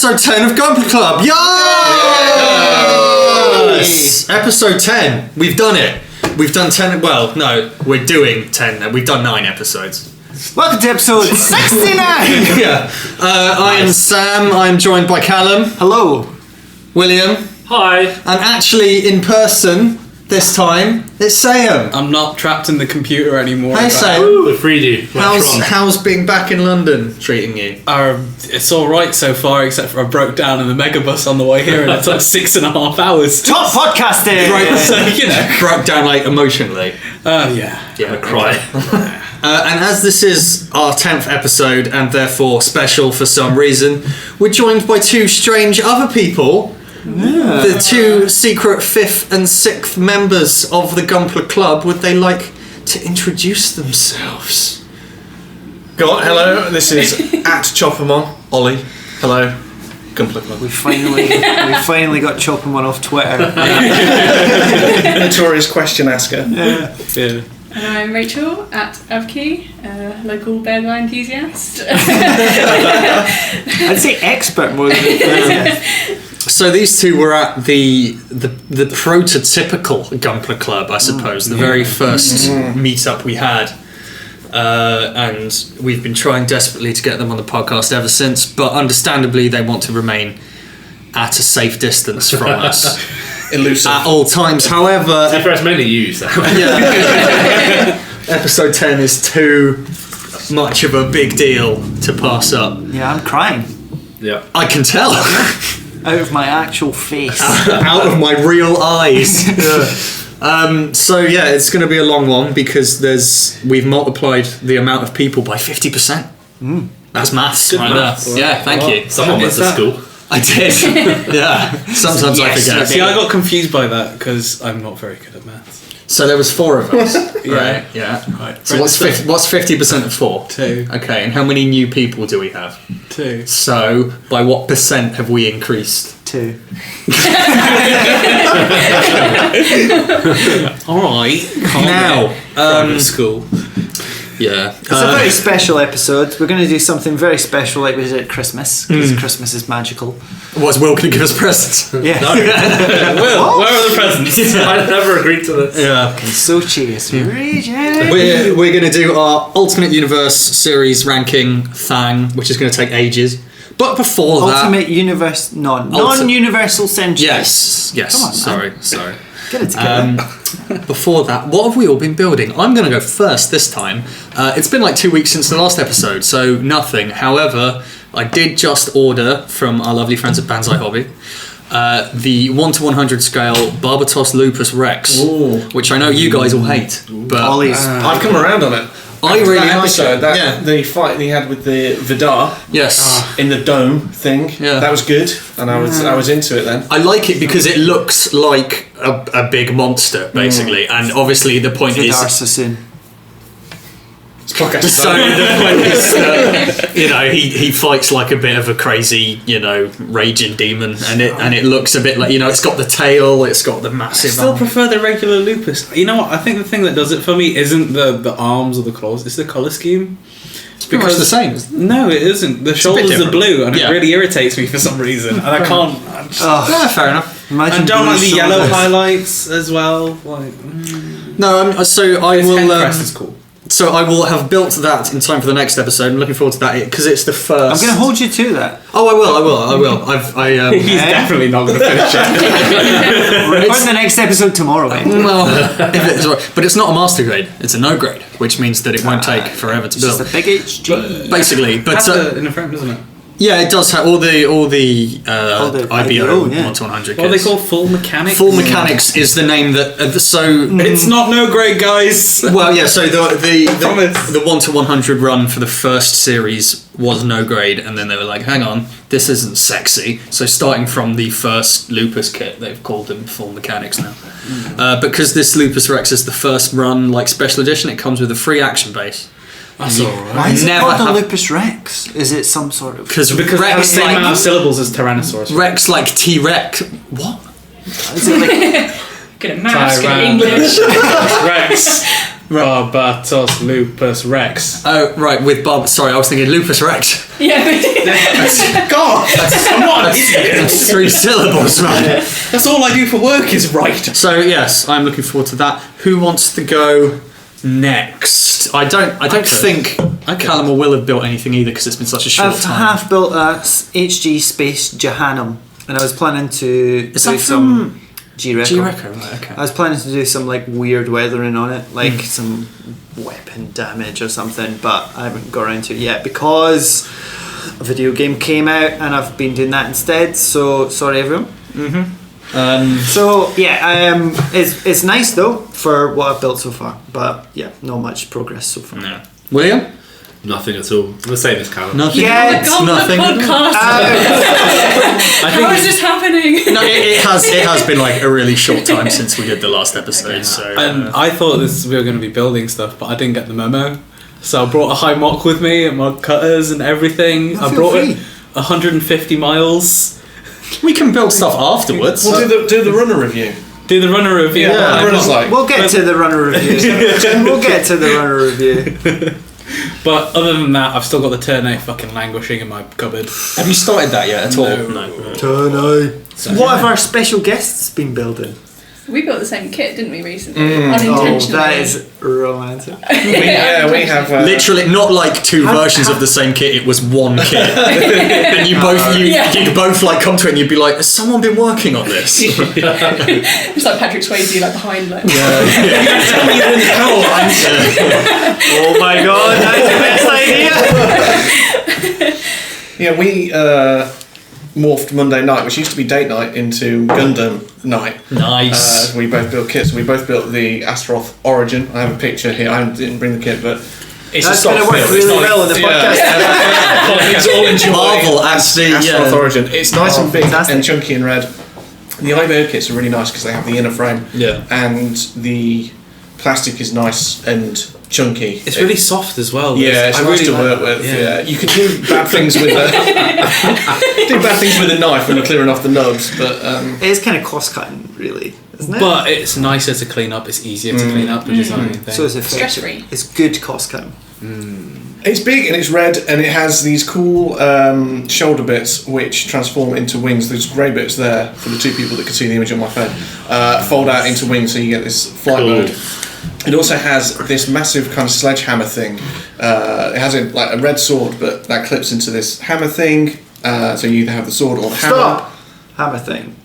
episode 10 of Gunpla Club. Yes! Episode 10. We've done it. We've done 10. Well, no, we're doing 10. We've done 9 episodes. Welcome to episode 69. Yeah. I am Sam. I'm joined by Calum. Hello. William. Hi. And actually, in person this time, it's Sam. I'm not trapped in the computer anymore. Hey, Sam. We freed you. How's being back in London treating you? It's all right so far, except for I broke down in the megabus on the way here, and it's like 6.5 hours. Top podcasting. So you know, Broke down like emotionally. Yeah. Yeah, Cry. And as this is our 10th episode and therefore special for some reason, we're joined by 2 strange other people. Yeah. The 2 secret 5th and 6th members of the Gunpla Club. Would they like to introduce themselves? Go on, hello, this is at Choppermon, Ollie. Hello, Gunpla Club. We finally got Choppermon off Twitter. Notorious question asker. Yeah. And I'm Rachel at Avkey, local bear guy enthusiast. I'd say expert more than enthusiast. So these 2 were at the prototypical Gunpla Club, I suppose, the very first meetup we had. And we've been trying desperately to get them on the podcast ever since, but understandably they want to remain at a safe distance from us. Elusive. At all times. However... It's mainly you, Sam. Yeah. Episode 10 is too much of a big deal to pass up. Yeah, I'm crying. Yeah. I can tell. Out of my actual face. Out of my real eyes. So yeah, it's going to be a long one because we've multiplied the amount of people by 50%. That's maths right maths. there. Yeah, thank you. Someone went to school. I did. Yeah. Sometimes I forget. See, I got confused by that because I'm not very good at maths. So there was 4 of us. Yeah. Right. Yeah. Right. So what's 50% of 4? 2. Okay, and how many new people do we have? 2. So by what percent have we increased? 2. All right. Now, Private school. yeah. It's a very special episode. We're going to do something very special like we did at Christmas, because Christmas is magical. Was Will going to give us presents? Yeah. Will, where are the presents? I never agreed to this. Yeah. So cheers. Region. We're going to do our Ultimate Universe series ranking thing, which is going to take ages. But before that... Ultimate Universe... Non-Universal Century. Yes. Come on, Sorry. Get it together. Before that, what have we all been building? I'm going to go first this time. It's been like 2 weeks since the last episode, so nothing. However, I did just order from our lovely friends at Banzai Hobby the 1:100 scale Barbatos Lupus Rex, which I know you guys all hate. But I've come around on it. I really that like episode, it. the fight he had with the Vidar Yes. in the dome thing, that was good, and I was into it then. I like it because it looks like a big monster, basically, and obviously the point is... Assassin. So the point is that, he fights like a bit of a crazy, raging demon, and it looks a bit like, it's got the tail, it's got the massive I still arm. prefer the regular lupus. You know what? I think the thing that does it for me isn't the arms or the claws. It's the colour scheme. It's because the same. No, it isn't. The shoulders are blue, and it really irritates me for some reason, and I can't. Yeah, fair enough. Imagine I don't like the yellow shoulders. highlights as well. No, so I will. Crest is cool. So I will have built that in time for the next episode. I'm looking forward to that because it's the first. I'm going to hold you to that. Oh, I will. He's definitely not going to finish it. Record the next episode tomorrow, mate. Well, but it's not a master grade. It's a no grade, which means that it won't take forever to build. It's just a big HG. Basically, but Has in a frame, doesn't it? yeah, it does have all the IBO 1:100. What are they called? Full mechanics. Full mechanics is the name that. It's not no grade, guys. Well, yeah. So the 1:100 run for the first series was no grade, and then they were like, "Hang on, this isn't sexy." So starting from the first Lupus kit, they've called them full mechanics now. Because this Lupus Rex is the first run, like special edition, it comes with a free action base. That's alright. Why is it called a Lupus Rex? Is it some sort of... Because it has the same amount of syllables as Tyrannosaurus. Rex like T-Rex. What? Is it like... Good at maths, good at English. Rex. Barbatos Lupus Rex. Oh, right, with Bob. Sorry, I was thinking Lupus Rex. Yeah. God, I'm not an idiot. That's 3 syllables, man. That's all I do for work is write. So yes, I'm looking forward to that. Who wants to go next? I don't think Calum or Will have built anything either because it's been such a short I've time. half built a HG Space Jahannam, and I was planning to Is do that some from G-Reco. G-Reco? Right, okay. I was planning to do some like weird weathering on it, like some weapon damage or something, but I haven't got around to it yet because a video game came out and I've been doing that instead. So sorry, everyone. So yeah, it's nice though for what I've built so far, but yeah, not much progress so far. No. William? Nothing at all. The same as Calum. Nothing. Yeah, It's God, nothing. the podcast. How is this happening? No, it has been like a really short time since we did the last episode. So And I thought we were going to be building stuff, but I didn't get the memo. So I brought a high mock with me and my cutters and everything. I feel brought free. it 150 miles. we can build stuff afterwards. We'll do the runner review. Do the runner review. Yeah, High the runner's mock. like. We'll get to the runner review. We'll get to the runner review. But other than that, I've still got the Turn 8 fucking languishing in my cupboard. Have you started that yet at all? No. What have our special guests been building? We built the same kit, didn't we, recently? Oh, Unintentionally. that is romantic. We have. Literally, not like 2 versions of the same kit. It was one kit, and you'd both like come to it, and you'd be like, "Has someone been working on this?" It's like Patrick Swayze, like behind, like. Oh my god, that's the best idea! Yeah, we morphed Monday night, which used to be date night, into Gundam night. Nice. We both built kits. We both built the Astaroth Origin. I have a picture here. I didn't bring the kit, but it's That's a stock going to work build. really It's not well in the podcast. It's all enjoy Marvel as the Astaroth Origin. It's nice and big fantastic. and chunky and red. The iBird kits are really nice because they have the inner frame. Yeah. And the plastic is nice and chunky. It's really soft as well. Yeah, it's I nice really to like work that. with. Yeah. You can do bad things with a knife when you're clearing off the nubs, but It is kind of cost cutting, really, isn't it? But it's nicer to clean up. It's easier to clean up the design thing. so it's effective. Stress-free. It's good cost cutting. it's big and it's red and it has these cool shoulder bits which transform into wings. There's grey bits there for the 2 people that can see the image on my phone. Fold out into wings, so you get this flight mode. It also has this massive kind of sledgehammer thing. It has a red sword, but that clips into this hammer thing. So you either have the sword or the hammer. Stop! Hammer thing.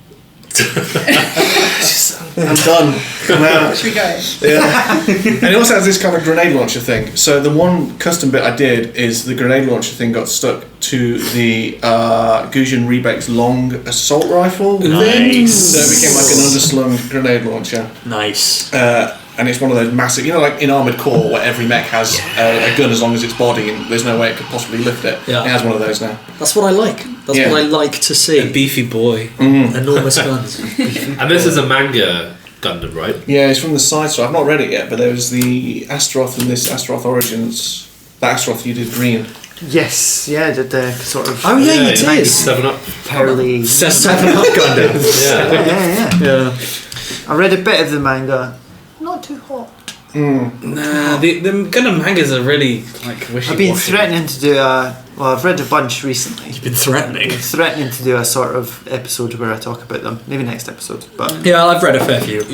I'm done. Come out. Should we go? Yeah. And it also has this kind of grenade launcher thing. So the one custom bit I did is the grenade launcher thing got stuck to the Gujin Rebake's long assault rifle thing. Nice. So it became like an underslung grenade launcher. Nice. And it's one of those massive, like in Armoured Core where every mech has a gun as long as its body and there's no way it could possibly lift it. Yeah. It has one of those now. That's what I like. That's Yeah. what I like to A see. beefy boy. Enormous guns. And this is a manga Gundam, right? Yeah, it's from the side story. I've not read it yet, but there was the Astaroth and this Astaroth Origins. That Astaroth you did green. Yes, yeah, I did the sort of. Oh yeah, you did. 7 Up. Pearly. 7 Up Gundam. Yeah. Yeah. Yeah. I read a bit of the manga. Not too hot. Nah, the Gundam mangas are really like wishy-washy. I've been threatening to do I've read a bunch recently. You've been threatening. Threatening to do a sort of episode where I talk about them. Maybe next episode. But Yeah, I've read a fair few.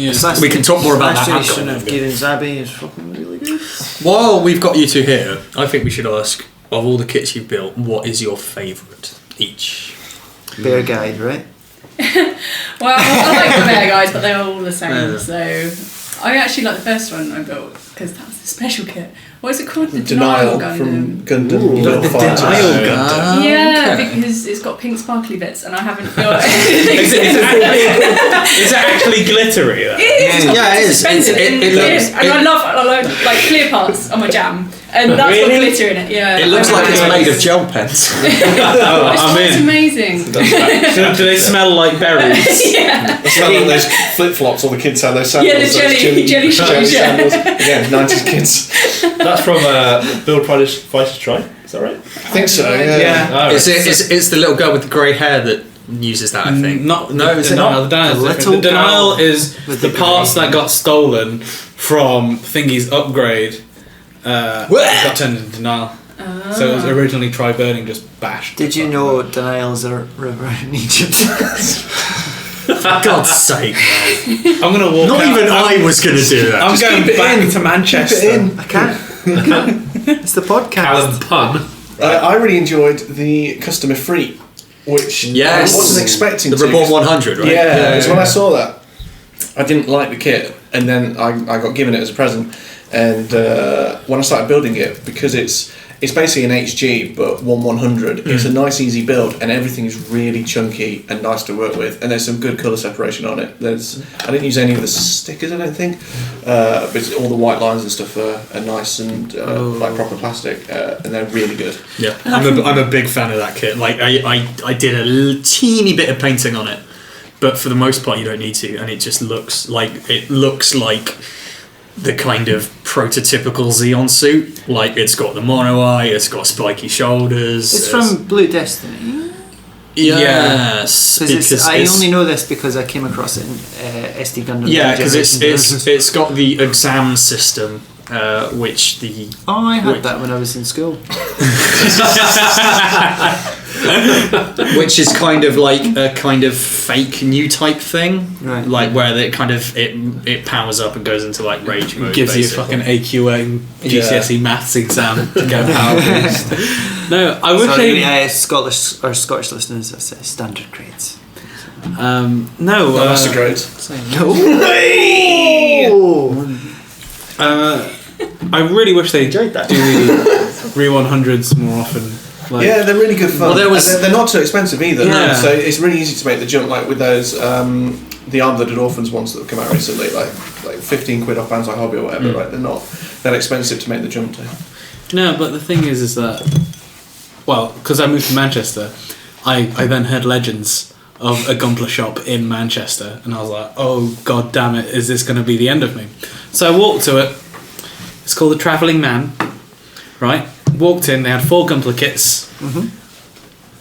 We can talk more about that. Assassination of Gideon Zabi is fucking really good. While we've got you two here, I think we should ask, of all the kits you've built, what is your favourite each? Bear guide, right? Well, I like the bear guys, but they're all the same. So I actually like the first one I built because that's the special kit. What is it called? The Denial Gundam. from Gundam. Ooh. Little The Fighter. Denial Gundam. Yeah, because it's got pink sparkly bits, and I haven't built Is it actually glittery? Though? Yeah, it is. Suspended It in looks- and I love like clear parts on my jam, and that's got Really? glitter in it. Yeah, It looks I like it's really made like of gel pens. It's amazing. Do they smell like berries? Yeah. It's not like those flip flops all the kids have, those sandals. Yeah, the those jelly shoes, yeah. sandals. Again, 90s kids. That's from Build Fighter Try. Is that right? I think so, yeah. Oh, It's the little girl with the grey hair that uses that, I think. Not No, is it not? The Denial The is little different. The Denial girl is with the the parts grey that got stolen from Thingy's upgrade, it got turned into Denial. So it was originally Try Burning, just bashed. Did you know Denial's a river in Egypt? For God's sake, man. I'm gonna walk Not out. even I was going to do that. I'm going back to Manchester. I can't. It's the podcast. Calum pun. I really enjoyed the custom Ifrit, which Yes. I wasn't expecting The to. Reborn 100, right? Yeah, because when I saw that, I didn't like the kit, and then I got given it as a present. And when I started building it, because it's basically an HG but 1/100. It's a nice easy build, and everything's really chunky and nice to work with. And there's some good colour separation on it. I didn't use any of the stickers, I don't think, but all the white lines and stuff are nice and like proper plastic, and they're really good. Yeah, I'm a big fan of that kit. Like I did a teeny bit of painting on it, but for the most part you don't need to, and it just looks like the kind of prototypical Xeon suit. Like it's got the mono eye, it's got spiky shoulders. It's from Blue Destiny. Yes, Because I only know this because I came across it in SD Gundam. Yeah, because Generations. it's got the exam system, which the Oh, I had that when I was in school. which is kind of like a kind of fake new type thing, Right. like where it kind of it powers up and goes into like rage mode. Gives you a basically. fucking AQA GCSE maths exam to get a power boost. No, I wish Sorry, they. Scottish listeners, that's standard grades. No, Master grades. I really wish they Enjoyed that. do the Re 100s more often. Like, Yeah, they're really good fun. Well, they're not too expensive either. Yeah. So it's really easy to make the jump, like with those the Arm-Blooded Orphans ones that have come out recently, like 15 quid off Banzai Hobby or whatever. Right? They're not that expensive to make the jump to. No, but the thing is that, well, because I moved to Manchester, I then heard legends of a Gunpla shop in Manchester, and I was like, oh god damn it, is this going to be the end of me? So I walked to it. It's called the Travelling Man, right? Walked in, they had 4 Gunpla kits.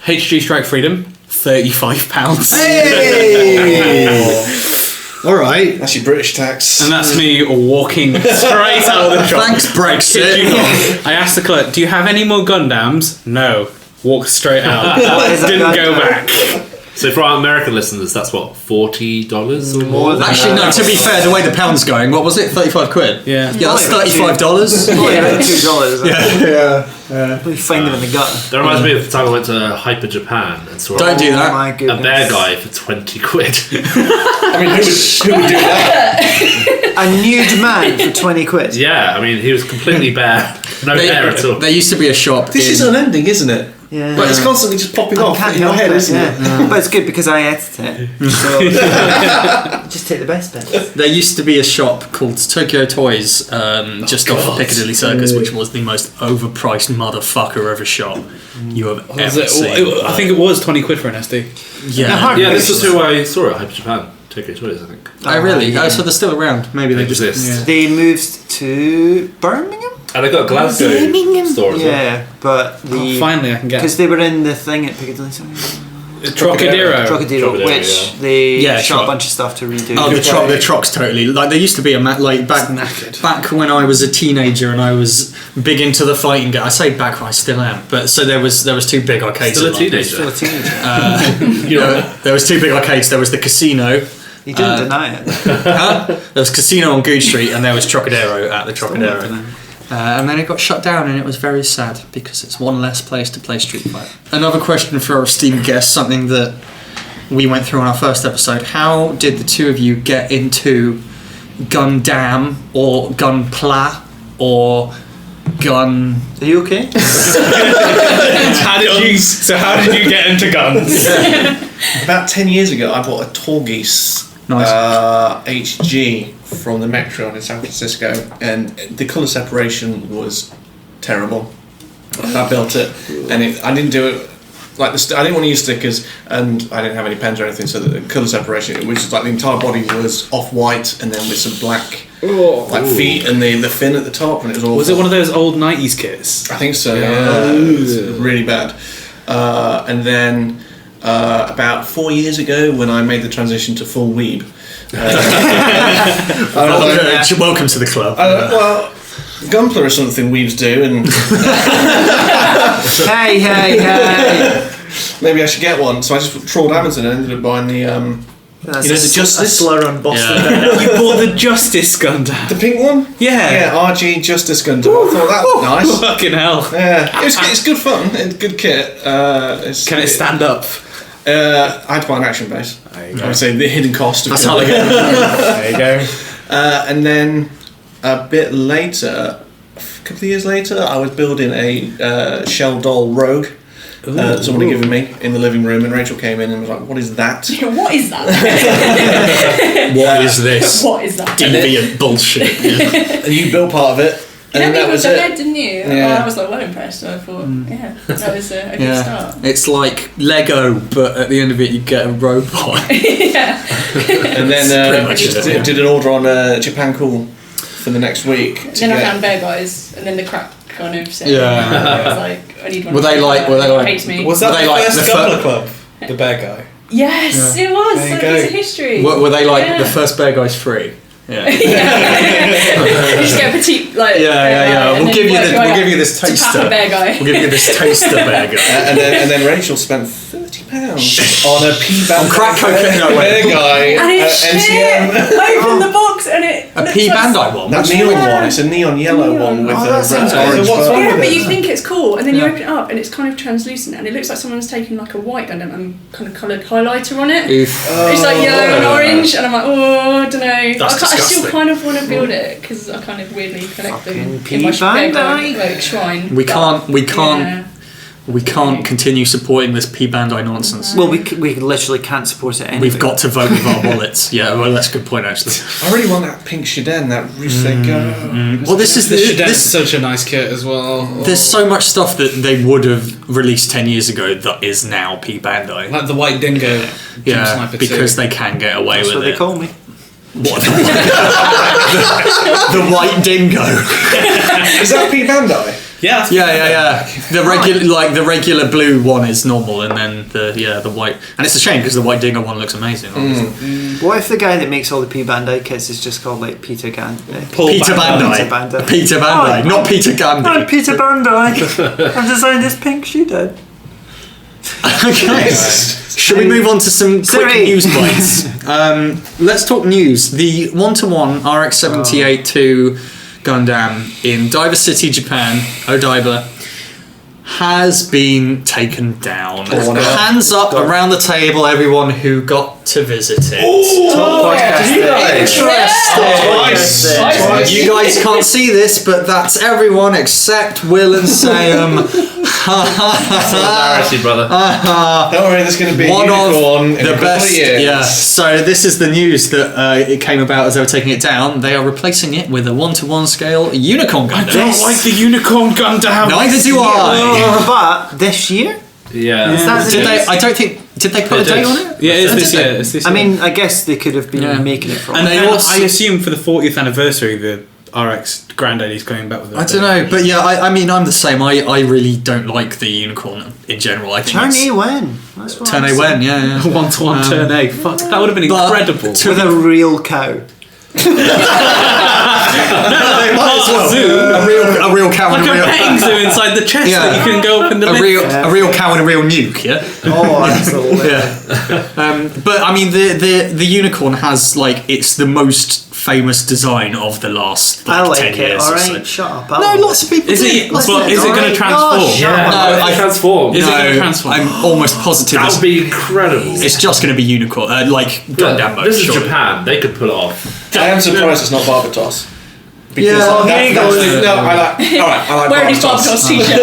HG Strike Freedom, £35. All right. That's your British tax. And that's me walking straight out of the shop. Thanks, Kid you Brexit. not. I asked the clerk, do you have any more Gundams? No. Walked straight out. What is a Didn't go Gundam? back. So for our American listeners, that's what, $40 or More than Actually, no. To be fair, the way the pound's going, what was it? 35 quid. Yeah. Yeah, that's $35. Only about $2. Yeah. We find them in the gutter. That reminds me of the time I went to Hyper Japan and saw Don't do that. Oh my a goodness. bear guy for 20 quid. I mean, who would do that? A nude man for 20 quid. Yeah, I mean, he was completely bare. No hair at all. There used to be a shop. This is unending, isn't it? Yeah. But it's constantly just popping I off can't in your help head, it, isn't it? yeah. But it's good because I edit it. So just take the best bits. There used to be a shop called Tokyo Toys, just off of Piccadilly Circus, which was the most overpriced motherfucker of a shop you have ever seen. I think it was 20 quid for an SD. Yeah. Yeah, this is who I saw at Hyper Japan. Tokyo Toys, I think. Oh, really? yeah. Oh, so they're still around. Maybe they just. exist. They moved to Birmingham? And they got a Glasgow store as well. Yeah, but the... Finally, I can get Because they were in the thing at Piccadilly Circus. Trocadero. Trocadero, Trocadero, which yeah. they Yeah, shot Troc. a bunch of stuff to redo. Oh, the Trocs totally. Like there used to be a like back when I was a teenager and I was big into the fighting game. I say back, I still am. But so there was 2 big arcades. Still a in London. teenager. Still a teenager. You know, There was 2 big arcades. There was the Casino. You didn't deny it. There was Casino on Goode Street, and there was Trocadero at the Trocadero. And then it got shut down, and it was very sad because it's one less place to play Street Fighter. Another question for our esteemed guest, something that we went through on our first episode. How did the 2 of you get into Gundam or Gunpla or Gun? Are you okay? How did you get into guns? About 10 years ago, I bought a Torgeese Nice. HG from the Metron in San Francisco, and the colour separation was terrible. I built it, and I didn't do it like I didn't want to use stickers, and I didn't have any pens or anything, so the colour separation, which is like the entire body was off-white, and then with some black like feet and the fin at the top, and it was awful. Was it one of those old 90s kits? I think so. Yeah, it was really bad. And then about 4 years ago when I made the transition to full weeb. Welcome to the club. Well, Gunpla is something weebs do, and Hey. maybe I should get one. So I just trawled Amazon and ended up buying the That's the a Justice, slur on Boston. Yeah. You bought the Justice Gundam. the pink one. Yeah. RG Justice Gundam. I thought that was nice. Fucking hell. Yeah, it's good fun. It's good kit. Can it stand up? I had to buy an action base. There you I go. would say the hidden cost of That's how they it. There you go. And then a bit later, a couple of years later, I was building a shell doll rogue. Someone had given me in the living room, and Rachel came in and was like, "What is that?" What is that? What is this? What is that? Deviant bullshit. Yeah. And you built part of it, and then that was the it. bed, didn't you? Yeah. I was like well impressed. So I thought, that was a good start. It's like Lego, but at the end of it, you get a robot. Yeah. And then pretty much it, did an order on Japan Cool for the next week. Then I found Bear Guys, and then the crack kind of set. Yeah. I was like, I need one. Were they like? Hates me. Was that Were they the like first the Gunpla Club? The bear guy? Yes, it was. There you Like go. piece of history. Were they like Yeah. the first Bear Guys free? Yeah. You just get a petite like. Yeah. and We'll then give you work your way we'll up give you this to Papa taster. Bear Guy. We'll give you this taster Bear Guy. and then Rachel spent £30 on a P-band On crack cocaine, no, bear wait. guy And it's at shit. NTM. Open the box and it. A looks P like- Bandai one. That neon one, it's a neon yellow one with that sounds orange. What's wrong Yeah, with but it? you think it's cool, and then you Yeah. open it up, and it's kind of translucent, and it looks like someone's taken like a white Gundam and kind of coloured highlighter on it. Oof. It's like yellow and orange, and I'm like, oh, I don't know. I still disgusting. kind of want to build it because I kind of weirdly collect them Fucking in my Bandai. like shrine. We can't Yeah. continue supporting this P Bandai nonsense. Well, we literally can't support it anyway. We've got to vote with our wallets. Yeah, well, that's a good point actually. I really want that pink Shiden, that Rusego. Well, this is The Shiden's this. such a nice kit as well. There's so much stuff that they would have released 10 years ago that is now P Bandai. Like the White Dingo. Jump Yeah, Sniper because 2. they can get away That's with what it. they call me. What? the white dingo. Is that P-Bandai? Yeah. Yeah. The regular blue one is normal, and then the white. And it's a shame because the white dingo one looks amazing. Obviously. What if the guy that makes all the P Bandai kits is just called like Peter Gandhi? Peter Bandai. Peter Bandai. Peter Bandai, not Peter Gandhi. I'm Peter Bandai. I've designed this pink shoe dad. Okay. Should we move on to some quick Sorry. news bites? Let's talk news. The 1-to-1 RX-78-2 Gundam in Diver City, Japan, Odaiba, has been taken down. Hands up around the table, everyone who got to visit it. Top podcast. Interesting. You guys can't see this, but that's everyone except Will and Sam. Embarrassing, brother. Don't worry, there's going to be One a of unicorn in a the couple best. of years. Yeah. So this is the news that it came about as they were taking it down. They are replacing it with a 1-to-1 scale unicorn Gundam. I don't like the Unicorn Gundam. Neither do I. But this year? Yeah. Is that the Did they? news? I don't think. Did they put a They date did. on it? Yeah, it's Did this they? year. It's this I year. mean, I guess they could have been Yeah. making it for and they then also- I assume for the 40th anniversary, the RX Granddaddy's coming back with it. I don't know, but yeah, I mean, I'm the same. I really don't like the unicorn in general. I think Turn it's- A win. That's what Turn I'm A saying. win, yeah. 1-to-1 turn A. Fuck, that would have been But incredible. to With a real cow. They might as well. A real cow Like and a a real. petting zoo inside the chest Yeah. that you can go up in the A lift. real cow and a real nuke, yeah. Oh, absolutely. Yeah. But I mean, the unicorn has like it's the most famous design of the last I like 10 it. years. All or so. right, shut up. No, lots of people Is do. it? Lots But of is it going to transform? Yeah, No, I transform. Is it no, gonna transform? I'm almost positive That would be incredible. it's just going to be unicorn, like Gundam mode. This is surely. Japan. They could pull it off. I am surprised it's not Barbatos. Because Yeah. that- Here you go. that's- no, I like. All right, I like Wearing his Barbatos. Barbatos t-shirt.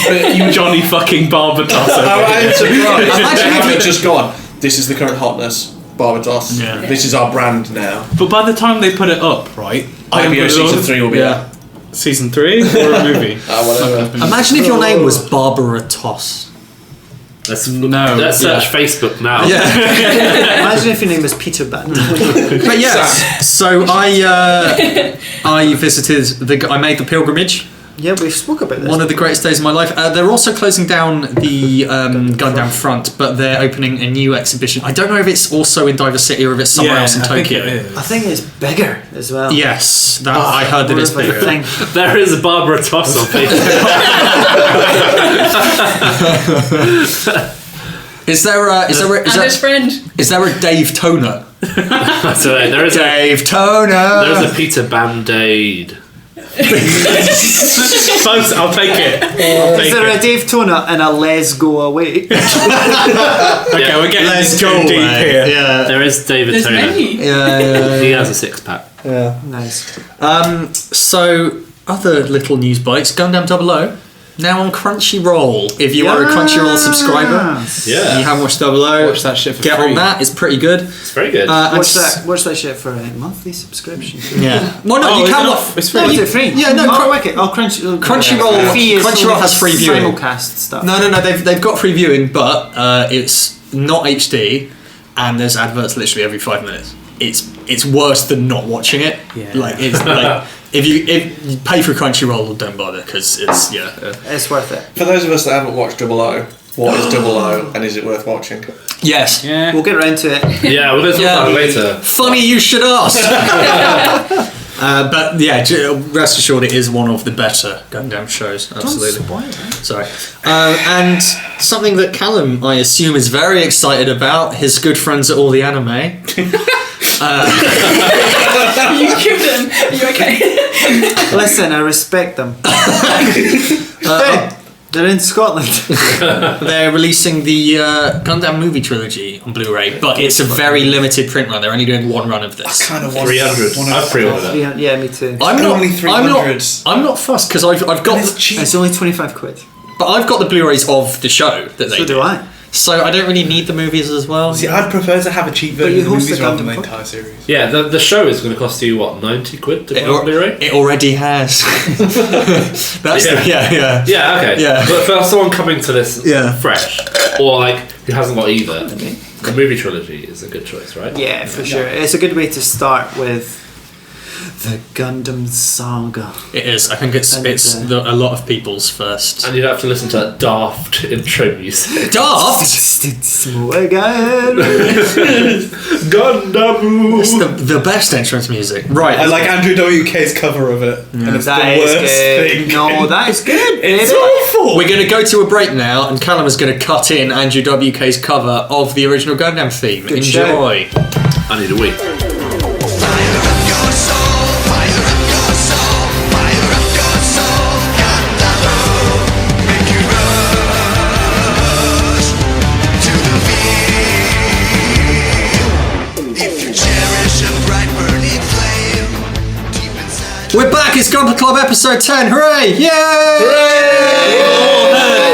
But you Johnny fucking Barbatos. I'm surprised. Imagine They if haven't it- just gone. This is the current hotness, Barbatos. Yeah. This is our brand now. But by the time they put it up, right? IBO season 3 will be Yeah. out. Season 3 or a movie? Whatever. Imagine if your name was Barbara Toss. Let's No, search Facebook now. Yeah. Imagine if your name was Peter Bandai. But yes, so I visited I made the pilgrimage Yeah, we've spoke about this. One of the greatest days of my life. They're also closing down the Gundam front, but they're opening a new exhibition. I don't know if it's also in Diver City or if it's somewhere else in Tokyo. I think it's bigger as well. Yes, that I heard that it's bigger. There is a Barbara Toss on Facebook. Is there a Dave Toner? So there is Dave Toner. There's a Peter Band-Aid. Folks, I'll take it. Is there a Dave Toner and a Let's Go Away? Okay, we're getting Let's too go deep away. here. Yeah. There is David There's Toner. many. He has a 6-pack. Yeah. Nice. So, other little news bites. Gundam 00. Now on Crunchyroll. If you are a Crunchyroll subscriber, Yeah. you haven't watched 00. Watch that shit for Get free. on that. It's pretty good. It's very good. Watch that shit for a monthly subscription. Yeah. Well, no, you is can it watch. not? It's No, free. is it free? Yeah, no, Crunchyroll. Crunchyroll has free viewing. Simulcast stuff. No, they've got free viewing, but it's not HD, and there's adverts literally every 5 minutes. It's worse than not watching it. Yeah. Like it's like if you pay for Crunchyroll, don't bother because it's It's worth it. For those of us that haven't watched 00, what is 00 and is it worth watching? yes. Yeah. We'll get around to it. Yeah, we're going to talk about it later. Funny you should ask. But yeah, rest assured, it is one of the better Gundam shows. Absolutely. Don't spoil it. Sorry. And something that Calum, I assume, is very excited about. His good friends at All the Anime. You killed him. Are you okay? Listen, I respect them. They're in Scotland. They're releasing the Gundam movie trilogy on Blu-ray, but it's a very limited print run. They're only doing one run of this. Kind of want 300. I've pre-ordered it. Yeah, me too. Only 300s. I'm not fussed because I've got. It's cheap. It's only 25 quid. But I've got the Blu-rays of the show that they So do I. So I don't really need the movies as well. See, I'd prefer to have a cheap But version you of the host movies the rather than the Gundam entire series. Yeah, the show is going to cost you, what, 90 quid to buy on Blu-ray? It already has. That's yeah. Yeah, okay. Yeah. But for someone coming to this Yeah. fresh, or like who hasn't got either, the movie trilogy is a good choice, right? Yeah, for sure. It's a good way to start with the Gundam saga. It is. I think it's And, a lot of people's first. And you'd have to listen to that daft intro music. Daft. Gundam! It's the best entrance music. Right. I like Andrew WK's cover of it, and it's That the is worst good. thing. No, that is good. It's baby. awful. We're going to go to a break now, and Calum is going to cut in Andrew WK's cover of the original Gundam theme. Good Enjoy. I need a week. We're back. It's Gunpla Club episode 10. Hooray! Yay!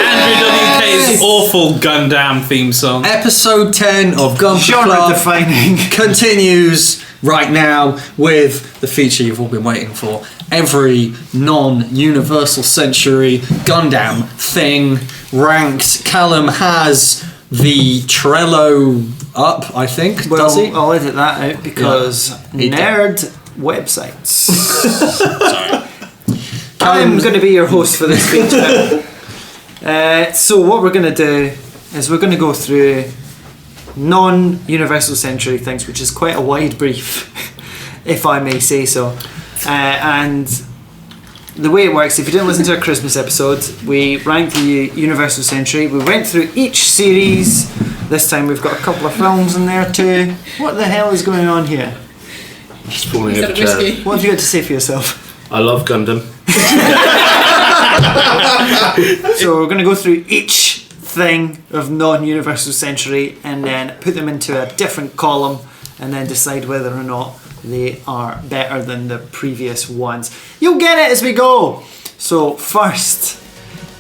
Andrew WK's awful Gundam theme song. Episode 10 of Gunpla Genre Club defining. continues right now with the feature you've all been waiting for. Every non-Universal Century Gundam thing ranked. Calum has the Trello up, I think. Well, does he? I'll edit that out because He nerd websites. Sorry. I'm going to be your host for this speech now. So what we're going to do is we're going to go through non-Universal Century things, which is quite a wide brief, if I may say so. And the way it works, if you didn't listen to our Christmas episode, we ranked the Universal Century. We went through each series. This time we've got a couple of films in there too. What the hell is going on here? Just falling Instead over of chair. whiskey. What have you got to say for yourself? I love Gundam. So we're going to go through each thing of non-Universal Century and then put them into a different column and then decide whether or not they are better than the previous ones. You'll get it as we go. So first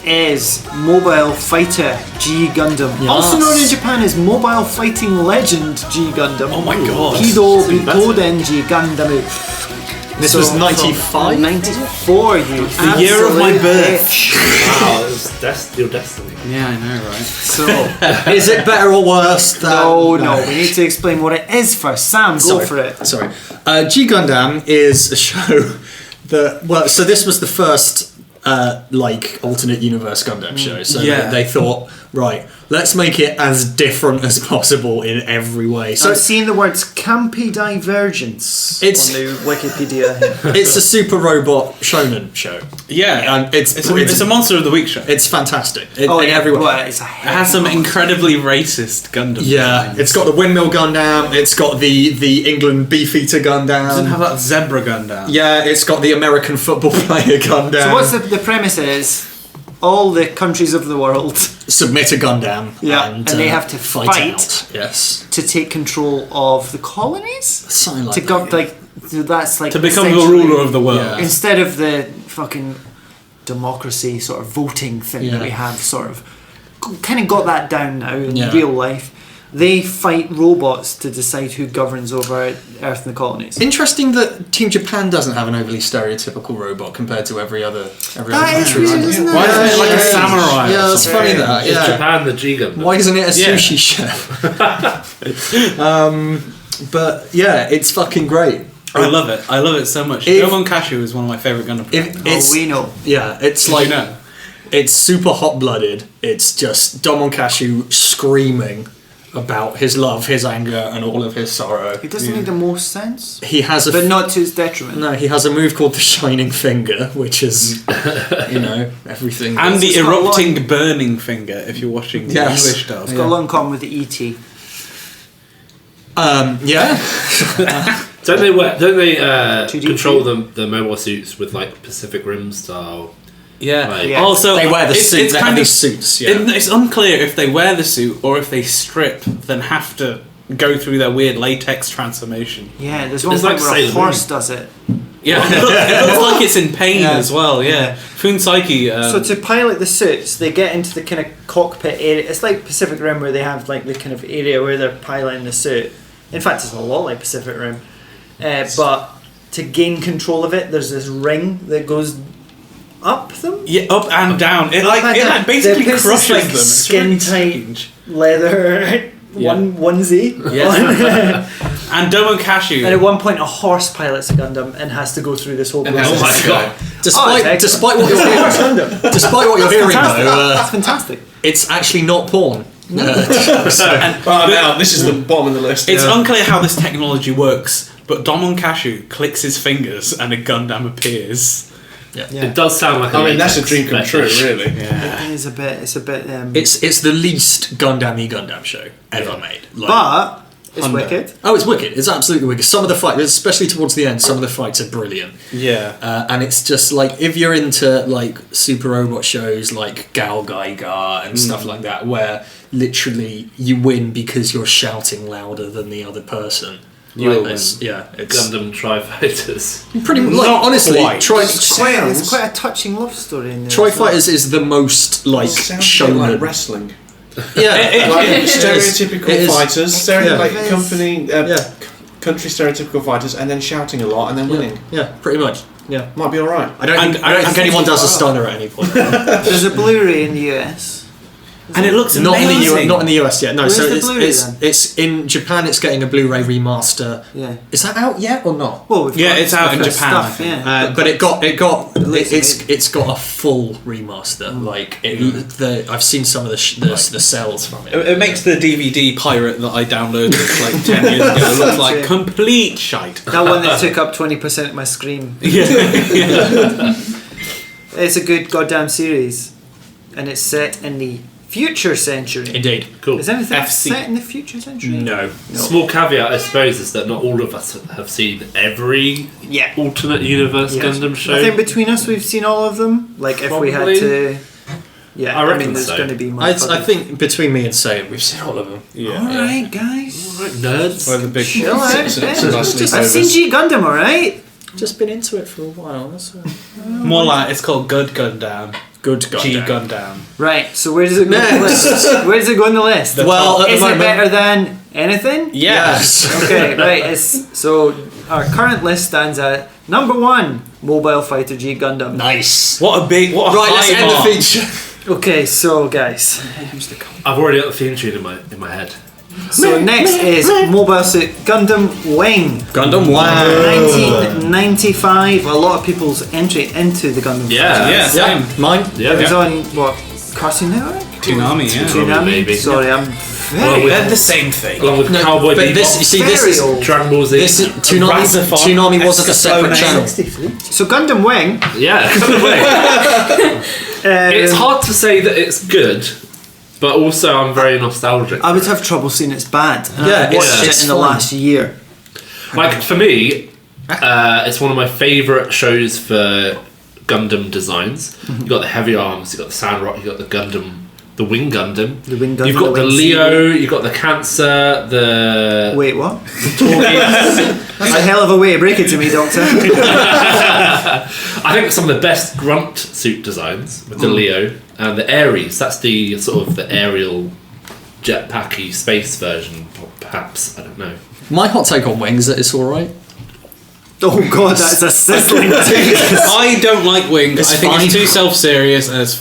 is Mobile Fighter G Gundam, also known in Japan as Mobile Fighting Legend G Gundam. Oh my god. Kido Bikoden G Gundam. This was 95? 94, you The year of my absolute birth. bitch. Wow, it was your destiny. Yeah, I know, right? So, Is it better or worse than... no, we need to explain what it is first. Sam, go for it. Sorry. G Gundam is a show that... Well, so this was the first like alternate universe Gundam show. So Yeah. they thought, right, let's make it as different as possible in every way. So So seeing the words campy divergence It's- on the Wikipedia. it's a super robot shonen show. Yeah, And it's a Monster of the Week show. It's fantastic. Oh, in yeah, every way. well, it's a It has some incredibly racist Gundam. Yeah, designs. it's got the Windmill Gundam. It's got the England Beefeater Gundam. Doesn't have that Zebra Gundam. Yeah, it's got the American football player Gundam. So what's the premise is all the countries of the world Submit a Gundam. Yeah, and they have to fight. fight. Out. Yes, to take control of the colonies? something like To that. go like so that's like To become the essentially- ruler of the world. Yeah. instead of the fucking democracy sort of voting thing Yeah. that we have sort of kind of got that down now in Yeah. real life. They fight robots to decide who governs over Earth and the colonies. Interesting that Team Japan doesn't have an overly stereotypical robot compared to every other That is country. weird, isn't it? Why isn't it like a Yeah. samurai? Yeah, or that's something? funny that. Is Yeah. Japan the G Gundam? Why isn't it a Yeah. sushi chef? But yeah, it's fucking great. I love it. I love it so much. If- Domon Cashew is one of my favourite Gundam If characters. it's We know. yeah, it's Did like you know? it's super hot blooded. It's just Domon Cashew screaming about his love, his anger, and all of his sorrow. It doesn't make the most sense, He has a but not to his detriment. no. He has a move called the Shining Finger, which is everything. And the It's got a lot- erupting burning finger if you're watching the Yes. English dub. It's got a lot in common with the ET. yeah. Don't they 2D control the mobile suits with like Pacific Rim style? Yeah. Like- Yeah. Also, They wear the it's, suit. It's They have kind of these suits. Yeah. It's unclear if they wear the suit or if they strip, then have to go through their weird latex transformation. Yeah, there's one It's point like where a Sailor horse Moon. does it. Yeah, it looks like it's in pain Yeah. as well. Yeah, Fun Psyche. So to pilot the suits, they get into the kind of cockpit area. It's like Pacific Rim where they have like the kind of area where they're piloting the suit. In fact, it's a lot like Pacific Rim. But to gain control of it, there's this ring that goes up them. yeah, up and down. It like They basically put this, crushes like, them. It's skin really tight strange. leather onesie. Yeah. And Domon Cashew. And at one point, a horse pilots a Gundam and has to go through this whole And process. Oh my god! Despite what you're hearing, despite what you're hearing though, That's fantastic. it's actually not porn. Right now, this is the bottom of the list. It's Yeah. unclear how this technology works, but Domon Cashew clicks his fingers and a Gundam appears. It does sound like. I mean, that's a latex dream come true, fetish. really. Yeah. It is a bit. It's a bit. It's the least Gundam-y Gundam show ever made. Like, but it's Hundo. wicked. Oh, it's wicked. It's absolutely wicked. Some of the fights, especially towards the end, some of the fights are brilliant. Yeah. And it's just like if you're into like super robot shows like Gal Gaiga and stuff like that, where literally you win because you're shouting louder than the other person. You will this. Yeah, it's Gundam Tri-Fighters. pretty much. Like, Not honestly, quite. It's quite a touching love story in there. Tri as well. Fighters is the most like Sounds a bit shown. like wrestling. Yeah, Like it is. stereotypical It is. fighters, Yeah. like It is. country stereotypical fighters, and then shouting a lot and then winning. Yeah, pretty much. Yeah. Might be all right. I don't think anyone does a stunner at any point. There's a Blu-ray in the US. And it looks Not in the amazing. not in the US yet. No, Where's so the it's Blu-ray it's, then? it's in Japan. It's getting a Blu-ray remaster. Yeah. Is that out yet or not? Well, we've Yeah, got it's out in stuff, Japan, I Stuff, think. yeah. But it got looks amazing. it's got a full remaster. Like I've seen some of the cells from it. It makes the DVD pirate that I downloaded like 10 years ago look like Yeah. complete shite. That one that took up 20% of my screen. Yeah. It's a good goddamn series, and it's set in the future century. Indeed. Cool. Is anything FC. set in the future century? No. Small caveat, I suppose, is that not all of us have seen every Yeah. alternate universe Yes. Gundam show. I think between us we've seen all of them. Like if we had Probably. to. Yeah, I reckon mean, there's so. going to be more. I think between me and Say, we've seen all of them. Alright, guys. Right, nerds. Where the big Chill out. It's a nice I've seen sleepovers. G Gundam, alright? Just been into it for a while. That's More like it's called Good Gundam. good G Gundam. Gundam. Right, so where does it go on the Next. list? Where does it go on the list? Well, at Is the it moment, better than anything? yes. Okay, right. So our current list stands at number 1, Mobile Fighter G Gundam. Nice. What a Right, let's high end bar. the feature. Okay, so guys, I've already got the theme tune in my head. So next is Mobile Suit Gundam Wing. Gundam Wing. 1995. A lot of people's entry into the Gundam. Yeah. Same. Mine. Yeah. It was on what? Cartoon Network? Toonami, yeah. Toonami? maybe. Sorry, I'm very They're the same thing. Along with No, Cowboy but Bebop, this, you see, this very is old. Dragon Ball Z. this is Toonami. Razafon, Toonami wasn't a separate channel. So Gundam Wing. Yeah, Gundam Wing. It's hard to say that it's good, but also I'm very nostalgic. I would have trouble seeing it's bad. And Yeah, I watched it's it in the fine. last year. Like for me, it's one of my favourite shows for Gundam designs. You got the heavy arms, you got the Sandrock, you got the Gundam, the Wing Gundam. The Wing Gundam. You've got the Wing Leo, you've got the Cancer, the Wait, what? Tories. That's a hell of a way to break it to me, Doctor. I think some of the best grunt suit designs with the Leo and the Ares. That's the sort of the aerial jetpacky space version, perhaps. I don't know. My hot take on Wings is that it's all right. Oh god, that's a sizzling take. I don't like Wing. It's I think fine. it's too self-serious and it's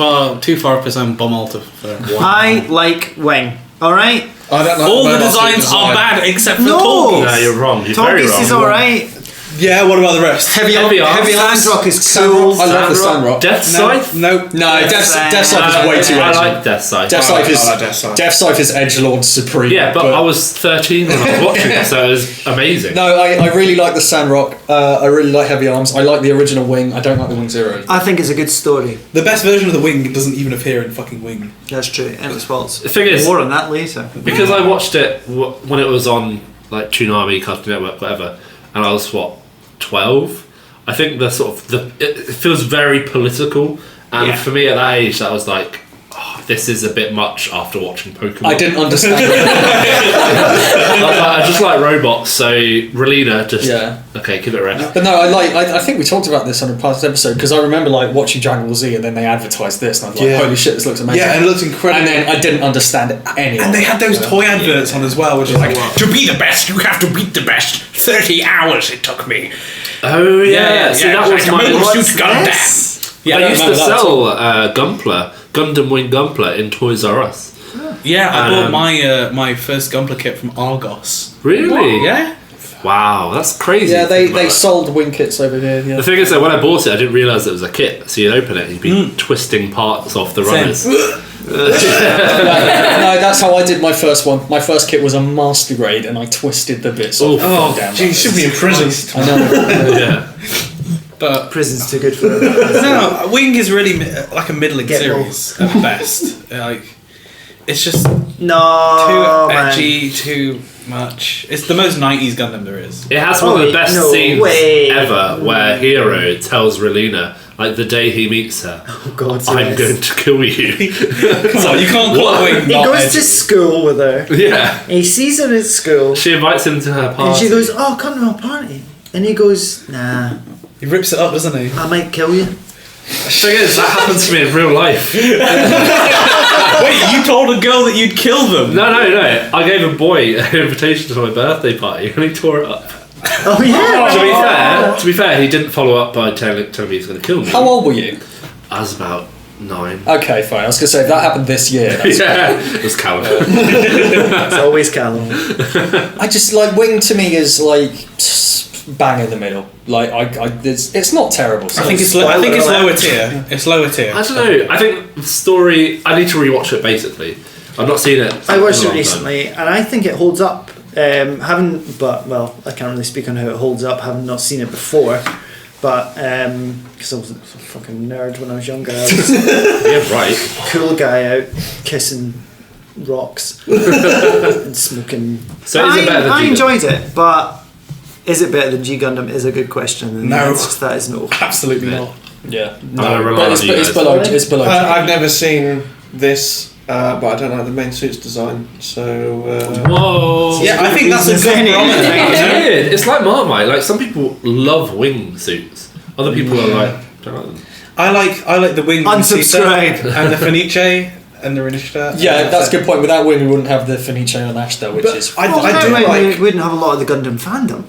too far up its own bum altar for I like Wing. Alright? I don't like all the mobile suit designs are design. bad except for No! Torquis. No, you're wrong. You're very Togekiss wrong. is alright. Yeah, what about the rest? Heavy Heavy arms. arms. Sandrock is cool. I love the Sandrock. Death Scythe? No. No, Death Scythe is way too I edgy. like Death Scythe. Death Scythe is I like Death Scythe. Death Scythe is edgelord supreme. Yeah, but I was 13 when I was watching it, so it was amazing. No, I really like the Sandrock. I really like Heavy Arms. I like the original Wing. I don't like the Wing Zero. I think it's a good story. The best version of the Wing doesn't even appear in fucking Wing. That's true. And it's false. The thing is- more on that later. Because I watched it when it was on like Toonami, Cartoon Network, whatever, and I was 12. I think the sort of it feels very political, and for me at that age, that was like, oh, this is a bit much after watching Pokemon. I didn't understand it. I just like robots, so Relina just okay, give it a rest. But no, I think we talked about this on a past episode because I remember like watching Dragon Ball Z and then they advertised this and I was like, holy shit, this looks amazing. Yeah, and it looks incredible. And then I didn't understand it any. And they had those toy adverts on as well, which was like, to be the best, you have to beat the best. 30 hours it took me. Oh yeah, so that was my. Yeah, They used to sell Gundam Wing Gunpla in Toys R Us. Yeah, I bought my first Gunpla kit from Argos. Really? Yeah. Wow, that's crazy. Yeah, to think they about that. sold Wing kits over here. Yeah. The thing is that when I bought it, I didn't realise it was a kit. So you'd open it, and you'd be twisting parts off the runners. No, that's how I did my first one. My first kit was a master grade, and I twisted the bits off. Oh, down. Gee, you should be in prison. I know. Yeah. But Prison's too good for it. no, Wing is really like a middling Get series at best. Like, it's just No, too man. edgy, too much. It's the most 90s Gundam there is. It has one of the best no scenes way. ever where Hero tells Relina, like the day he meets her, Oh god, I'm going to kill you. Come on, you can't call Wing He not goes edgy. to school with her. Yeah. He sees her at school. She invites him to her party. And she goes, oh, come to my party. And he goes, nah, He rips it up, doesn't he? I might kill you. The thing is, that happens to me in real life. Wait, you told a girl that you'd kill them? No. I gave a boy an invitation to my birthday party and he tore it up. Oh yeah. To be fair, he didn't follow up by telling me he was going to kill me. How old were you? I was about 9. Okay, fine. I was gonna say if that happened this year. That's Yeah, it was Calum. It's always Calum. I just like Wing to me is like bang in the middle. Like it's not terrible. So I think it's Spoiler alert. lower tier. It's lower tier. I don't know. I think the story. I need to rewatch it. Basically, I've not seen it. I watched in a it long recently, and I think it holds up. I can't really speak on how it holds up, having not seen it before. But because I was a fucking nerd when I was younger, I was Time. Yeah, right. a cool guy out kissing rocks and smoking. So is it better than I G-Gundam? enjoyed it, but is it better than G Gundam? Is a good question. And No. the answer to that is no. Absolutely not. yeah. gonna rely But it's, on you it's guys. below. It's below. I've never seen this, but I don't like the main suit's design. So Whoa. Yeah, I think that's a good barometer. It's weird. It's like Marmite. Like some people love wing suits. Other people are like, don't like them. I like the Wing Unsubscribe. and the Fenice and the Renishta. Yeah, that's a good point. Without Wing, we wouldn't have the Fenice on Ashta, which is I do We like wouldn't have a lot of the Gundam fandom.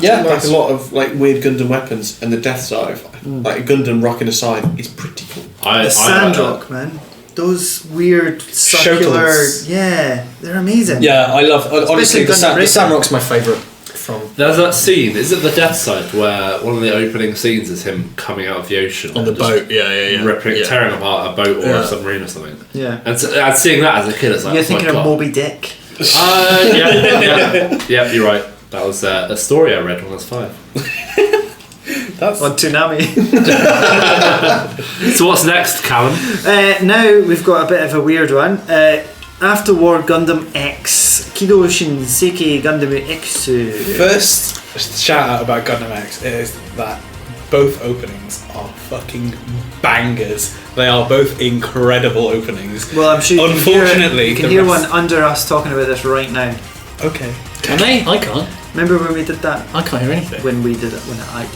like a lot of like weird Gundam weapons and the Death Scythe. Like a Gundam rocking a scythe is pretty cool. The I like that. Sandrock, man. those weird circular. Showcase. Yeah, they're amazing. Yeah, I love. Honestly, the Gundam Racing. Samrock's my favourite. From There's that scene, is it the Death Side, where one of the opening scenes is him coming out of the ocean on the and just boat, yeah. ripping, Yeah. tearing apart a boat or Yeah. a submarine or something. Yeah. And seeing that as a kid, it's like, You're oh thinking my of God. Moby Dick Yeah, you're right. That was a story I read when I was 5. on Toonami. So what's next, Calum? Now we've got a bit of a weird one. After War Gundam X, Kido Shinseki Gundam X. First shout out about Gundam X is that both openings are fucking bangers. They are both incredible openings. Well, I'm sure Unfortunately, you can the hear rest- one under us talking about this right now. Okay. Can they? I can't. Remember when we did that? I can't hear anything. When I did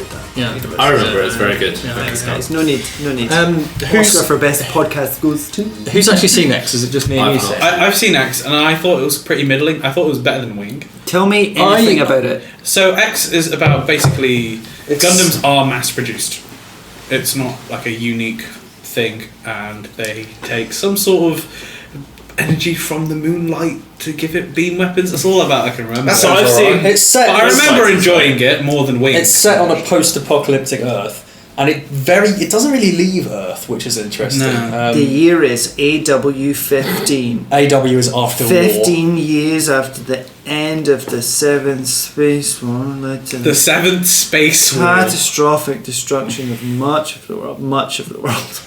that. Yeah. I remember, it's very good. Yeah. Thanks, Calum. Guys, no need. Who's Oscar for best podcast goes to. who's actually seen X? Is it just me and you? I've not. Sid? I've seen X and I thought it was pretty middling. I thought it was better than Wing. Tell me anything about it. So X is about basically Gundams are mass produced. It's not like a unique thing, and they take some sort of energy from the moonlight to give it beam weapons. That's all about I can remember. That So sounds I've alright. seen. It's set. But I remember enjoying it more than Wing. It's set on a post-apocalyptic Earth, and it doesn't really leave Earth, which is interesting. No. The year is AW15. AW is after 15 years after the end of the Seventh Space War, led to the Seventh Space War. catastrophic destruction of much of the world.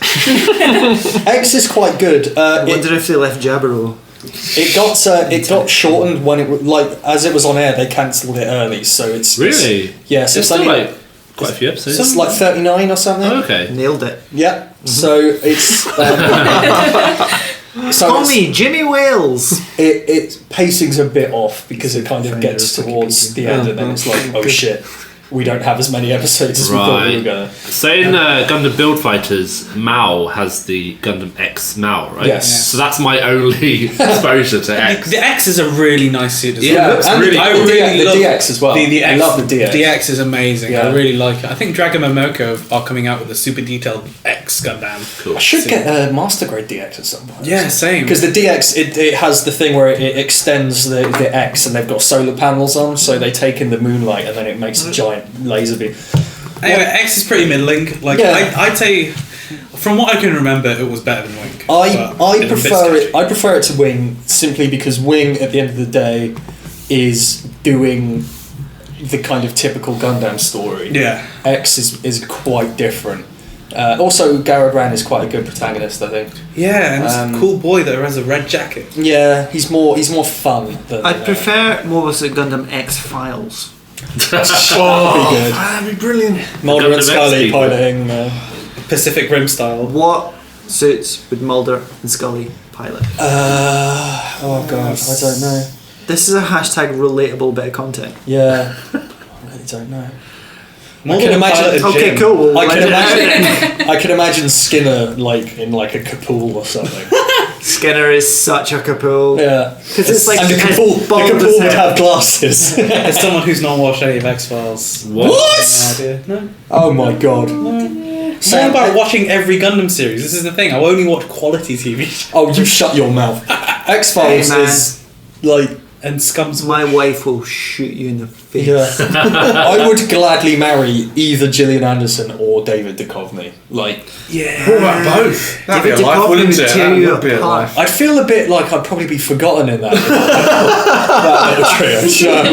X is quite good. I wonder if they left Jabberwock. It got shortened when it as it was on air. They cancelled it early, so it's Really? yeah. So It's it's still only like quite a few episodes. it's like 39 or something. Oh, okay. Nailed it. Yeah. So it's so Call it's- me Jimmy Wales. It pacing's a bit off because it kind of gets towards the end and then it's like, oh shit, we don't have as many episodes as we thought we were gonna. So in Gundam Build Fighters, Mao has the Gundam X Mao, right? Yes. So that's my only exposure to X. The X is a really nice suit as Yeah, well. it's and really the, I the, really the love DX as well. The I X, love the DX. The X is amazing. Yeah. I really like it. I think Dragon Momoko are coming out with a super detailed X Gundam. Cool. I should get a Master Grade DX at some point. Yeah, same. Because the DX, it has the thing where it extends the X and they've got solar panels on, so they take in the moonlight and then it makes a giant laser beam. Anyway, X is pretty middling. Like Yeah. I'd say, from what I can remember, it was better than Wing. I but in a bit prefer it. sketchy. I prefer it to Wing simply because Wing, at the end of the day, is doing the kind of typical Gundam story. Yeah. X is quite different. Also, Garrod Ran is quite a good protagonist, I think. Yeah, and it's a cool boy that has a red jacket. Yeah, he's more fun than. I'd prefer Mobile Suit Gundam X Files. Good. That'd be brilliant. Mulder Gundam and Scully X piloting. Pacific Rim style. What suits would Mulder and Scully pilot? Oh god, I don't know. This is a hashtag relatable bit of content. Yeah, I really don't know. Mulder can imagine- piloted Okay, Jim. cool. We'll I can let it out. imagine. I can imagine Skinner in a Kapool or something. Skinner is such a Kapool. Yeah, Because it's like and the as Kapool bald as would hell. have glasses. As someone who's not watched any of X Files. What? No idea. No. Oh my god. It's not about watching every Gundam series. This is the thing. I only watch quality TV shows. Oh, you shut your mouth. X Files Hey, man. is like. And Scum's. My wife will shoot you in the face. Yeah. I would gladly marry either Gillian Anderson or David Duchovny. Like, Yeah. What about both? That'd be a David life, Duchovny wouldn't would it? tear That you would be a apart. life. I'd feel a bit like I'd probably be forgotten in that, that little trio. Do you know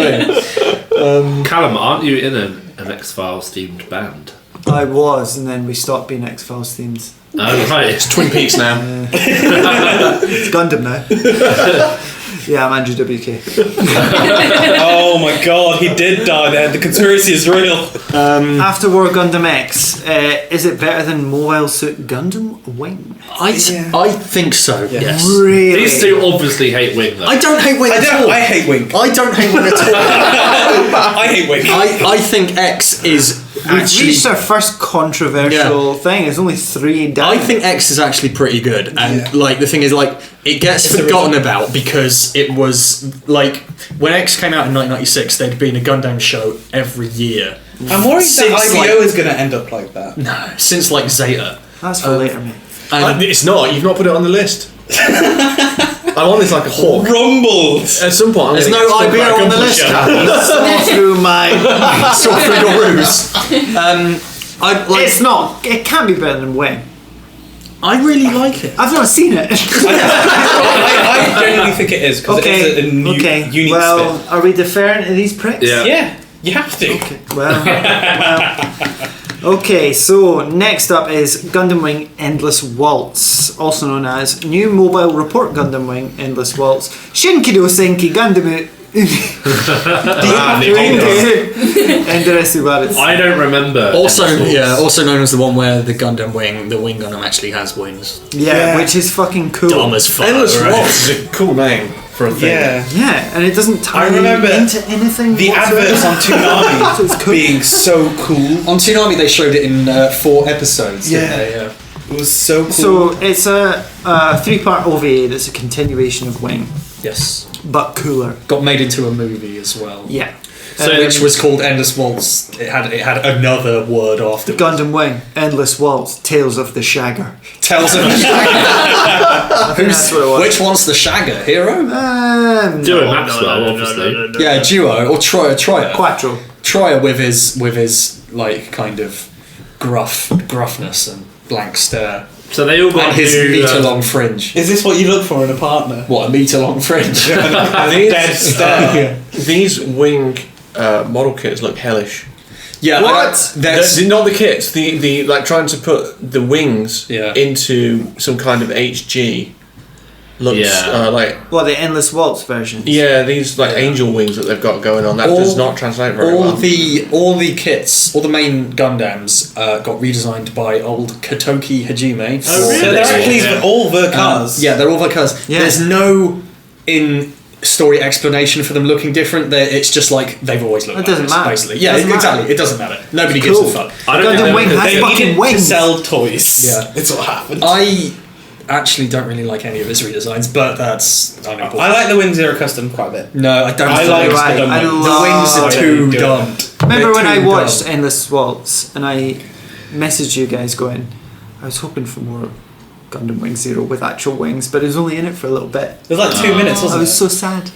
what I mean? Calum, aren't you in an X Files themed band? I was, and then we stopped being X Files themed. Oh, right. Twin Peaks now. It's Gundam now. Yeah, I'm Andrew WK. Oh my god, he did die there. The conspiracy is real. After War Gundam X, is it better than Mobile Suit Gundam Wing? I think so, yes. Really? These two obviously hate Wing, though. I don't hate Wing at all. I hate Wing. I don't hate Wing at all. I hate Wing. I think X is We've actually. reached our first controversial thing. There's only 3 down. I think X is actually pretty good, and like the thing is, like it gets forgotten about because it was like when X came out in 1996, there'd been a Gundam show every year. I'm worried that Since, IBO is going to end up like that. No, since like Zeta. That's for later, mate. It's not. You've not put it on the list. I'm on this like a hawk. Rumbled. At some point, There's no idea on the list. Saw through my. Saw through your ruse. It's not. It can't be better than Wing. I really like it. I've not seen it. I genuinely think it is because Okay. it's a new, unique well, spin. are we deferring to these pricks? Yeah. Yeah, you have to. Well. Okay, so next up is Gundam Wing Endless Waltz, also known as New Mobile Report Gundam Wing Endless Waltz, Shinkido Senki Gundam I don't remember. Also known as the one where the Gundam wing, the wing Gundam actually has wings. Yeah, which is fucking cool. Dumb as fuck. Endless right? Waltz is a cool name for a thing. Yeah, and it doesn't tie I remember into anything. The whatsoever. adverts on Toonami So it's cool. being so cool. On Toonami they showed it in 4 episodes. Yeah. Didn't they? Yeah. It was so cool. So it's a 3-part OVA that's a continuation of Wing, Yes. but cooler. Got made into a movie as well. Yeah. Which was called Endless Waltz. It had another word after. Gundam Wing, Endless Waltz, Tales of the Shagger. Tales of the Shagger. That's what it was. Which one's the Shagger? Hero? Duo Maxwell, obviously. Yeah, Duo or Troyer. Quattro. Troyer with his like kind of gruffness and blank stare. So they all got And his new, metre-long fringe. Is this what you look for in a partner? What, a metre-long fringe? Dead stare. These Wing model kits look hellish. Yeah, What? That's Not the kits. The like trying to put the wings Yeah. into some kind of HG looks Yeah. like Well, the Endless Waltz version. these like angel wings that they've got going on. That does not translate very all well. the kits, all the main Gundams got redesigned by old Kotoki Hajime. Oh, really? So they're actually all the cars. Yeah, they're all the cars. Yeah. There's no in-story explanation for them looking different. It's just like they've always looked It like doesn't this, matter. basically. Yeah, Doesn't exactly. matter. It doesn't matter. Nobody gives a Cool. fuck. I don't Gundam think Wing they- has They fucking needed to wings. sell toys. Yeah. It's what happened. I actually don't really like any of his redesigns, but that's unimportant. I like the Wing Zero Custom quite a bit. No, I don't. I think like the Right, the dumb I wings. the wings are love too it. dumb. Remember They're when I too watched dumb. Endless Waltz and I messaged you guys going, I was hoping for more Gundam Wing Zero with actual wings, but it was only in it for a little bit. It was like 2 minutes, I wasn't was it? so sad.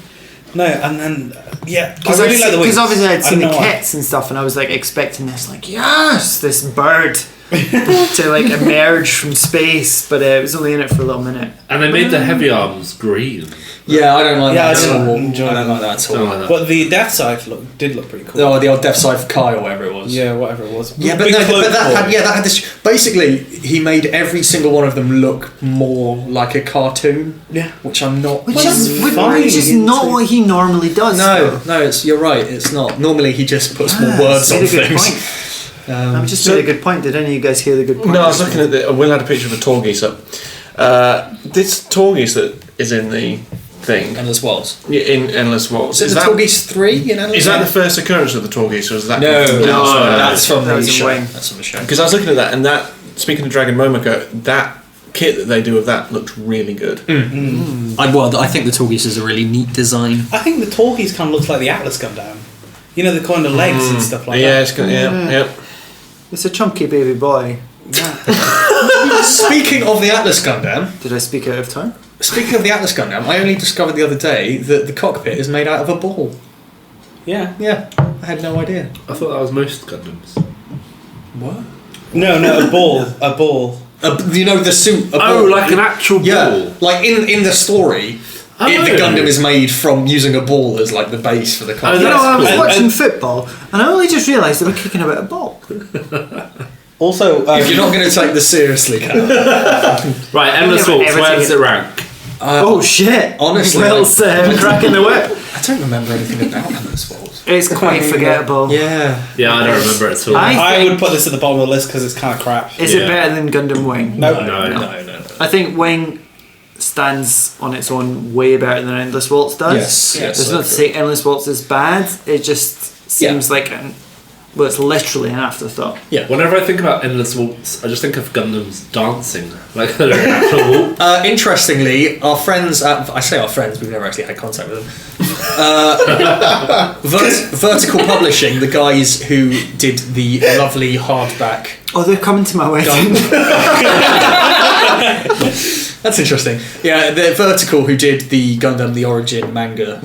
No, and then I Because really like the Wings. obviously I'd seen the don't know why. kits and stuff, and I was like expecting this, like yes, this bird to like emerge from space, but it was only in it for a little minute. And they made the heavy arms green. Yeah, I don't like Yeah, that I at didn't all. enjoy I don't like that at Something all. like that. But the Death Side did look pretty cool. Oh, the old Death Side for Kai or whatever it was. Yeah, whatever it was. Yeah, but, Big no, cloak but that boy. had this. Basically, he made every single one of them look more like a cartoon. Yeah. Which I'm not. Which Well, is it's fine. not what he normally does. No, you're right. It's not. Normally, he just puts more words made on a good things. point. I've just made a good point. Did any of you guys hear the good point? No, I was looking at Will had a picture of a Torgeese up. This Torgeese that is in the thing Endless Waltz. in Endless Waltz. Is it the Torgeese 3 in Endless Is that the Waltz? first occurrence of the Torgeese, or is that No, that's from That the was in show. Wing. That's from the show. Because I was looking at that, and that speaking of Dragon Momoko, that kit that they do of that looks really good. I think the Torgeese is a really neat design. I think the Torquees kind of looks like the Atlas Gundam. You know, the kind of legs and stuff like Yeah, that. it's good. Yeah. It's a chunky baby boy. Speaking of the Atlas Gundam, Did I speak out of turn? I only discovered the other day that the cockpit is made out of a ball. Yeah. Yeah, I had no idea. I thought that was most Gundams. What? No, a ball. A ball. You know the suit. A Oh, ball. like an actual Yeah, ball. like in the story, Oh. the Gundam is made from using a ball as like the base for the cockpit. You know, I was cool. watching football and I only just realised they were kicking about a ball. Also, If you're not going to take this seriously, Calum. Right, Endless never Waltz, ever where take does it. it rank? Oh shit! honestly, Well like- said, cracking the whip. I don't remember anything about Endless Waltz. It's quite forgettable. Yeah. Yeah, I don't remember it at all. I would put this at the bottom of the list because it's kind of crap. Is Yeah. it better than Gundam Wing? No. No. I think Wing stands on its own way better than Endless Waltz does. Yes, yes, There's I not to say Endless Waltz is bad. It just seems like it's literally an afterthought. Whenever I think about Endless Waltz, I just think of Gundams dancing. Like they're an actual waltz. Interestingly, our friends I say our friends, we've never actually had contact with them. Vertical Publishing, the guys who did the lovely hardback Oh, they're coming to my wedding. That's interesting. Yeah, the Vertical, who did the Gundam The Origin manga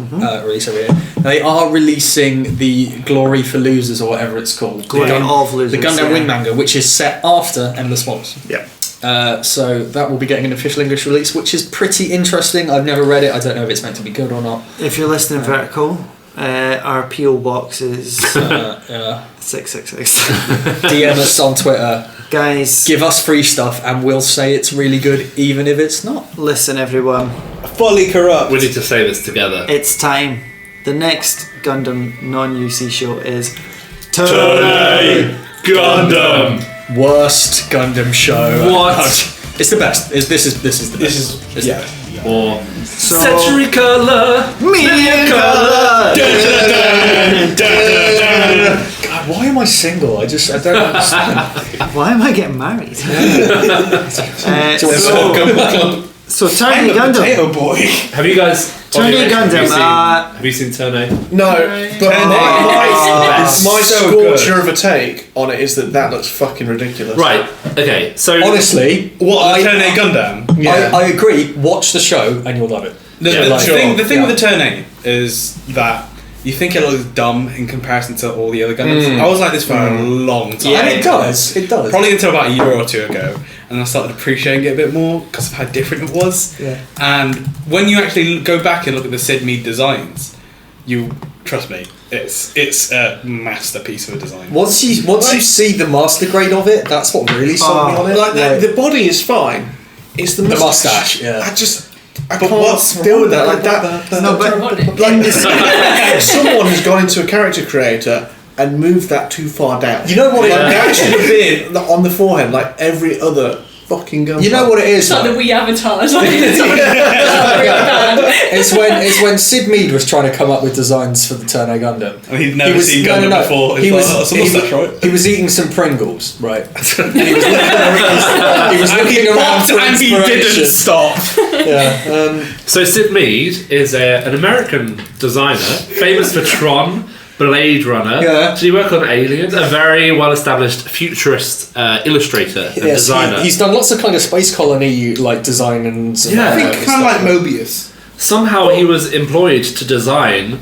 release over here, they are releasing the Glory for Losers or whatever it's called. Glory of Losers, the Gundam yeah. Wing manga, which is set after Endless Wars. Yeah. So that will be getting an official English release, which is pretty interesting. I've never read it. I don't know if it's meant to be good or not. If you're listening Vertical, our PO box is 666. DM us on Twitter. Guys, Give us free stuff and we'll say it's really good even if it's not. listen everyone. Fully corrupt. We need to say this together. It's time. The next Gundam non-UC show is Tourney Gundam. Worst Gundam show. What? It's the best. This is the best. It's the best. Or So- Century Color. Media Color. God, why am I single? I don't understand. Why am I getting married? Do you want to- So Tourney Gundam. Potato boy. Have you guys? Tourney Gundam. Have you seen Tourney? No, but my So scorcher good. of a take on it is that looks fucking ridiculous. Right. Okay. So Honestly, What, the Tourney Gundam? Yeah. I agree. Watch the show and you'll love it. The, Yeah, the like- thing Sure. with the Tourney is that you think it looks dumb in comparison to all the other Gundams. I was like this for a long time. And it does. It does. Probably until about a year or two ago, and I started appreciating it a bit more because of how different it was. Yeah. And when you actually go back and look at the Sid Mead designs, you trust me, it's a masterpiece of a design. Once you see the master grade of it, that's what really sold me on it. Like the body is fine. It's the mustache, yeah. I can't deal with that. Like that. No, but Someone has gone into a character creator and moved that too far down. You know what it Like, that should have been on the forehead, like every other fucking gun. You know what it is? It's like the like? wee avatars. Like, it's really bad. It's when Sid Mead was trying to come up with designs for the Tourney Gundam. And he'd never seen Gundam before. He It's was, like, "That's a mustache, right?" he was eating some Pringles, right? And he was looking around for and he inspiration. didn't stop. Yeah. So Sid Mead is an American designer, famous for Tron, Blade Runner. Yeah. Did he work on Aliens? A very well-established futurist illustrator and Yes, designer. he's done lots of kind of space colony like design and some Yeah. I think stuff. kind of like Mobius. Somehow he was employed to design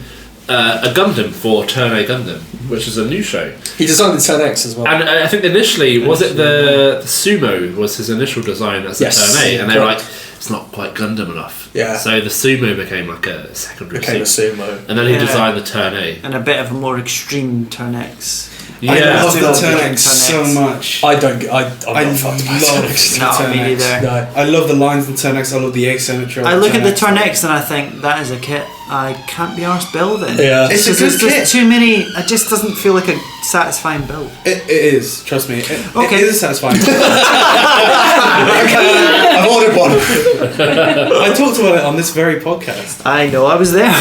a Gundam for Tourney Gundam, which is a new show. He designed the 10X as well. And I think initially, was it the Sumo was his initial design as a Yes, Tourney, and they were correct. like, it's not quite Gundam enough. Yeah. So the Sumo became like a secondary Became a suit. sumo. And then he Yeah. designed the Tourney. and a bit of a more extreme Turnex. I Yeah. love the Still Turnex so Turnex. much. I'm not fucked about love 10X. the Not me Turnex. either. No. I love the lines in the Turnex. I love the asymmetry. of I look at the Turnex. Turnex and I think that is a kit I can't be arsed building. Yeah. It's a Because good there's just kit. too many. It just doesn't feel like a satisfying build. It is. Trust me. Okay. It is satisfying. I've ordered one. I talked about it on this very podcast. I know, I was there.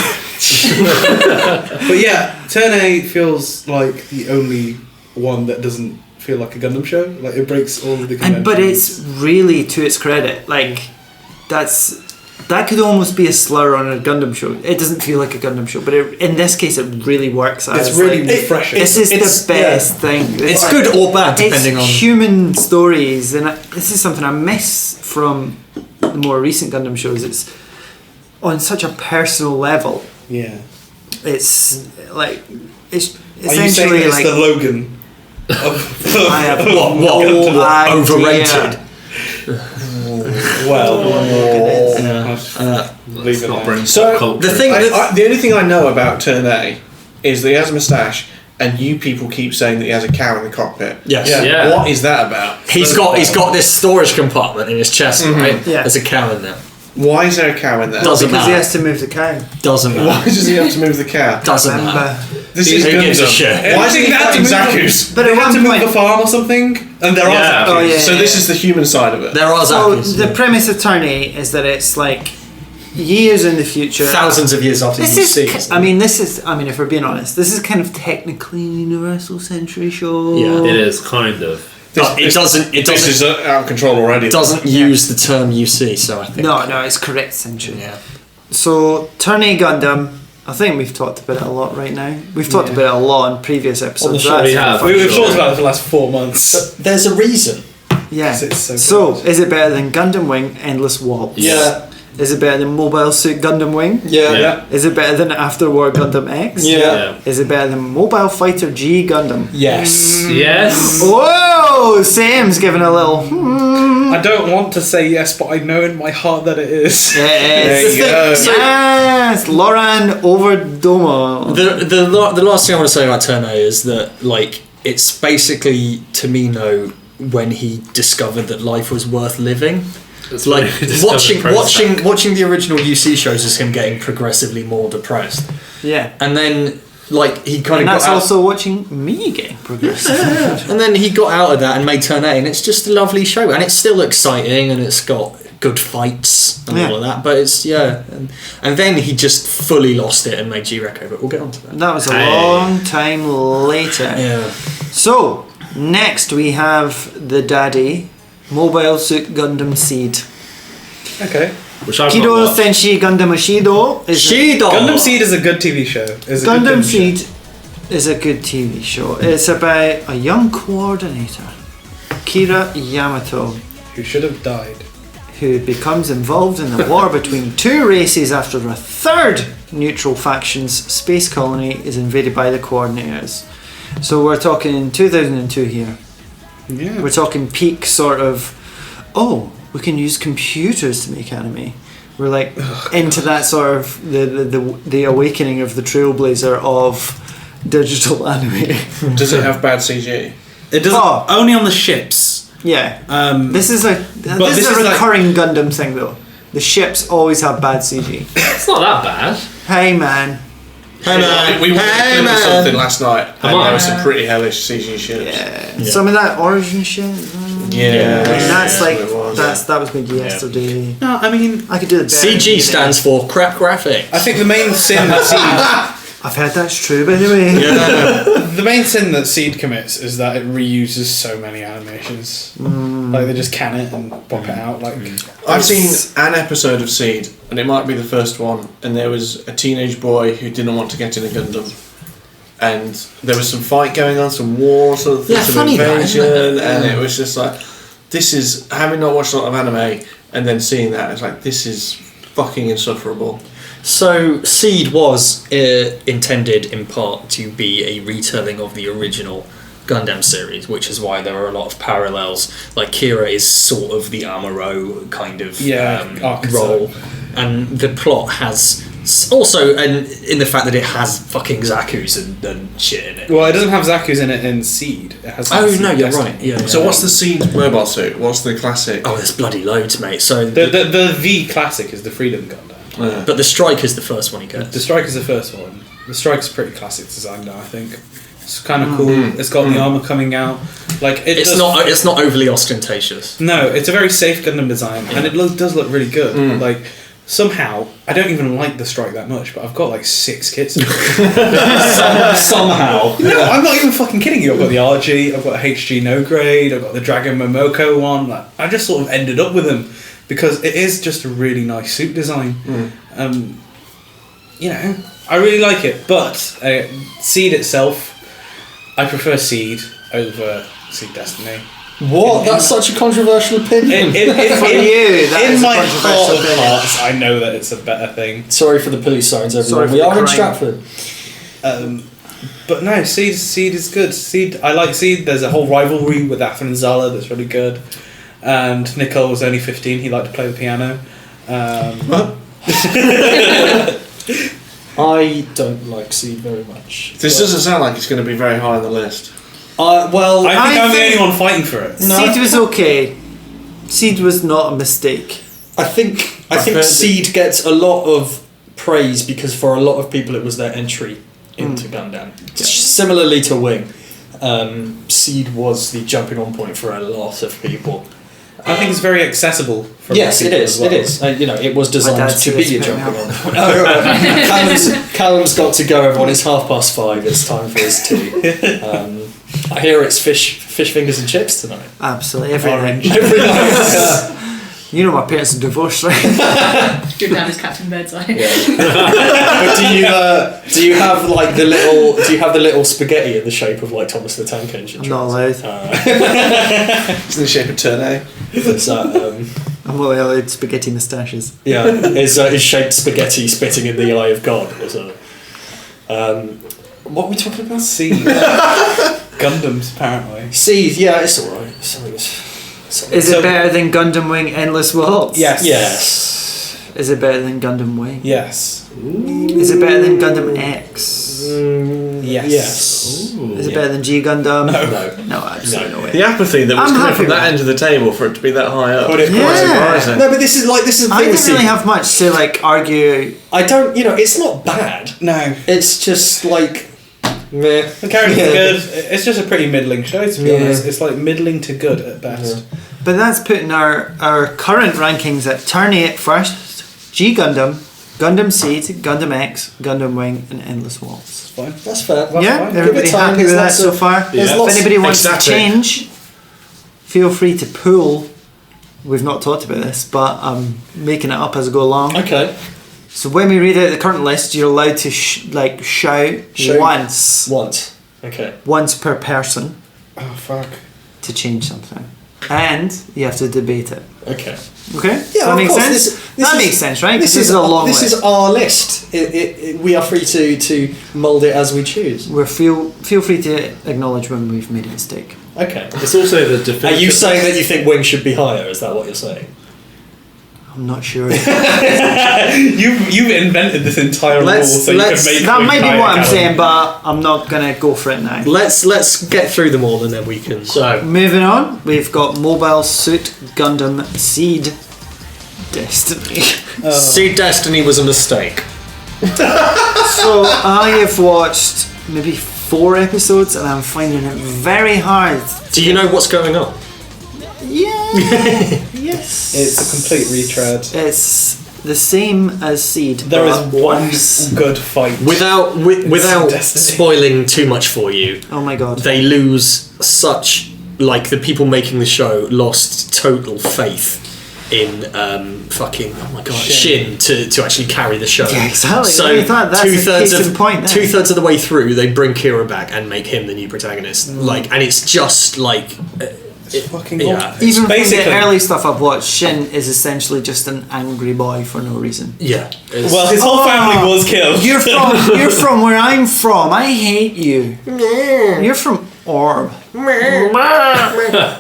But yeah, Tourney feels like the only one that doesn't feel like a Gundam show. Like it breaks all of the conventions. But it's really to its credit. Like that could almost be a slur on a Gundam show. It doesn't feel like a Gundam show, but in this case, it really works. It's as, really like, refreshing. This is It's- the best thing. It's good or bad depending it's on. human stories, and this is something I miss from the more recent Gundam shows. It's on such a personal level. Yeah. It's like it's Are you saying essentially it's like the Logan? Of I have What, no idea. overrated? Well, Let's not bring So, pop culture. the thing- The only thing I know about Tourney is that he has a moustache, and you people keep saying that he has a cow in the cockpit. Yes. Yeah. What is that about? He's got this storage compartment in his chest, right? Yeah. There's a cow in there. Why is there a cow in there? Doesn't because he matter. has to move the cow. Doesn't Why matter. does he have to move the cow? Doesn't matter. Remember. This Who is gives a Gundam. shit? Why is he They had to fighting move Zaku's? But They at had to one move point, the farm or something, and there Yeah. are Oh, yeah. So this is the human side of it. There are so Zakus. the premise of Tourney is that it's like years in the future. Thousands of years after This you is, see ki- it. I mean, if we're being honest, this is kind of technically a Universal Century show. Yeah. It is kind of. It doesn't This is out of control already. doesn't use the term UC, so I think. No, it's correct Century. Yeah. So Tourney Gundam, I think we've talked about it a lot right now. We've talked about it a lot in previous episodes. show That's we have. fun. We've Sure. talked about it for the last 4 months. But there's a reason. Yeah. 'Cause it's so So, good. is it better than Gundam Wing Endless Waltz? Yeah. Is it better than Mobile Suit Gundam Wing? Yeah. Yeah. Is it better than After War Gundam X? Yeah. Is it better than Mobile Fighter G Gundam? Yes. Yes. Whoa! Sam's giving a little. I don't want to say yes, but I know in my heart that it is. Yes. There you go. Yes, Lauren Overdomo. The last thing I want to say about Turn A is that like it's basically Tomino when he discovered that life was worth living. It's Like really discovered watching the original UC shows is him getting progressively more depressed, Yeah. and then like he kind And of that's got out, also watching me getting progressive. and then he got out of that and made Turn A, and it's just a lovely show, and it's still exciting, and it's got good fights and Yeah. all of that, but it's and then he just fully lost it and made G-Reco, but we'll get on to that. That was a Hey. long time later. Yeah. So, next we have the daddy, Mobile Suit Gundam Seed. Okay. Which I've Kido not watched. Senshi Gundam Shido is Shido! Gundam Seed is a good TV show. Is a good Gundam show. Seed is a good TV show. It's about a young coordinator, Kira Yamato, Who should have died. who becomes involved in the war between two races after a third neutral faction's space colony is invaded by the coordinators. So we're talking 2002 here. Yeah. We're talking peak sort of, oh, we can use computers to make anime. We're like into that sort of the awakening of the trailblazer of digital anime. Does it have bad CG? It doesn't. Oh. Only on the ships. Yeah. This This is a this is like- recurring Gundam thing though. The ships always have bad CG. It's not that bad. Hey man. Hey man, We watched a clip of something last night, and Am I? there was some pretty hellish CG shit. Yeah. Some of that origin shit. Yeah. And that's like what it was. that was made yesterday. no, I mean, I could do it better. CG stands for crap graphics. I think the main sin that Seed, I've heard that's true, by the way. the main sin that Seed commits is that it reuses so many animations. Like they just can it and pop it out. Like I've seen an episode of Seed, and it might be the first one, and there was a teenage boy who didn't want to get in a Gundam. And there was some fight going on, some war, sort of Yeah, some funny that, isn't invasion, it? and it was just like, this is, having not watched a lot of anime, and then seeing that, it's like, this is fucking insufferable. So, Seed was intended in part to be a retelling of the original Gundam series, which is why there are a lot of parallels. Like, Kira is sort of the Amuro kind of archetype. role, and the plot has also, and in the fact that it has fucking Zaku's and shit in it. well, it doesn't have Zaku's in it in Seed. It has. Oh Seed no, you're Destiny. right. Yeah. So what's the Seed mobile suit? What's the classic? Oh, there's bloody loads, mate. So, The classic is the Freedom Gundam. but the Strike is the first one he gets. The Strike is the first one. The Strike's pretty classic design now, I think. It's kind of cool. It's got the armor coming out. Like It's not overly ostentatious. No, it's a very safe Gundam design, and it does look really good. Like somehow, I don't even like the Strike that much, but I've got like 6 kits. Somehow. No, I'm not even fucking kidding you. I've got the RG, I've got the HG no grade, I've got the Dragon Momoko one. Like, I just sort of ended up with them because it is just a really nice suit design. You know, I really like it. But Seed itself, I prefer Seed over Seed Destiny. What? That's such a controversial opinion. For you, that in is a my controversial heart of opinion. hearts, I know that it's a better thing. Sorry for the police sirens, Sorry everyone. for We the are in crime. Stratford. But no, Seed is good. Seed, I like Seed. There's a whole rivalry with Athra and Zala that's really good. And Nicole was only 15. He liked to play the piano. I don't like Seed very much. This doesn't sound like it's going to be very high on the list. Well, I think I I'm the think- only one fighting for it. No. Seed was okay. Seed was not a mistake. I think I've heard Seed gets a lot of praise because for a lot of people it was their entry into Gundam. Similarly to Wing, Seed was the jumping on point for a lot of people. I think it's very accessible. For Yes, it people is. as well. It is. You know, it was designed dad to said be it's a right jumping now. on point. Oh, right. Calum's got to go, everyone. It's 5:30. It's time for his tea. I hear it's fish fingers and chips tonight. Absolutely everything. Orange. Every night. You know my parents are divorced, right? Your dad is Captain Birdseye. But do you have like the little spaghetti in the shape of like Thomas the Tank Engine? Not allowed. It's in the shape of turn. Is that I'm only allowed spaghetti moustaches. yeah? Is shaped spaghetti spitting in the eye of God? Is what are we talking about? Seed. Gundams, apparently. Seed, yeah, it's alright. Is it better than Gundam Wing Endless Waltz? Yes. Yes. Is it better than Gundam Wing? Yes. Is it better than Gundam X? Yes. Yes. Is it better than G Gundam? No. No, absolutely no way. The apathy that was I'm coming happy from with that that. end of the table for it to be that high up. Put it Quite Yeah. surprising. No, but this is the I thing with didn't really Seed. have much to like argue. I don't. It's not bad. No. It's just like meh. The characters are good. It's just a pretty middling show, to be Yeah. honest. It's like middling to good at best. But that's putting our current rankings at turn 8 first, G Gundam, Gundam Seed, Gundam X, Gundam Wing, and Endless Waltz. It's fine. That's fair. Yeah, fine. everybody Give it time, happy with there's that lots so of- far? there's If lots- anybody wants to Ecstatic. change, feel free to pull. We've not talked about this, but I'm making it up as I go along. Okay. So when we read out the current list, you're allowed to shout Shout. once Okay. per person Oh, fuck. to change something, and you have to debate it. Okay. Okay? Yeah, that of makes course, sense. this That is- makes sense, right? 'Cause This is a long This list. is our list. We are free to mould it as we choose. We're feel free to acknowledge when we've made a mistake. Okay. It's also the Are definitive. you saying that you think Wing should be higher? Is that what you're saying? I'm not sure. You've invented this entire rule Let's- so you can make That Wing might be higher, what I'm Calum. saying, but I'm not gonna go for it now. Let's get through them all and then we can. So Moving on, we've got Mobile Suit Gundam Seed Destiny. Seed Destiny was a mistake. So I have watched maybe 4 episodes, and I'm finding it very hard. Do you know what's going on? Yeah. Yes. It's a complete retread. It's the same as Seed. There is but one worse. good fight. Without Destiny. spoiling too much for you, Oh my god. they lose such the people making the show lost total faith in fucking Shin to actually carry the show. Yeah, exactly. So I thought that's the case in point there. 2/3 of the way through, they bring Kira back and make him the new protagonist. And it's just It's fucking yeah. awful. Even from basically- the early stuff I've watched, Shin is essentially just an angry boy for no reason. yeah. It's- Well, his whole family was killed. You're from where I'm from. I hate you. You're from Orb.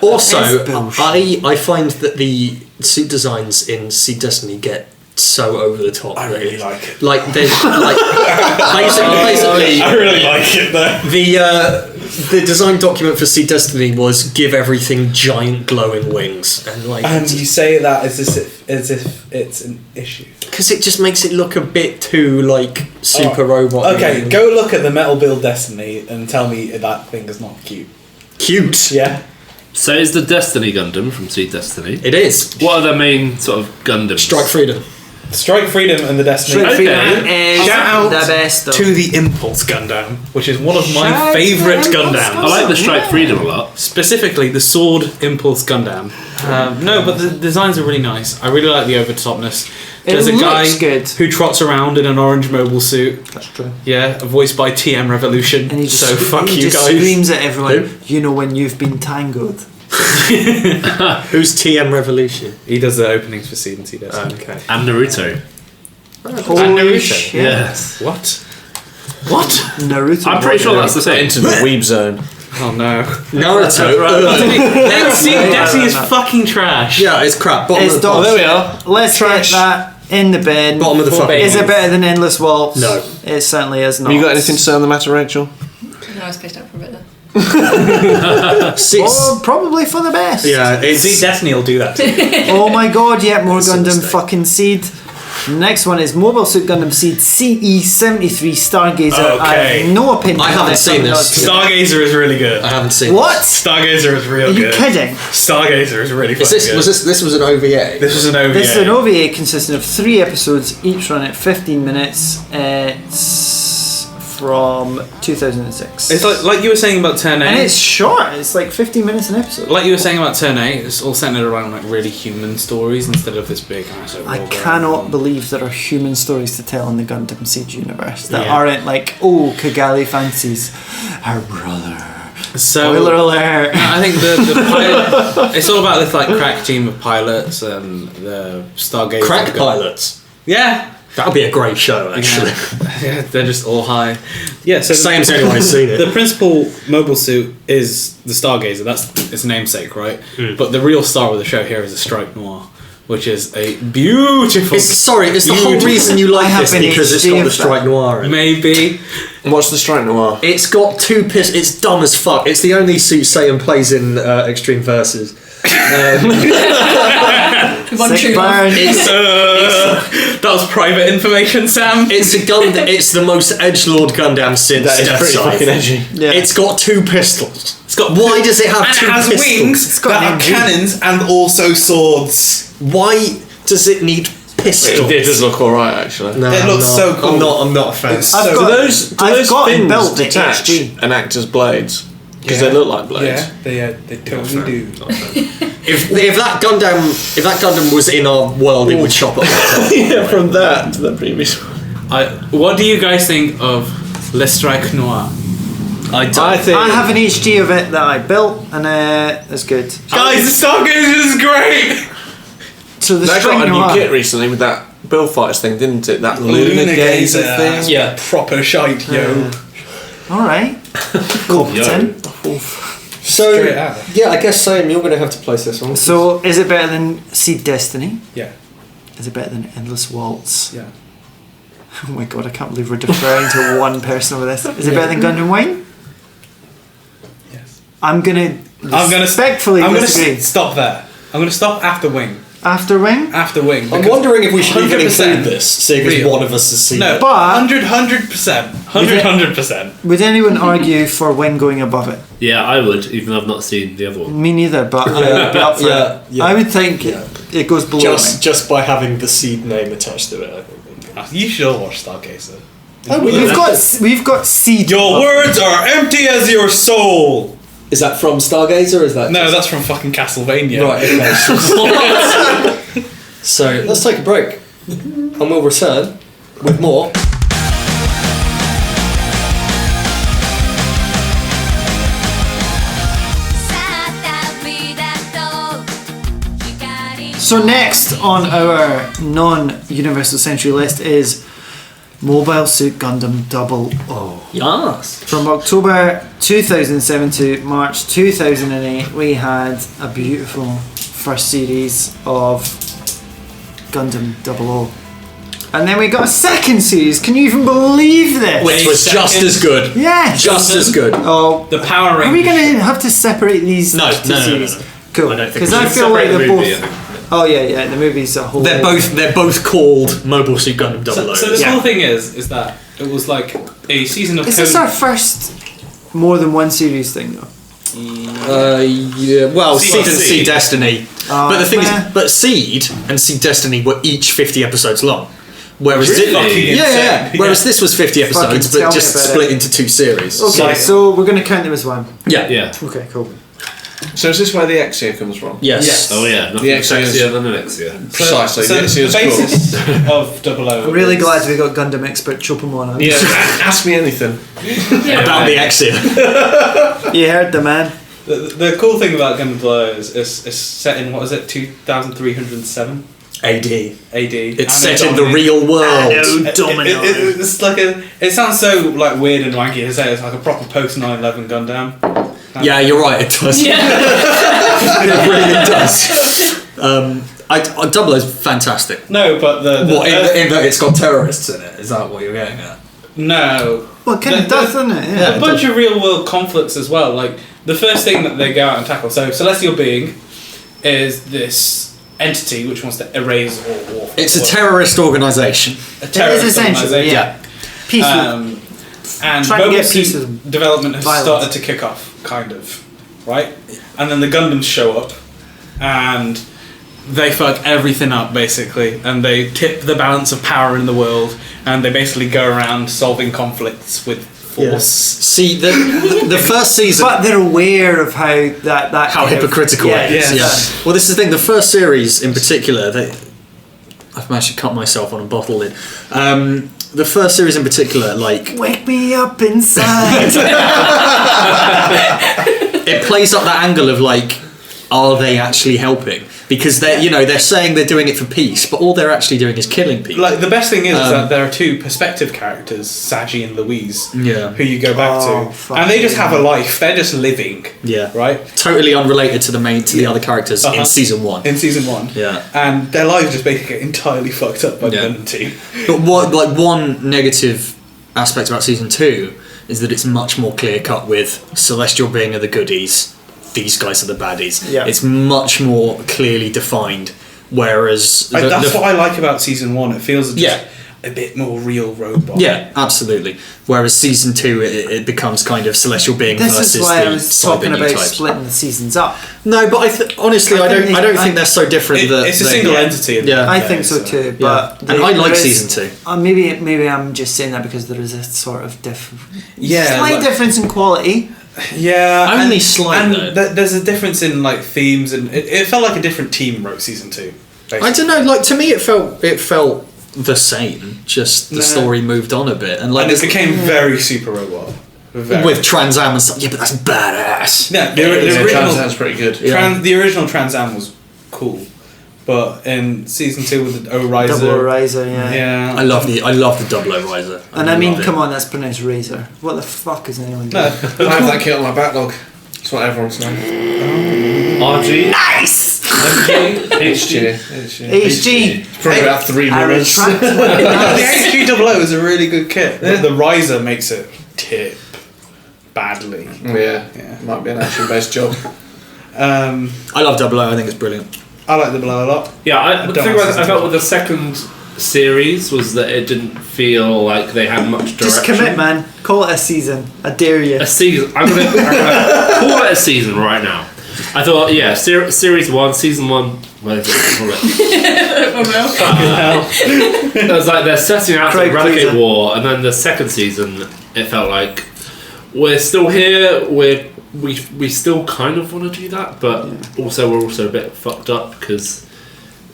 also, It's bullshit. I find that the suit designs in Seed Destiny get so over the top. I really like it. Like there's basically I really like it though. the design document for Seed Destiny was give everything giant glowing wings and And you say that as if it's an issue. because it just makes it look a bit too super robot. Okay, go look at the Metal Build Destiny and tell me that thing is not cute. cute. Yeah. So is the Destiny Gundam from Seed Destiny? It is. What are the main sort of Gundams? Strike Freedom. Strike Freedom and the Destiny. Strike Okay. Freedom is Shout out the best. to the Impulse Gundam, which is one of my Shout favourite out to Impulse Gundams. I like the Strike Yeah. Freedom a lot. Specifically, the Sword Impulse Gundam. No, but the designs are really nice. I really like the overtopness. There's a guy looks good. who trots around in an orange mobile suit. That's true. Yeah, voiced by TM Revolution. And he just, so fuck he you just guys. screams at everyone, Who? you know when you've been tangled. Who's TM Revolution? He does the openings for Seed and Seed Destiny. Okay. And Naruto. Holy Naruto. shit. Yeah. What? What? Naruto. I'm pretty sure that's the same. Into the weeb zone. Oh no. Naruto. Seed Destiny is fucking trash. Yeah, it's crap. Bottom It's of the dog bottom. shit. Let's Trash. get that in the bin. Bottom of the fucking. Is it better than Endless Waltz? No. It certainly is not. Have you got anything to say on the matter, Rachel? No, I was spaced out for a bit there. Well, probably for the best. Yeah, Seed it's Destiny will do that. Oh my god, yeah, more It's a Gundam mistake. fucking Seed. Next one is Mobile Suit Gundam Seed CE73 Stargazer. I Okay. have no opinion. I on haven't this, seen I'm this. not- Stargazer is really good. I haven't seen. What? Stargazer is real Are you good. kidding? Stargazer is really Is fucking this good. was this was an OVA? This was an OVA. This is an OVA consisting of 3 episodes, each run at 15 minutes. It's from 2006. It's like you were saying about Turn A. and it's short. It's like 15 minutes an episode. Like you were saying about Turn A, it's all centered around like really human stories instead of this big. I cannot believe there are human stories to tell in the Gundam Siege universe that Yeah. aren't like, oh, Kigali fancies her brother. So Spoiler alert. I think the pilot. It's all about this like crack team of pilots and the Stargazer. Crack pilots. Yeah. That would be a great show, actually. Yeah, they're just all high. Yeah, so Same's anyone's seen it. The principal mobile suit is the Stargazer. That's its namesake, right? But the real star of the show here is a Strike Noir, which is a beautiful. Is the whole reason you like I this have an because it's HD got the of Strike Noir in it? Maybe. What's the Strike Noir? It's got two pistols. It's dumb as fuck. It's the only suit Saiyan plays in Extreme Versus. One Sick true burn. That was private information, Sam. It's a Gundam. It's the most edgelord Gundam since That is Death pretty Scythe. fucking edgy. Yeah. It's got two pistols. It's got Why does it have And two it has pistols? wings got that an are engine. cannons and also swords. Why does it need pistols? It does look alright, actually. No, It looks so cool. I'm not a fan. It's I've so got- Do those I've got and fins built the detach HD. and act as blades? Because Yeah. they look like blades. Yeah, they totally do. If that Gundam was in our world, it would chop up. Yeah, from that to the previous one. What do you guys think of Le Strike Noir? I think. I have an HD of it that I built, and it's good. Guys, the Stargazer is great! So the They Strike got a Noir. new kit recently with that Bill Fighters thing, didn't it? That Lunar Gazer thing. Yeah. Proper shite, yo. All right. Competent. So Straight out. yeah, I guess Sam, you're going to have to place this one. So is it better than Seed Destiny? Yeah, Is it better than Endless Waltz? yeah. Oh my god, I can't believe we're deferring to one person over this. Is it better than Gundam Wing? Yes. I'm gonna respectfully I'm gonna disagree. stop there. I'm gonna stop after Wing. After Wing? After Wing. I'm because wondering if we should even 100% include this, seeing as real. one of us has seen No, it. But- 100%. 100%. Would anyone argue for Wing going above it? Yeah, I would, even though I've not seen the other one. Me neither, but I would be up for Yeah, it. yeah. I would think it goes below Wing. Just by having the seed name attached to it, I think. You should all watch Stargazer. We've got Seed. Your words are empty as your soul. Is that from Stargazer or is that No, that's from fucking Castlevania. right? Okay. So let's take a break, and we'll return with more. So next on our non-Universal Century list is Mobile Suit Gundam 00. Yes. From October 2007 to March 2008, we had a beautiful first series of Gundam 00. And then we got a second series. Can you even believe this? Which was just as good. Yes. Just as good. Oh, The Power Rangers. are we going to have to separate these No, two no, no, series? no, no. Cool. I don't think Because we I should feel like separate they're the both. movie, I think. Oh yeah, the movie's a whole. They're both called Mobile Suit Gundam 00. So the Yeah. whole thing is that it was like a season of Is this our first more than one series thing though? Yeah. Well, Seed Seed and Destiny. Seed Destiny. Oh, But the thing meh. is, but Seed and Seed Destiny were each 50 episodes long. Whereas Really? yeah, yeah, yeah. Insane. Whereas this was 50 episodes, Fucking tell but me just about split it. into two series. Okay, so we're going to count them as one. Yeah. Yeah. Okay, cool. So is this where the Exia comes from? Yes. Oh yeah, nothing The Exia is- sexier than an Exia. Precisely. So the the Exia is basis of 00. I'm really glad we got Gundam expert Chopamon on. Yeah. Ask me anything. About the Exia. You heard the man. The cool thing about Gundam 00 is it's set in, what is it, 2307 AD. AD. It's set in the real world. It's like it sounds so like weird and wanky to say it's like a proper post 9/11 Gundam. Yeah, you're right, it does. Yeah. It really does. Double is fantastic. No, but the What, in that it's got terrorists in it? Is that what you're getting at? no. Well, it kind of does, doesn't it? Yeah. A bunch of real world conflicts as well. Like the first thing that they go out and tackle. So Celestial Being is this entity which wants to erase all war. It's a terrorist organisation. A terrorist essentially, organisation. yeah. Peaceful. And Trying to mobile get peace suit with development has violence. started to kick off, kind of, right? And then the Gundams show up, and they fuck everything up basically, and they tip the balance of power in the world, and they basically go around solving conflicts with force. See, the first season. But they're aware of how that How hypocritical it is. yeah. Yeah. Well, this is the thing. The first series in particular, I've managed to cut myself on a bottle lid. The first series in particular, like, Wake me up inside. it plays up that angle of like, are they actually helping? Because they're saying they're doing it for peace, but all they're actually doing is killing people. Like the best thing is that there are two perspective characters, Saji and Louise, Yeah. who you go back Oh, to, fuck and they just yeah. have a life. They're just living. Yeah. Right. Totally unrelated to the other characters in season 1. In season 1. Yeah. And their lives just basically get entirely fucked up by the Yeah. Gundam team. But one negative aspect about season 2 is that it's much more clear cut with Celestial being are the goodies, these guys are the baddies. Yeah. It's much more clearly defined. Whereas That's what I like about season 1. It feels just Yeah. a bit more real robot. Yeah, absolutely. Whereas season 2, it becomes kind of Celestial being This versus is why the I was talking Cyber about new types. splitting the seasons up. No, but honestly, I don't think they're so different. It's a single entity. at the Yeah. end I of the think day, so too, but And I like there is- season 2. Maybe I'm just saying that because there is a sort of Yeah, slight like- difference in quality. Yeah, Only slight, though. There's a difference in like themes, and it felt like a different team wrote season 2. I don't know. Like, to me, it felt the same. Just the story moved on a bit, and like And it became very super robot. Very. with Trans Am and stuff. Yeah, but that's badass. Yeah, the Yeah, original sounds pretty good. the original Trans Am was cool, but in season 2 with the O-Riser, Double Riser, yeah. yeah, I love the double O riser. And I mean, love it. come on, that's pronounced razor. What the fuck is anyone doing? No, I have that kit on my backlog. That's what everyone's saying. RG, Nice! MG, HD. HG. Probably about 3 I mirrors. retract the what HG00 is a really good kit. The Riser makes it tip badly. Yeah, Yeah. might be an action-based job. I love double O. I think it's brilliant. I like the Below a lot. Yeah, the don't thing like I season felt two. with the second series was that it didn't feel like they had much direction. Just commit, man. Call it a season. I dare you. A season. I'm gonna call it a season right now. I thought, yeah, series 1, season 1. What is it? Call it. It was like they're setting out to Craig, eradicate please, war, and then the second season, it felt like we're still here. We still kind of want to do that, but also we're also a bit fucked up because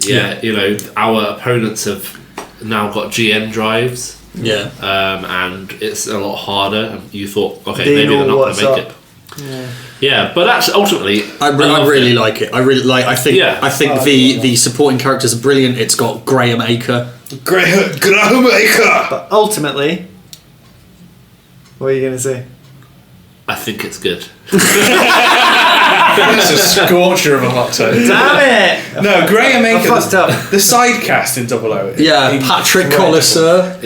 you know, our opponents have now got GN drives. Yeah. And it's a lot harder. And you thought, okay, They maybe know they're not going what's to make up. it. Yeah, but actually, ultimately, I really like it. I really like. I think the supporting characters are brilliant. It's got Graham Acre. Graham Acre! But ultimately, what are you going to say? I think it's good. That's a scorcher of a hot take. Damn it! No, Graham I Acre. fucked up. The side cast in Double O. is Yeah, incredible. Patrick Colliser.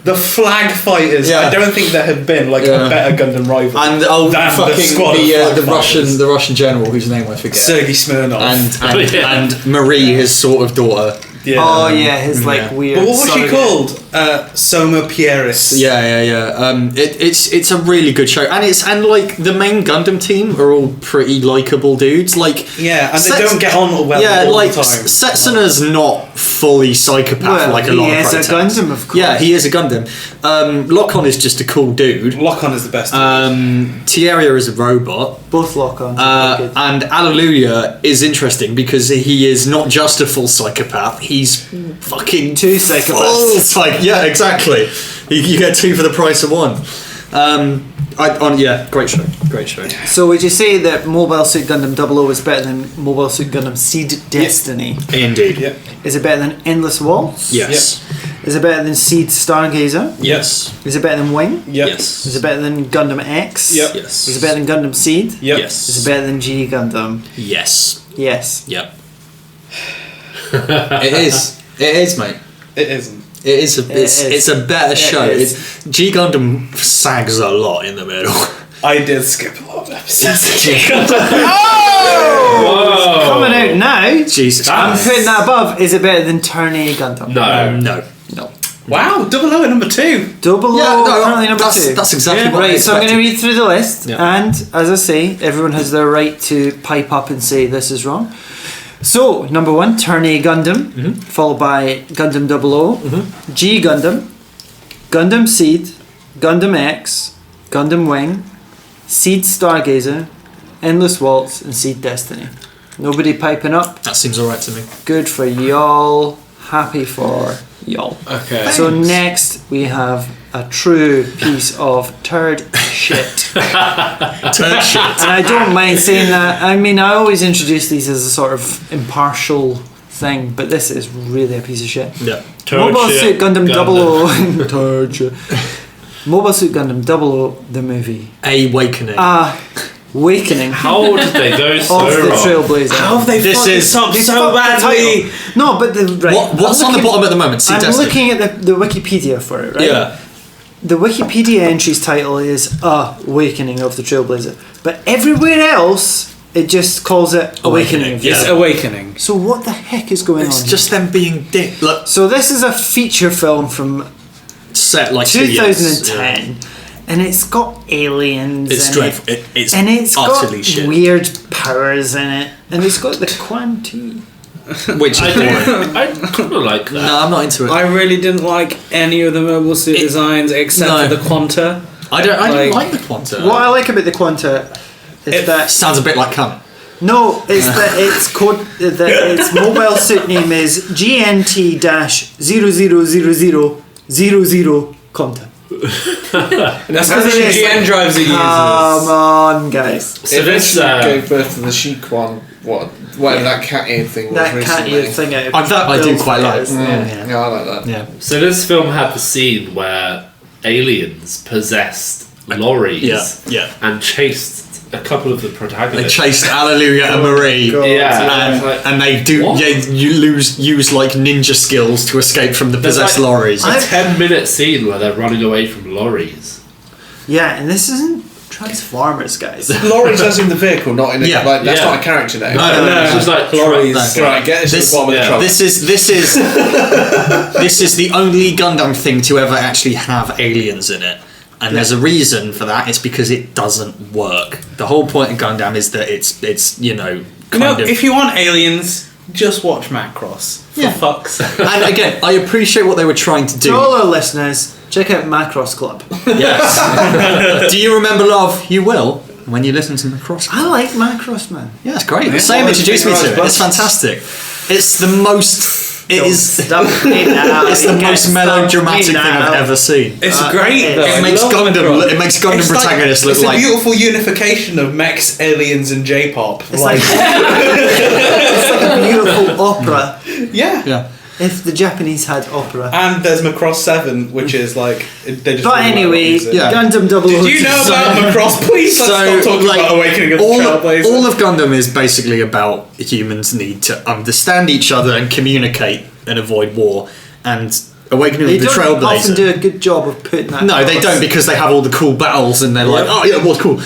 The flag fighters. Yeah. I don't think there had been like Yeah. a better Gundam rival. And than fucking squad of flag the fighters. Russian general whose name I forget. Sergei Smirnov. And Marie, his sort of daughter. yeah. Oh yeah, his like weird. But what was she surrogate. called? Soma Pieris. Yeah. It's a really good show, and like the main Gundam team are all pretty likable dudes. Like Yeah, and they don't get on well Yeah, all like the time. Setsuna's not fully psychopath Well, like a lot he of is a protagonists. Gundam, of course. Yeah, he is a Gundam. Lock-On is just a cool dude. Lock-On is the best. Tieria is a robot. Both lock-ons. And Alleluia is interesting because he is not just a full psychopath, he's fucking Two psychopaths. Yeah, exactly. You get 2 for the price of 1. Great show. So would you say that Mobile Suit Gundam 00 is better than Mobile Suit Gundam Seed Destiny? Indeed. Yep. Is it better than Endless Waltz? Yes. Is it better than Seed Stargazer? Yes. Is it better than Wing? Yep. Yes. Is it better than Gundam X? Yep. Yes. Is it better than Gundam Seed? Yep. Yes. Is it better than G Gundam? Yes. Yes. Yep. It is. It is, mate. It isn't. It is. is. It's a better show. is. G Gundam sags a lot in the middle. I did skip a lot of episodes. Coming out now. Jesus I'm Christ. putting that above. Is it better than Turn A Gundam? No. No. Wow, Double O at number 2. Double Yeah, O, no, currently number that's, 2. that's exactly Yeah. what I Right, so I'm going to expected. read through the list, Yeah. and as I say, everyone has their right to pipe up and say this is wrong. So, number 1, Tourney Gundam, followed by Gundam 00, G Gundam, Gundam Seed, Gundam X, Gundam Wing, Seed Stargazer, Endless Waltz, and Seed Destiny. Nobody piping up? That seems alright to me. Good for y'all. Happy for y'all. Okay. So next we have a true piece of turd shit. Turd shit. And I don't mind saying that. I mean, I always introduce these as a sort of impartial thing, but this is really a piece of shit. Yeah. Mobile Suit Gundam 00. Turd shit. Mobile Suit Gundam 00, the movie. Awakening. Awakening. How did they go so Of the wrong? Trailblazer. How have they This fucked is- this up They so fucked the badly? title. No, but What's on the bottom at the moment? Seed I'm Destiny. looking at the Wikipedia for it, right? Yeah. The Wikipedia entry's title is Awakening of the Trailblazer. But everywhere else, it just calls it Awakening of the Yeah. It's Awakening. So what the heck is going It's on just them being dick. Look, So this is a feature film from set like 2 years. 2010. And it's got aliens It's in dreadful. it. It's And it's got utterly shit. weird powers in it. And it's got the Quanti. Which is boring. I kind of like that. No, I'm not into it. I really didn't like any of the mobile suit designs except no. for the Quanta. I don't like- like the Quanta. What I like about the Quanta is that Sounds a bit like cunt. no, it's that its code that its mobile suit name is GNT-000000 Quanta. That's Because because it the is GN drives it Come uses. on, guys. So this, Eventually gave birth to the chic one. Whatever that cat ear thing was That recently. cat ear thing out. That I do Bill's quite like. fingers. Yeah. Yeah, I like that. Yeah. so this film had the scene where aliens possessed lorries Yeah. and chased a couple of the They protagonists. chased Alleluia and Marie. God. Yeah, And they do. What? Yeah, you use like ninja skills to escape from the There's possessed like- lorries. a 10-minute scene where they're running away from lorries. Yeah, and this isn't Transformers, guys. Lorries as in the vehicle, not in a, Yeah. like that's Yeah. not a character name. No. It's just like Lorries. trucks. Right, get this to This- the bottom of the yeah. truck. This is this is the only Gundam thing to ever actually have aliens in it. And there's a reason for that. It's because it doesn't work. The whole point of Gundam is that it's You know, if you want aliens, just watch Macross. For Yeah. fuck's sake. And again, I appreciate what they were trying to To all do. our listeners, check out Macross Club. Yes. Do you remember Love? You will when you listen to Macross. I like Macross, man. Yeah, it's great. Yeah. Sam Oh, introduced me it's to it. right. It's fantastic. It's the most. It Don't is. stop me now. It's the You can't most stop melodramatic me thing I've now. ever seen. It's it great is. though. It I makes love Gundam. Macross. It makes Gundam It's like- protagonists look It's like. a beautiful unification of mechs, aliens, and J-pop. It's like it's like a beautiful opera. yeah. Yeah. If the Japanese had opera. And there's Macross 7, which is like they just. But really like anyway, music. Yeah. Gundam 00. Did you know about Macross? Please let's stop talking about Awakening of the Trailblazer. all of Gundam is basically about humans need to understand each other and communicate and avoid war. And Awakening They of the don't often do Trailblazer. a good job of putting that. No, they across. don't because they have all the cool battles and they're like, oh yeah, what's cool.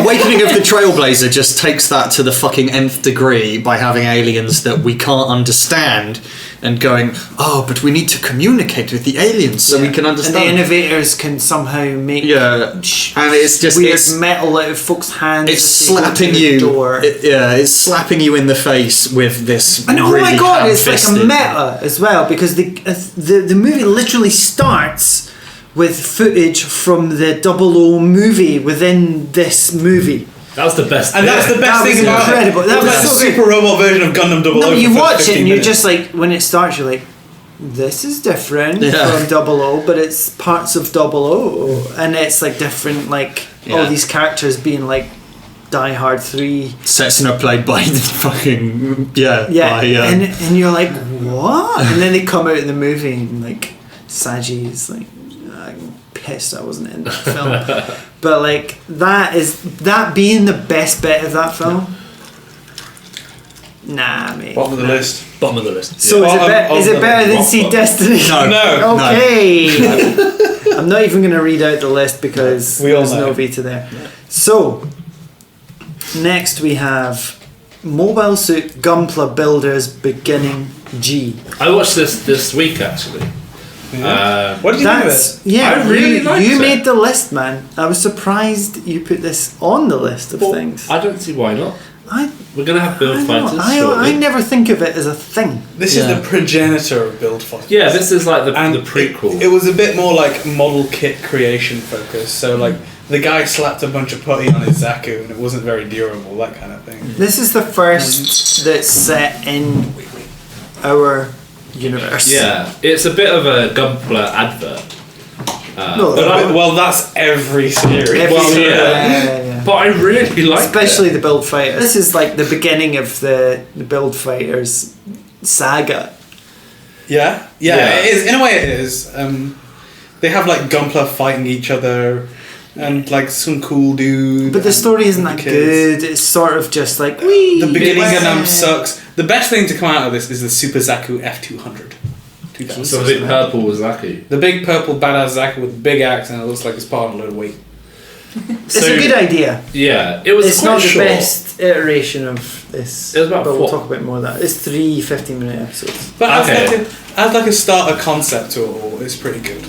Awakening of the Trailblazer just takes that to the fucking nth degree by having aliens that we can't understand and going, oh, but we need to communicate with the aliens so we can understand. And the innovators can somehow make Yeah, and it's just weird it's, metal out of folks' hands. it's as they go slapping to the you. Door. It's slapping you in the face with this. And oh really my god, it's like a ham-fisted- meta as well because the movie literally starts with footage from the 00 movie within this movie. That was the best. And that's the best That thing was about incredible. it. That That was was the so good. super robot version of Gundam 00. No, you for watch it 15 and you're minutes. just like, when it starts, you're like, this is different Yeah. from 00, but it's parts of 00, and it's like different, like all Yeah. these characters being like Die Hard 3. Setsuna played by the fucking Yeah, by, and you're like, what? And then they come out in the movie and like Saji is like, I'm pissed I wasn't in that film. But like that being the best bit of that film. Nah, mate. Bottom of the list. bottom of the list. So is Bottom it of better the than Seed Destiny? No. No. Okay. I'm not even going to read out the list because We all there's no know. Vita there. So, next we have Mobile Suit Gunpla Builders Beginning G. I watched this week actually. What did you think of it? That's yeah. I really liked you it. made the list, man. I was surprised you put this on the list of things. I don't see why not. We're gonna have build fighters. I shortly. never think of it as a thing. This is the progenitor of build fighters. Yeah, this is like the And prequel. It was a bit more like model kit creation focused. So like the guy slapped a bunch of putty on his Zaku and it wasn't very durable, that kind of thing. This is the first that's set in our universe. Yeah, it's a bit of a Gunpla advert. No, Well, that's every series. Well, yeah. yeah. But I really like Especially it. the Build Fighters. This is like the beginning of the Build Fighters saga. Yeah, Yeah. it is. In a way, it is. They have like Gunpla fighting each other, and like some cool dude. But the story isn't that kids. good. It's sort of just like, wee. The beginning yeah. Gundam sucks. The best thing to come out of this is the Super Zaku F200. 2000. So the big purple was Zaku. The big purple badass Zaku with the big axe and it looks like it's part of a load of weight. It's a good idea. Yeah, it was It's quite not the short. best iteration of this. It was about but we'll what? talk about more of that. It's 3 15-minute episodes. But Okay. as like a starter concept to it all, it's pretty good.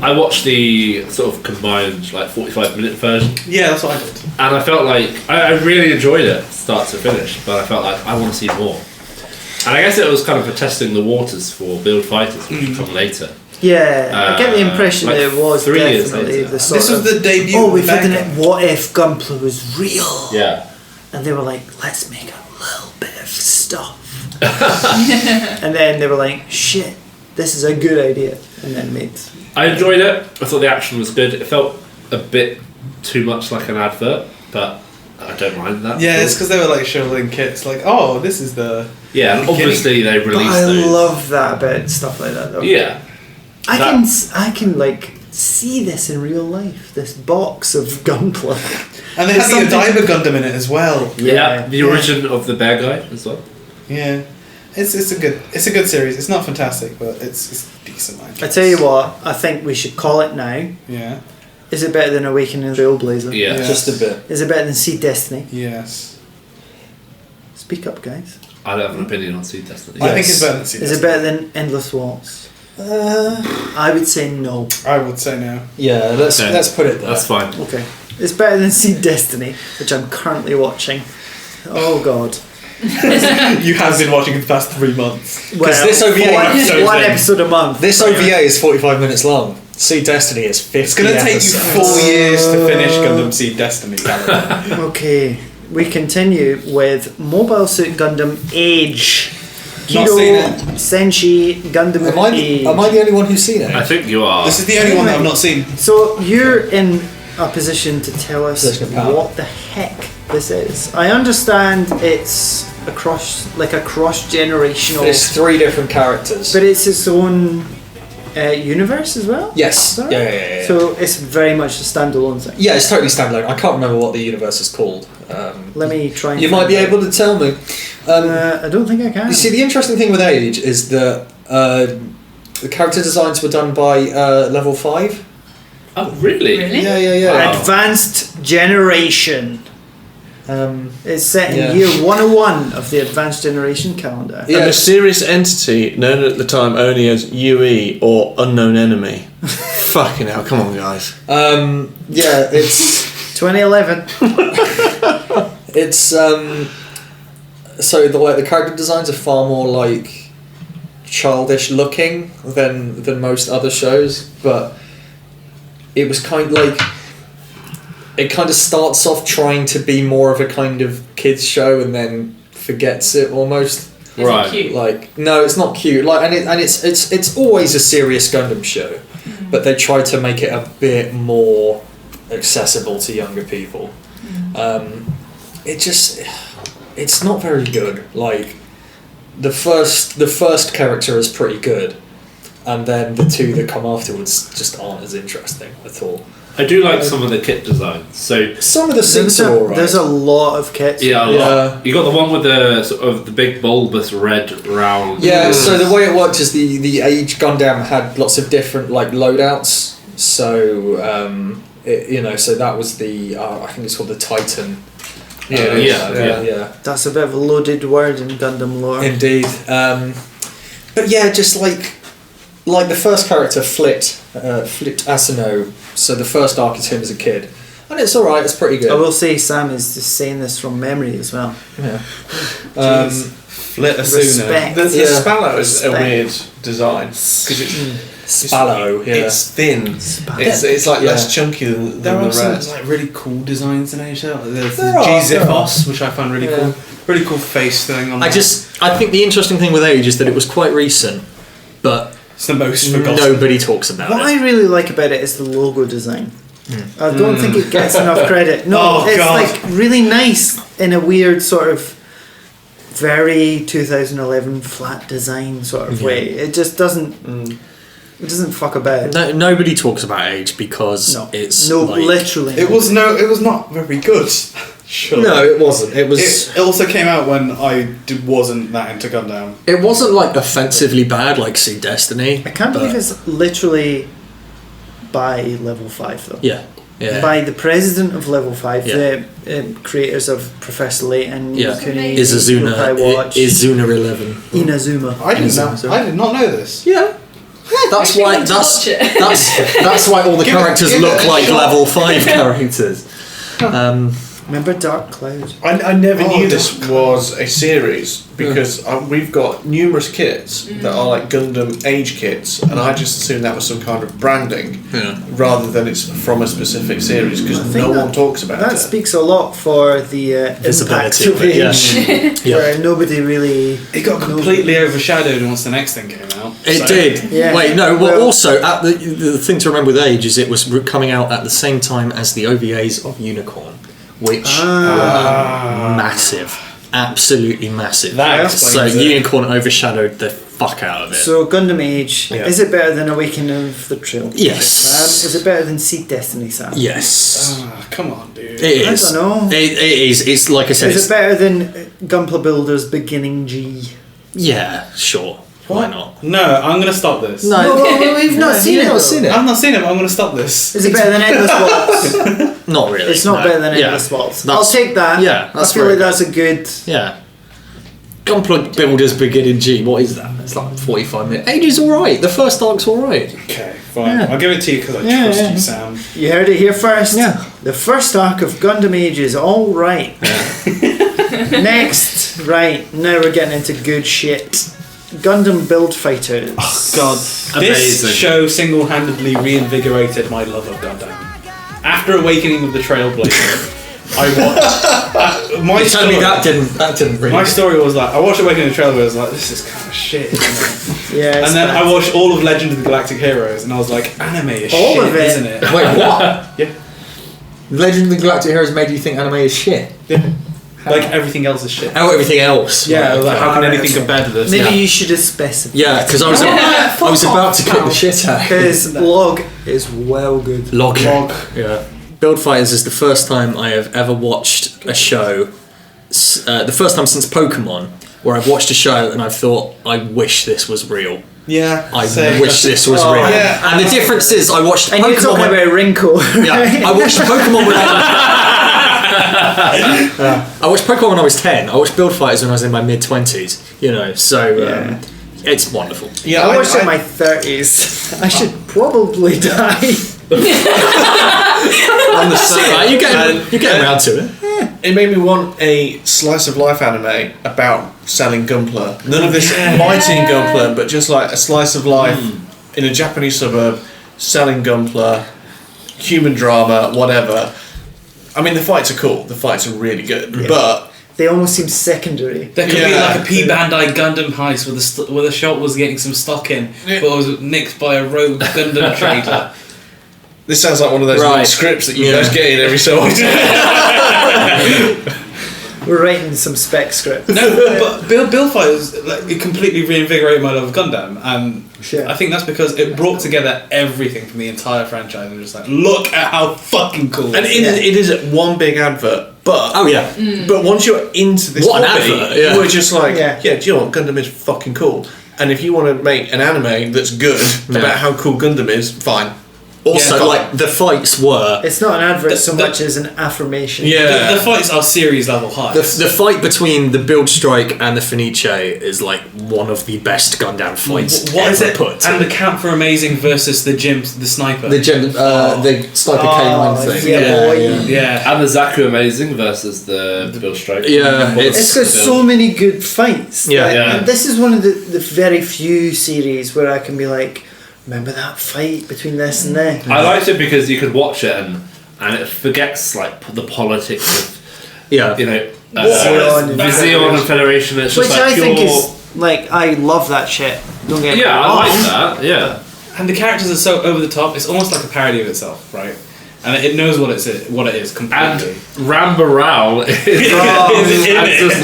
I watched the sort of combined like 45-minute version, Yeah, that's what I did. and I felt like I really enjoyed it, start to finish. But I felt like I want to see more. And I guess it was kind of for testing the waters for build fighters, which would come later. Yeah, I get the impression like that it was 3 years definitely later. the sort This was of, the debut. oh, of we've hidden Becca. it. What if Gunpla was real? Yeah. And they were like, let's make a little bit of stuff. And then they were like, shit, this is a good idea. And then made. I enjoyed it. I thought the action was good. It felt a bit too much like an advert, but I don't mind that. Yeah, it's because they were like shoveling kits. Like, oh, this is the. Yeah, and obviously they But released I those. love that about stuff like that though. Yeah. I can like see this in real life. This box of Gunpla. And they had the Odaiba Gundam in it as well. Yeah, the origin of the bear guy as well. Yeah, it's a good series. It's not fantastic, but it's decent. I tell you what, I think we should call it now. Yeah. Is it better than Awakening of the Trailblazer? Yeah. Yeah. Just a bit. Is it better than Seed Destiny? Yes. Speak up, guys. I don't have an opinion on Seed Destiny. I think it's better than Sea Is it better than Endless Waltz? I would say no. I would say no. Yeah, Okay. let's put it there. That's fine. Okay. It's better than Seed Destiny, which I'm currently watching. Oh god. You have been watching it the past 3 months. Well, this OVA one episode a month. This OVA is 45 minutes long. See Destiny is 50 It's gonna take you episodes. 4 years to finish Gundam Seed Destiny. Calum. Okay, we continue with Mobile Suit Gundam Age. Not Hero seen it. Senshi Gundam Age. Am I the only one who's seen it? I think you are. This is the only one that I've not seen. So you're in a position to tell us Position of power. what the heck this is. I understand it's a cross generational, There's 3 different characters. but it's its own universe as well. Yes. Is that Yeah, right? yeah, yeah. So it's very much a standalone thing. Yeah, it's totally standalone. I can't remember what the universe is called. Let me try. And You might be able to tell me. I don't think I can. You see, the interesting thing with Age is that the character designs were done by Level 5. Oh, really? Really? Yeah. Wow. Advanced Generation. It's set in Yeah. year 101 of the Advanced Generation calendar. Yeah. A mysterious entity known at the time only as UE or Unknown Enemy. Fucking hell, come on, guys. Yeah, it's 2011. it's so the character designs are far more like childish looking than most other shows, but it was kind of like it kind of starts off trying to be more of a kind of kids show and then forgets it almost. Is Right. it cute? Like no, it's not cute. Like it's always a serious Gundam show, but they try to make it a bit more accessible to younger people. It's not very good. Like the first character is pretty good, and then the 2 that come afterwards just aren't as interesting at all. I do like some of the kit designs. So Some of the suits are alright. There's a lot of kits. yeah, a Yeah. lot. You got the one with the sort of the big bulbous red round. Yeah, so the way it worked is the Age Gundam had lots of different like loadouts. So so that was the I think it's called the Titan. Yeah. That's a bit of a loaded word in Gundam lore. Indeed. But yeah, just like the first character Flit Asano. So the first arc is him as a kid, And it's alright, it's pretty I good. will say Sam is just saying this from memory as well. Yeah. Flit a sooner. Respect. The Yeah. Spallow is a Respect. weird design because Spallow, yeah. it's thin. It's like less chunky than There the are some rest. like really cool designs in Age. There's There are, G-Ziphos, which I found really Yeah. cool. Really cool face thing on I there. think the interesting thing with Age is that it was quite recent, but It's the most forgotten. nobody talks about What it. I really like about it is the logo design. I don't think it gets enough credit. No, Oh, it's God. like really nice in a weird sort of very 2011 flat design sort of way. It just doesn't. It doesn't fuck about. No, nobody talks about Age because No, it's no, like, literally. It was not very good. Sure. No, it wasn't. It was. It also came out when I wasn't that into Gundam. It wasn't like offensively bad like See Destiny. I can't believe but- it's literally by level 5 though. Yeah. Yeah. By the president of level 5, Yeah. the creators of Professor Layton, Yeah. Yukuni, Izazuna. Yokai Watch, Izuna 11. Inazuma. I did not know this. yeah. That's Makes me why. want to watch it. That's why all the Give it- characters give it look a like shot. level 5 characters. Remember Dark Cloud? I never Oh, knew this Dark was a series because we've got numerous kits that are like Gundam Age kits, and I just assumed that was some kind of branding rather than it's from a specific series because I think no that- one talks about That it. speaks a lot for the impact Visibility of of it, yeah. Age, Yeah. where nobody really. It got completely overshadowed once the next thing came out. It so- did. Yeah. Wait, no. Well, Well- also at the thing to remember with Age is it was coming out at the same time as the OVAs of Unicorn, which were massive, absolutely massive. That So explains it. Unicorn overshadowed the fuck out of it. So Gundam Age, Yeah. is it better than Awakening of the Trail? Yes. Sam? Is it better than Seed Destiny, Sam? Yes, Ah, come on, dude. it I is. don't know. It is. It's like I said. Is It's, it better than Gunpla Builder's Beginning G? yeah, sure. Why not? No, I'm gonna stop this. We've not seen it. You've though. not seen it. I've not seen it, but I'm gonna stop this. Is it better than Endless Waltz? Not really. It's not no. better than Yeah. Endless Waltz. That's- I'll take that. yeah, that's I feel very like that's a good. Yeah. Gunpla Builders Beginning G. What is that? It's like 45 minutes. Age is alright. The first arc's alright. Okay, fine. Yeah. I'll give it to you because I Yeah, trust yeah. you, Sam. You heard it here first. Yeah. The first arc of Gundam Age is all right. Next, right now we're getting into good shit. Gundam Build Fighters. God, Amazing. this show single-handedly reinvigorated my love of Gundam. After Awakening of the Trailblazer, I watched. My Tell me story, that didn't really. my story was like, I watched Awakening of the Trailblazer, I was like, this is kind of shit. Isn't it? Yeah. it's And then bad. I watched all of Legend of the Galactic Heroes, and I was like, anime is All shit, of it? isn't it? Wait, what? Yeah. Legend of the Galactic Heroes made you think anime is shit. Like everything else is shit. Oh, everything else. Yeah, Right, like, okay. how can anything compare to this? Maybe Yeah. you should have specified. Yeah, because I was about to kick the shit out. Because Log is well good. Log. Log. Yeah. Build Fighters is the first time I have ever watched a show. The first time since Pokemon, where I've watched a show and I've thought, I wish this was real. Yeah. I same. wish this was Oh, real. yeah. And the difference is, I watched And you're Pokemon. talking about Rinko. Yeah, I watched Pokemon when I watched Pokemon when I was 10. I watched Build Fighters when I was in my mid-20s. You know, so it's wonderful. Yeah, I watched it in my 30s. I should probably die. on the same. You're getting around to it. It made me want a slice of life anime about selling Gunpla. None of this fighting Gunpla, but just like a slice of life in a Japanese suburb, selling Gunpla, human drama, whatever. I mean, the fights are cool. The fights are really good, but They almost seem secondary. There could be Yeah. like a P Bandai Gundam heist where the shop was getting some stock in, but it was nicked by a rogue Gundam trader. this sounds like one of those Right. little scripts that you Yeah. guys get in every so often. We're writing some spec scripts. No, but Build Fighters like, it completely reinvigorated my love of Gundam, and Sure. I think that's because it brought together everything from the entire franchise. And just like, look at how fucking cool! And it is one big advert, but Oh, yeah. but once you're into this What an hobby, advert, yeah. we're just like, Yeah. do you know what? Gundam is fucking cool. And if you want to make an anime that's good about how cool Gundam is, fine. Also, Yeah. like the fights were It's not an advert so much as an affirmation. The fights are series level high. the fight between the Build Strike and the Fenice is like one of the best Gundam fights What is ever it? put. And the Camp for Amazing versus the sniper. The Sniper K9 thing. yeah. And the Zaku Amazing versus the Bill Strike. Yeah, It's got so many good fights. Yeah. Like, Yeah. and this is one of the very few series where I can be like, remember that fight between this and that? I liked it because you could watch it and it forgets like the politics of yeah. you know Zeon and the Zeon and Federation. It's Which just like I pure. think is like, I love that shit. Don't get me Yeah, I wrong. like that. Yeah. And the characters are so over the top. It's almost like a parody of itself, right? And it knows what it is completely. And Ramba Rao is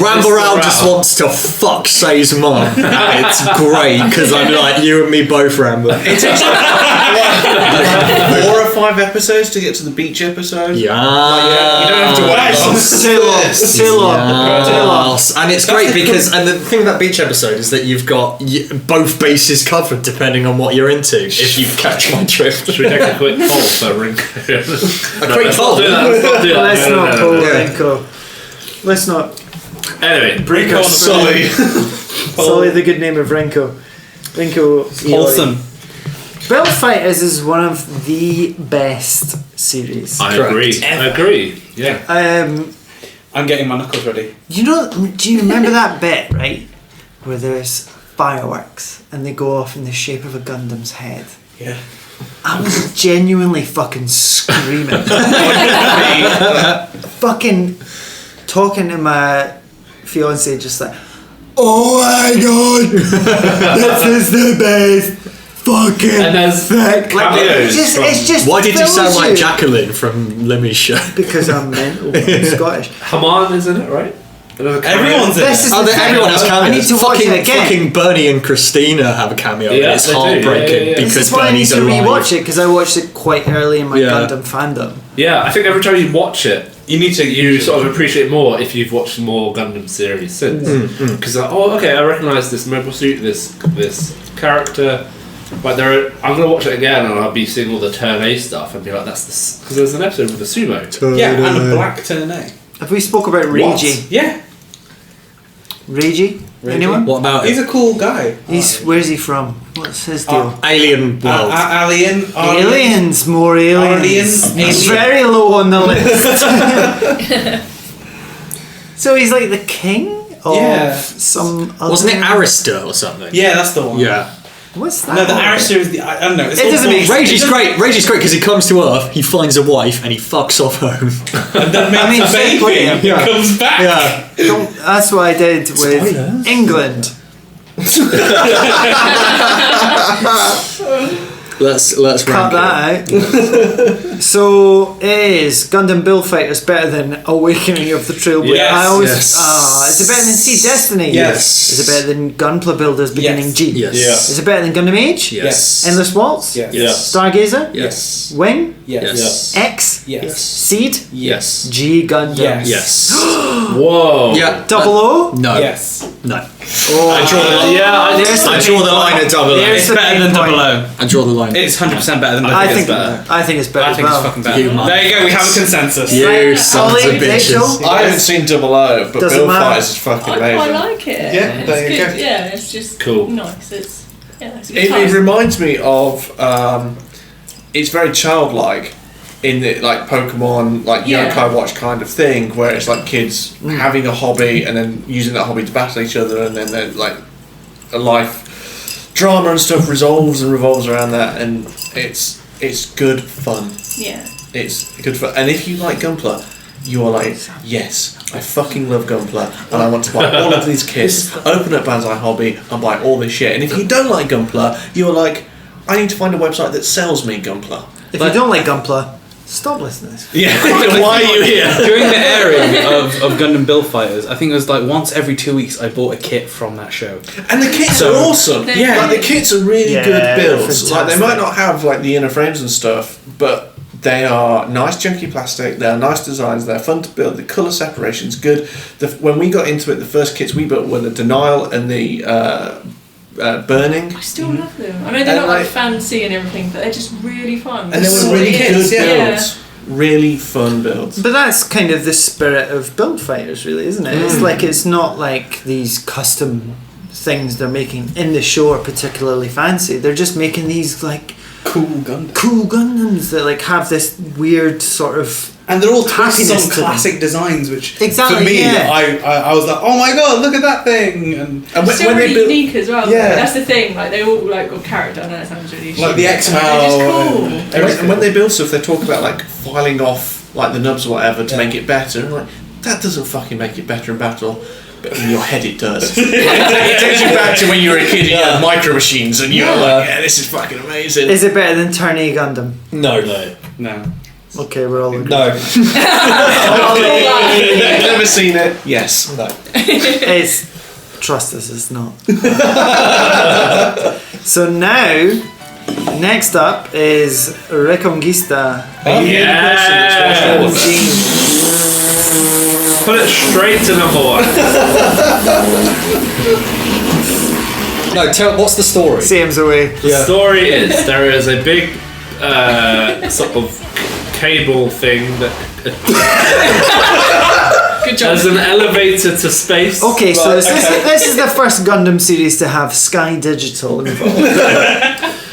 Rambo Rao just wants to fuck Say's mum. And it's great because I'm like, you and me both, Rambo. It takes like 4 or 5 episodes to get to the beach episode. Yeah. You don't have to wait. Still on. Yes. And it's great because, and the thing about beach episode is that you've got both bases covered depending on what you're into. If you catch my drift. Should we take a quick poll for Rinko? A quick poll. Let's not pull Yeah. Rinko. Let's not. Anyway, Rinko Sully. Sully, the good name of Rinko. Rinko. Wholesome. Build Fighters is one of the best series. I Correct. agree. I agree. Yeah. I'm getting my knuckles ready. Do you remember that bit, right? Where there's fireworks and they go off in the shape of a Gundam's head? Yeah. I was genuinely fucking screaming. Fucking talking to my fiance, just like, oh my god, this is the best fucking And there's thing. Like, cameos it's just Why did you fills sound like Jacqueline from Limmy's show? Because I'm mental. I'm Scottish. Haman is in it, right? Everyone's in This it. is Oh, the thing. everyone has cameos. I need to watch it again. Fucking Bernie and Christina have a cameo. Yeah, and it's they do. heartbreaking Yeah. This because is why I need Bernie's to alive. rewatch it because I watched it quite early in my Yeah. Gundam fandom. Yeah, I think every time you watch it, You need to. you sort of appreciate more if you've watched more Gundam series since. Because okay, I recognise this mobile suit, this character. But I'm gonna watch it again and I'll be seeing all the Turn A stuff and be like, that's this because there's an episode with the sumo. Yeah, and a black turn A. Have we spoke about Reiji? Yeah. Reiji? Anyone? What about He's a cool guy. Where's he from? What's his deal? Alien World? Alien. Aliens, more aliens. Aliens. He's very low on the list. So he's like the king of Yeah. some other... Wasn't it Arista or something? Yeah, that's the one. Yeah. What's that? No, the Arista is the. I don't know. It's It all doesn't make bullshit. Rage is great. Rage is great because he comes to Earth, he finds a wife, and he fucks off home. And then makes I mean, a fair play baby. him. Yeah. Comes back. Yeah. That's what I did with England. Let's Cut that out. So is Gundam Build Fighters better than Awakening of the Trailblazer? Yes. I always Yes. is it better than Sea Destiny? Yes. Is it better than Gunpla Builders Beginning Yes. G? Yes. Yeah. Is it better than Gundam Age? Yes. Endless Waltz? Yes. Yeah. Stargazer? Yes. Wing? Yes. X? Yes. Seed? Yes. G Gundam? Yes. Yes. Whoa. Yeah. Double O? No. Yes. No. Oh, I draw the there's I the draw big the line point. at double O. There's It's the better big than point. Double O. I draw the line. It's 100% better than Double O. I think better. I think it's better I as think well. it's fucking better. You There you go. We have a consensus. You sons of Ollie, Rachel? bitches. I haven't seen Double O, but Doesn't Build matter. Fighters is fucking I amazing. quite like it. Yeah, it's there you good. go. Yeah, it's just Cool. nice. It's a good It time. reminds me of it's very childlike in the like Pokemon, like Yeah. Yokai Watch kind of thing, where it's like kids having a hobby and then using that hobby to battle each other, and then they're like a life drama and stuff revolves around that, and it's good fun. Yeah. It's good fun, and if you like Gunpla, you are like, yes, I fucking love Gunpla, and I want to buy all of these kits, open up Banzai Hobby, and buy all this shit. And if you don't like Gunpla, you're like, I need to find a website that sells me Gunpla. If you don't like Gunpla, stop listening to this. Yeah, why are you here? During the airing of Gundam Build Fighters, I think it was like once every 2 weeks I bought a kit from that show. And the kits are awesome. Yeah. Like the kits are really Yeah, good builds. they're Like they might fantastic. not have like the inner frames and stuff, but they are nice chunky plastic. They're nice designs. They're fun to build. The color separation's good. When we got into it, the first kits we built were the Denial and the Burning. I still love them. I know they're And not like like- fancy and everything, but they're just really fun. And they were really good builds. Yeah. Really fun builds. But that's kind of the spirit of build fighters, really, isn't it? It's not like these custom things they're making in the show are particularly fancy. They're just making these like Cool Gundam. cool Gundams that like have this weird sort of And they're all twists happiness on to them. classic designs, which Exactly, for me, yeah. I was like, oh my god, look at that thing, and It's still really unique as well. Yeah. Yeah. That's the thing. Like they all like got character. I know that sounds really like the stupid, X but they're just cool. And when they build stuff, they talk about like filing off like the nubs or whatever to make it better. And like that doesn't fucking make it better in battle. But in your head it does. It takes you back to when you were a kid and you had micro machines and you were like, yeah, this is fucking amazing. Is it better than Tourney Gundam? No. No. Okay, we're all agreed. No. Never seen it. Yes. No. It's trust us, it's not. So now, next up is Reconquista. Are you the only person that's watched all of it? Put it straight to number 1. No, what's the story? Same's away. The story is there is a big sort of cable thing that Good job. has an elevator to space. Okay, so this is the first Gundam series to have Sky Digital involved.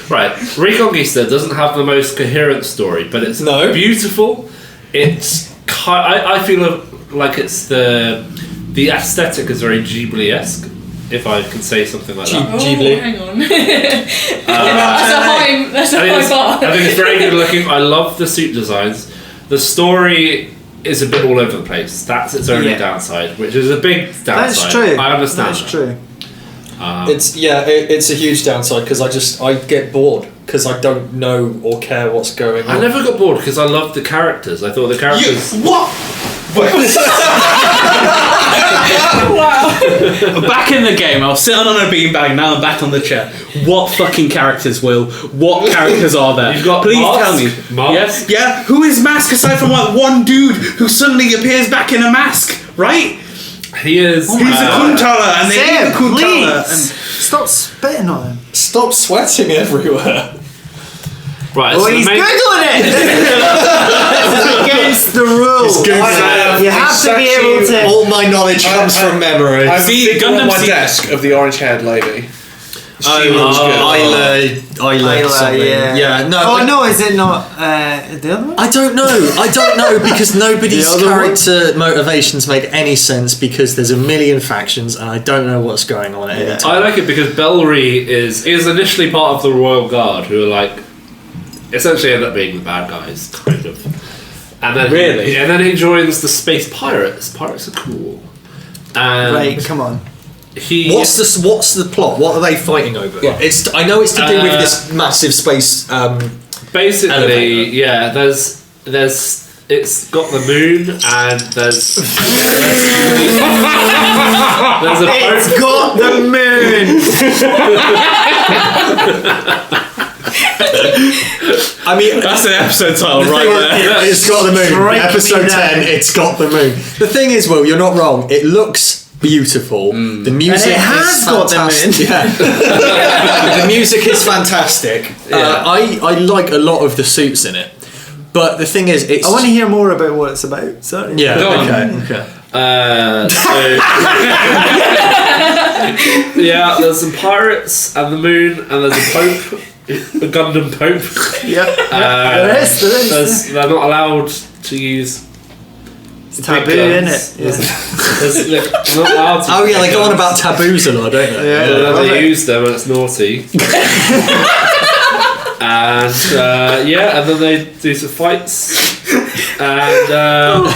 Right, Reconquista doesn't have the most coherent story, but it's beautiful. It's I feel like it's the aesthetic is very Ghibli-esque, if I can say something like that. Oh, Ghibli. hang on. That's a high bar. I think it's very good looking. I love the suit designs. The story is a bit all over the place. That's its only downside, which is a big downside. That's true. I understand. That's true. It's a huge downside because I get bored because I don't know or care what's going on. I never got bored because I loved the characters. I thought the characters. What? Wow. Back in the game, I was sitting on a beanbag. Now I'm back on the chair. What fucking characters, Will? What characters are there? You've got Please Mask. tell me. Mask. Yes. Yeah. Who is Mask aside from like one dude who suddenly appears back in a mask? Right. He is. He's a Kuntala, and they Sam, need a Kuntala. please! Stop spitting on him. Stop sweating everywhere. Right. Oh, so he's googling it! This is against the rules. You have to be able to... All my knowledge comes from memory. I have a figure on my desk of the orange-haired lady. She looks good. Isla something. Yeah. No. Oh no, is it not the other one? I don't know because nobody's The other character motivations make any sense because there's a million factions and I don't know what's going on at any time. I like it because Bellry is initially part of the Royal Guard, who are like essentially end up being the bad guys, kind of. And then and then he joins the space pirates. Pirates are cool. And Right, come on. What's the plot? What are they fighting over? Yeah. I know it's to do with this massive space. Basically, elevator. yeah. There's it's got the moon and there's a It's got the moon! I mean, That's an episode title right there. It's got the moon. Strike Episode me down. 10. It's got the moon. The thing is, Will, you're not wrong. It looks beautiful. The music And it has is got the fantastic. Yeah. The music is fantastic. I like a lot of the suits in it. But the thing is, it's. I want to hear more about what it's about. Sorry. Yeah. Go on. Okay. Yeah, there's some pirates and the moon, and there's a pope, a Gundam pope. Yeah. There is. They're not allowed to use. It's taboo, isn't it? They're not allowed to. Oh yeah, they go on about taboos a lot, don't they? Yeah. They use them and it's naughty. And and then they do some fights, and and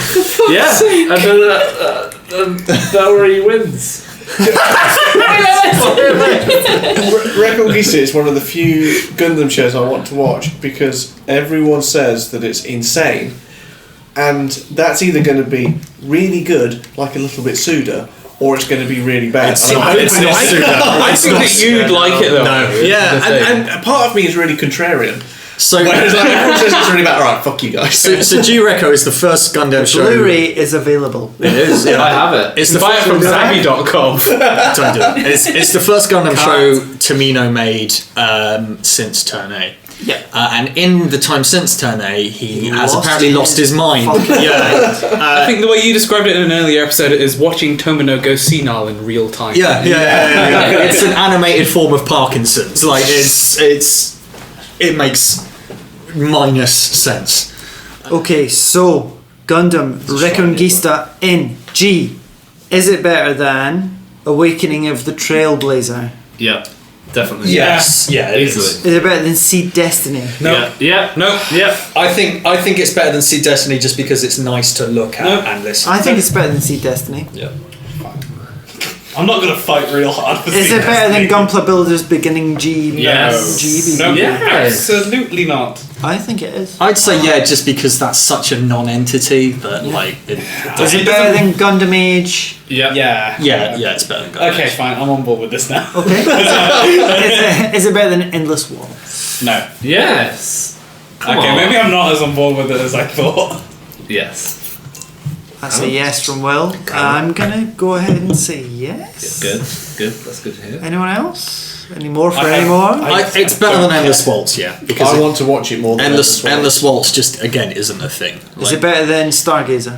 then Bellry wins. Reconquista is one of the few Gundam shows I want to watch because everyone says that it's insane, and that's either going to be really good, like a little bit Suda, or it's going to be really bad. It's And I'm not- hoping it's not it's Suda. Suda. I think that you'd like it though. No. Yeah, and part of me is really contrarian. So, Whereas like, everyone says it's really bad. Alright, fuck you guys. so G-Reco is the first Gundam show. Blu-ray is available. It is, yeah. I have it. It's the Buy it from Savvy.com. Don't do it. It's the first Gundam show Tomino made since Turn A. Yeah. And in the time since Turn A, he has lost apparently his lost his mind. fucking Yeah. I think the way you described it in an earlier episode is watching Tomino go senile in real time. Yeah. It's an animated form of Parkinson's. Like it makes minus sense. Okay, so Gundam Reconquista in G. Is it better than Awakening of the Trailblazer? Yeah, definitely. Yes. Yeah. It Easily. is. Is it better than Seed Destiny? No. Yeah. No. Yeah. I think it's better than Seed Destiny just because it's nice to look at No. and listen. I think it's better than Seed Destiny. Yeah. I'm not going to fight real hard for Is it better than Gunpla Builders Beginning G? Yes. GB? No, Yes. absolutely not. I think it is. I'd say yeah, just because that's such a non-entity that like. Is it better than Gundam Age? Yeah. Yeah, it's better than Gundam. Okay, fine. I'm on board with this now. Okay. Is it better than Endless Walls? No. Yes. Come Okay, on. maybe I'm not as on board with it as I thought. Yes. That's a yes from Will. I'm gonna go ahead and say yes. Good. That's good to hear. Anyone else? Any more for I any have- more? It's better than Endless Waltz, yeah. Because I want to watch it more than Endless Waltz just again isn't a thing. Is it better than Stargazer?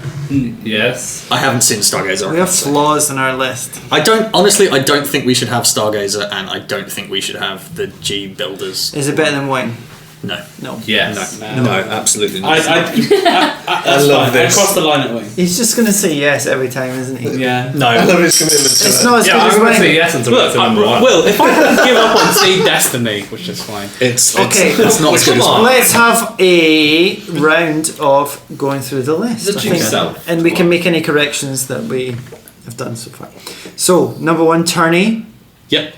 Yes. I haven't seen Stargazer. We have flaws in our list. I don't think we should have Stargazer, and I don't think we should have the G builders. Is it better than Wing? No. No. Yes. No, absolutely not. I love this. I crossed the line at Wing. He's just gonna say yes every time, isn't he? Yeah. I No. love his commitment to It's it. not as Yeah, good I'm as going to say Wing. yes until Look, it's number one. Will, if I had to give up on Seed Destiny, which is fine. It's Okay. It's not as good as Come on. Let's have a round of going through the list. The I think. yourself. And we can make any corrections that we have done so far. So, number 1, Tourney. Yep.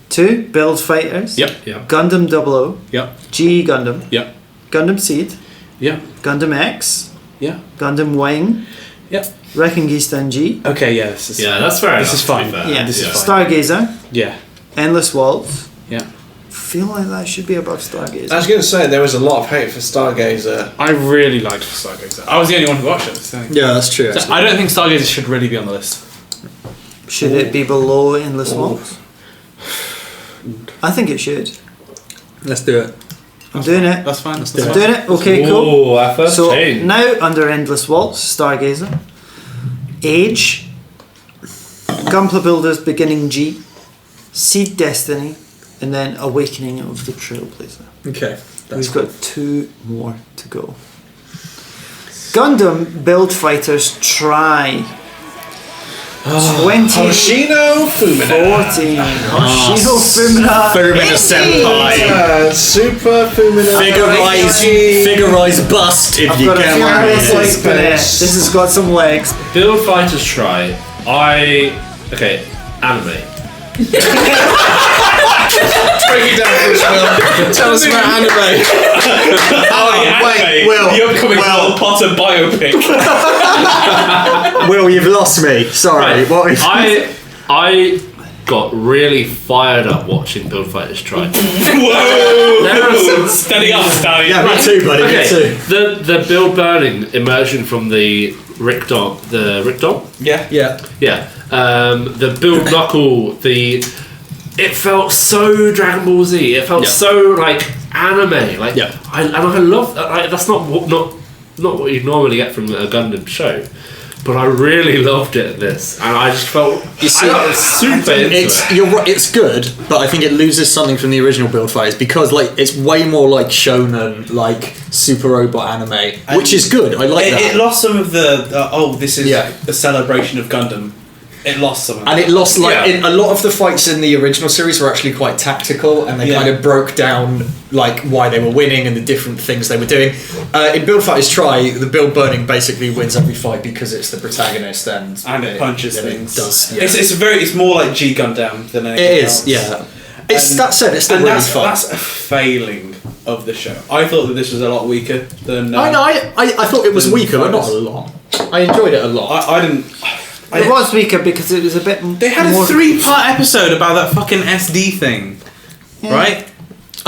2, Build Fighters. Yep. Yeah. Gundam 00. Yep. G Gundam. Yep. Gundam Seed. Yep. Gundam X. Yeah. Gundam Wing. Yep. Reconquista and G. Okay. Yeah. This is. Yeah, that's fair This enough, is to be fine. fair. Yeah. this is fine. Stargazer. Yeah. Endless Waltz. Yeah. Feel like that should be above Stargazer. I was going to say there was a lot of hate for Stargazer. I really liked Stargazer. I was the only one who watched it. So. Yeah, that's true. So I don't think Stargazer should really be on the list. Should it be below Endless Waltz? I think it should. Let's do it. I'm doing it. That's fine. That's do I'm it. doing it. Okay, cool. Oh, our first So change. now under Endless Waltz, Stargazer, Age, Gunpla Builders Beginning G, Seed Destiny, and then Awakening of the Trailblazer. Okay. We've got 2 more to go. Gundam Build Fighters Try. 2014. Hoshino Fumina. Hoshino Fumina. Fumina Senpai. Super Fumina. Figurize bust if I've you got a can. few Right. legs in it. This has got some legs. Build Fighters Try. Okay, anime. Break it down for us, Will. Tell us about anime. Wait, Will. The upcoming Will Potter biopic. Will, you've lost me. Sorry. Right. What? I got really fired up watching Build Fighters Try. Whoa! There are some Steady up, Stallion. Yeah, me too, buddy. Okay, Me too. the build burning immersion from the Rick Dom. Yeah. Yeah. Yeah. The build knuckle. It felt so Dragon Ball Z. It felt Yeah. so like anime. Like Yeah. I love that. Like, that's not what you normally get from a Gundam show. But I really loved it. This, and I just felt You see, I got super into It's it. you're right. It's good, but I think it loses something from the original Build Fighters because like it's way more like shonen, like super robot anime, which is good. I like that. It lost some of the this is Yeah. a celebration of Gundam. It lost some of And that. it lost like Yeah. a lot of the fights in the original series were actually quite tactical, and they Yeah. kind of broke down like why they were winning and the different things they were doing. In Build Fighters Try, the build burning basically wins every fight because it's the protagonist and it punches it things. does. Yeah. It's more like G Gundam than anything It else. is, yeah. It's And- that said, it's still and really that's, fun. that's a failing of the show. I thought that this was a lot weaker than. I know. I thought it was Than weaker, but not a Fighters. lot. I enjoyed it a lot. I didn't. It was weaker because it was a bit. They had a more 3-part episode about that fucking SD thing, Yeah. right?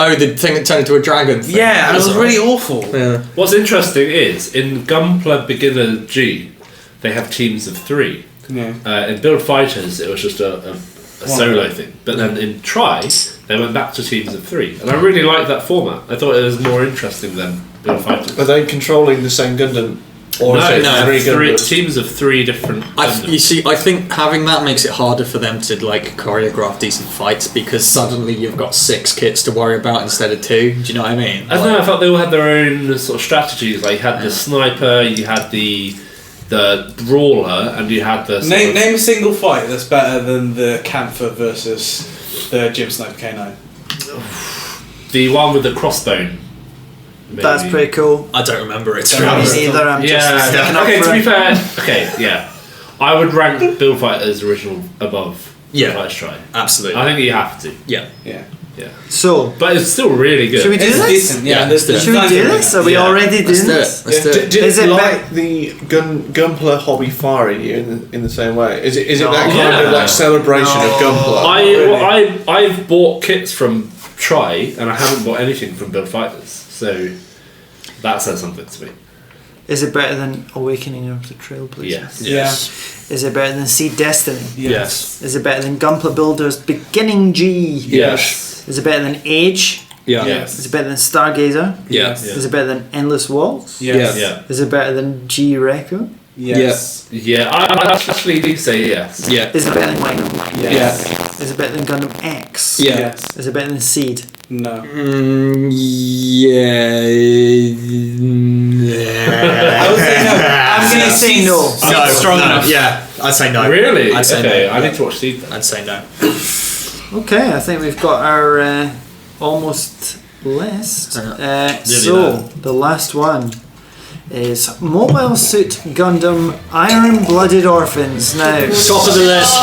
Oh, the thing that turned into a dragon thing. Yeah, and it was alright. really awful. Yeah. What's interesting is in Gunpla Beginner G, they have teams of 3. Yeah. In Build Fighters, it was just a solo thing. But then in Try, they went back to teams of 3, and I really liked that format. I thought it was more interesting than Build Fighters. Are they controlling the same Gundam? Or is it three three Gundams? teams of 3 different. You see, I think having that makes it harder for them to like choreograph decent fights because suddenly you've got 6 kits to worry about instead of 2. Do you know what I mean? I don't know. I felt they all had their own sort of strategies. Like you had the sniper, you had the brawler, and you had the. Name a single fight that's better than the Camphor versus the Jim Sniper K9. The one with the crossbone. Maybe. That's pretty cool. I don't remember it. Me neither. I'm just sticking up Okay, for to be it. fair, okay, yeah, I would rank Build Fighters original above Yeah. Build Fighters Try. Absolutely. I think you have to. Yeah. Yeah. Yeah, So, but it's still really good. should we do It's this? decent, yeah. Yeah, let's do it. Should we do this? Are we Yeah. already Let's doing do it. this? Let's do it. Did Is it it like the Gunpla hobby firing you in the same way? Is it No. that kind of Yeah. like celebration of Gunpla? I've bought kits from Try, and I haven't bought anything from Build Fighters, so that says something to me. Is it better than Awakening of the Trailblazers? Yes. Yeah. Is it better than Seed Destiny? Yes. Is it better than Gunpla Builders Beginning G? Yes. Is it better than Age? Yeah. Yes. Is it better than Stargazer? Yeah. Is it better than Endless Waltz? Yes. Yeah. Is it better than G Reco? Yes. Yeah. I actually do say yes. Yeah. Is it better than Gundam? Yes. Is it better than Gundam X? Yeah. Yes. Is it better than Seed? No. Yeah. I would say no. I'm gonna say no. No, strong no, enough. Yeah, I'd say no. Really? I'd say okay, no. I need to watch Seed then. I'd say no. Okay, I think we've got our almost list. So the last one is Mobile Suit Gundam Iron Blooded Orphans. Now, Top of the list.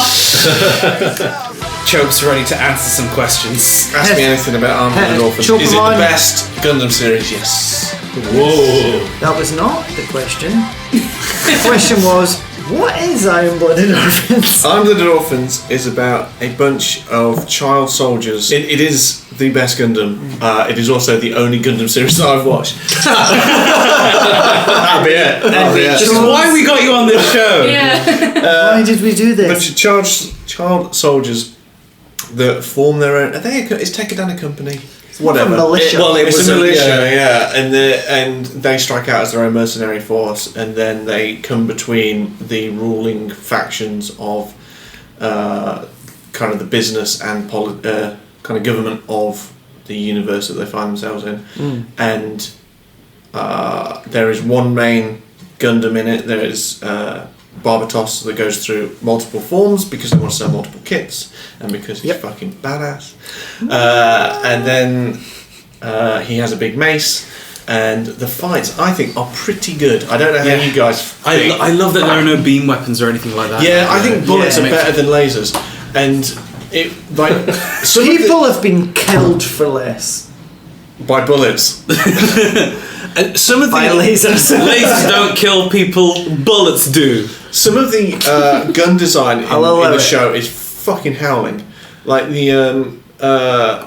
Chope's ready to answer some questions. Ask me anything about Armored and Orphans. Chop Is it on. the best Gundam series? Yes. Whoa. that was not the question. The question was, what is Iron Blooded Orphans? Armored and Orphans is about a bunch of child soldiers. It is the best Gundam. It is also the only Gundam series that I've watched. That'll be it. That'll be it. This is why we got you on this show. Yeah. Why did we do Bunch this? of child soldiers that form their own. Is Tekadon a company? Whatever. a militia. It's was a a- militia, yeah. And they strike out as their own mercenary force, and then they come between the ruling factions of kind of the business and kind of government of the universe that they find themselves in. And there is one main Gundam in it. There is Barbatos that goes through multiple forms because they want to sell multiple kits and because he's fucking badass. And then he has a big mace, and the fights I think are pretty good. I don't know how you guys think. I love that there are no beam weapons or anything like that. Yeah, I think bullets Yeah. are better than lasers, and it like some of the- People have been killed for less by bullets. And some of the by lasers. Lasers don't kill people, bullets do. Some of the gun design in allow the it. show is fucking howling. Like the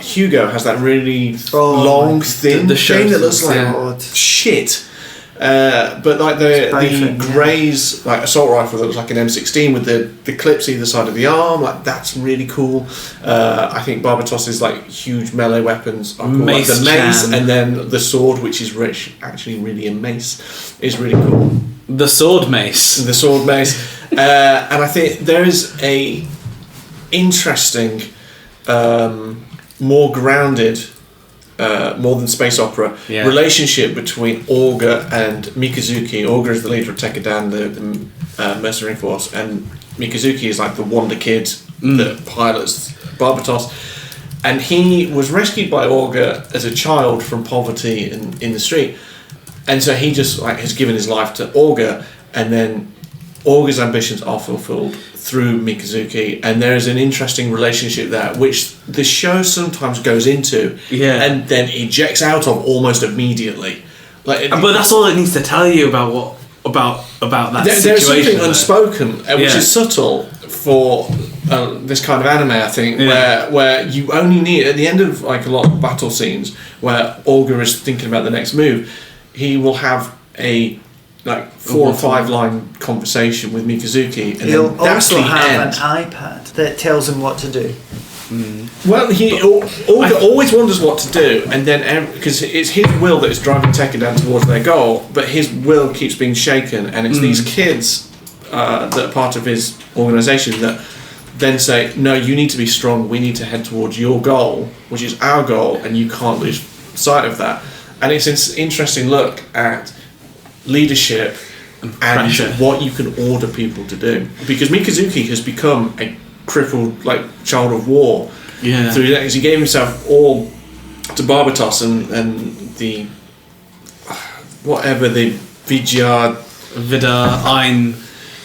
Hugo has that really long, thin the thing that looks like God. shit. But like the Spifing, yeah. Greys like assault rifle that looks like an M16 with the clips either side of the arm, like that's really cool. I think Barbatos's like huge melee weapons are cool. Like the Mace mace Chan. and then the sword, which is actually really a mace, is really cool. The sword mace. The sword mace, and I think there is a interesting, more grounded, more than space opera relationship between Orga and Mikazuki. Orga is the leader of Tekadon, the mercenary force, and Mikazuki is like the wonder kid that pilots Barbatos. And he was rescued by Orga as a child from poverty in the street. And so he just like has given his life to Orga, and then Orga's ambitions are fulfilled through Mikazuki, and there is an interesting relationship there, which the show sometimes goes into, and then ejects out of almost immediately. Like, But that's all it needs to tell you about that there's situation. something unspoken, which Yeah. is subtle for this kind of anime, I think, where you only need at the end of like a lot of battle scenes where Olga is thinking about the next move, he will have a like 4 or 5 line conversation with Mikazuki, and He'll then that's also the have end. an iPad that tells him what to do. Well, Olga always wonders what to do, and then because it's his will that is driving Tekken down towards their goal, but his will keeps being shaken, and it's these kids that are part of his organisation that then say, "No, you need to be strong. We need to head towards your goal, which is our goal, and you can't lose sight of that." And it's an interesting look at leadership and what you can order people to do, because Mikazuki has become a crippled like child of war through that, because he gave himself all to Barbatos and the whatever the Vidya Ein.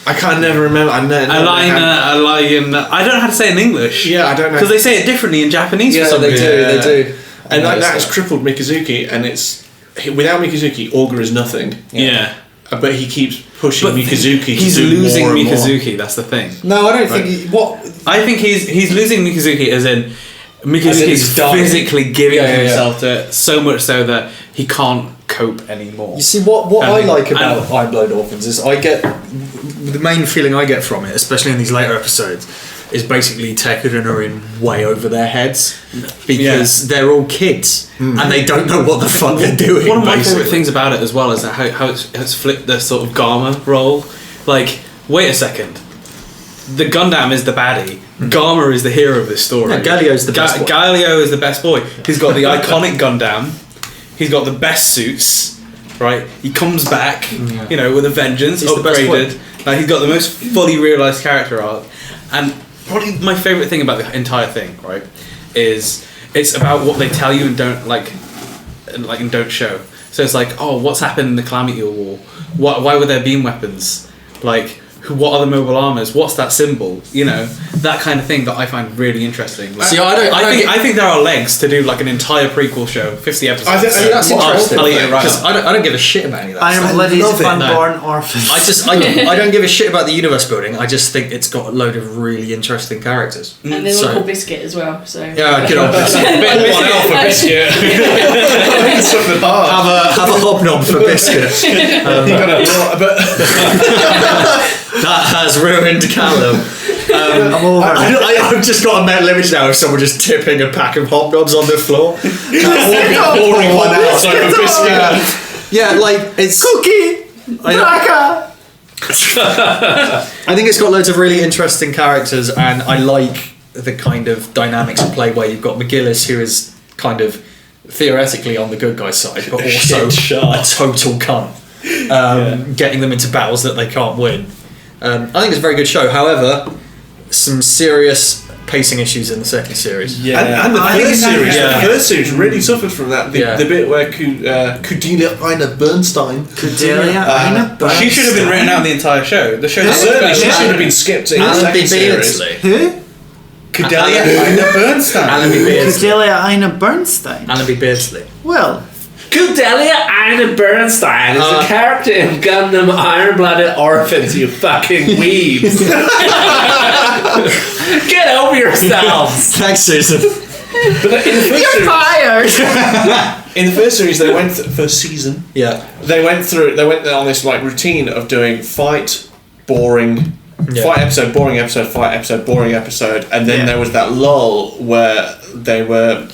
I can't never remember. Alina. I don't know how to say it in English. Yeah, I don't know, because they say it differently in Japanese. Yeah, for some they reason. do. They do. and like that has crippled Mikazuki, and it's without Mikazuki, Olga is nothing. Yeah. But he keeps pushing Mikazuki. He's to do losing more and more. Mikazuki. That's the thing. No, I don't think I think he's losing Mikazuki as in Mikazuki is physically giving himself to it, so much so that he can't cope anymore. You see, what I like about Iron Blood Orphans is the main feeling I get from it, especially in these later episodes, is basically Tekken are in way over their heads because they're all kids and they don't know what the fuck they're doing. One of my favourite things about it as well is that how it's flipped the sort of Garma role. Like, wait a second. The Gundam is the baddie. Garma is the hero of this story. Yeah, Galio's the best boy. Galio is the best boy. He's got the iconic Gundam. He's got the best suits. Right? He comes back, you know, with a vengeance, He's the best upgraded. Like, he's got the most fully realised character arc. And probably my favourite thing about the entire thing, right, is it's about what they tell you and don't and don't show. So it's like, oh, what's happened in the Calamity War? Why were there beam weapons? Like, what are the mobile armors? What's that symbol? You know, that kind of thing that I find really interesting. Like, See, I think there are legs to do like an entire prequel show, 50 episodes. I think that's interesting. I'll eat it right Because up. I don't give a shit about any of that. I am stuff. Bloody's love it. Funborn Orphans. I don't give a shit about the universe building. I just think it's got a load of really interesting characters. And there's one called Biscuit as well. So Yeah, good old Biscuit. One L for Biscuit. Have a hobnob for Biscuit. That has ruined Calum. I'm over it. I've just got a mental image now of someone just tipping a pack of hobnobs on the floor. Pouring one out. It's like a biscuit. Yeah, like it's Cookie! Baka! I think it's got loads of really interesting characters, and I like the kind of dynamics at play where you've got McGillis, who is kind of theoretically on the good guy's side, but also a total cunt, getting them into battles that they can't win. I think it's a very good show. However, some serious pacing issues in the second series. Yeah, and the first series. Yeah. The first series really suffered from that. The bit where Cordelia Ina Bernstein. She should have been written out in the entire show. The show Certainly, she should have been skipped in the second series. Who? Cordelia Ina Bernstein. Allenby Beardsley. Cordelia Ina Bernstein. Allenby Beardsley. Well, Cordelia Ina Bernstein is a character in Gundam Iron-Blooded Orphans, you fucking weebs. Get over yourselves. Thanks, Susan. But in the first series, fired! in the first series, they went first season. Yeah. They went on this like routine of doing fight, boring. Fight episode, boring episode, fight episode, boring episode, and then there was that lull where they were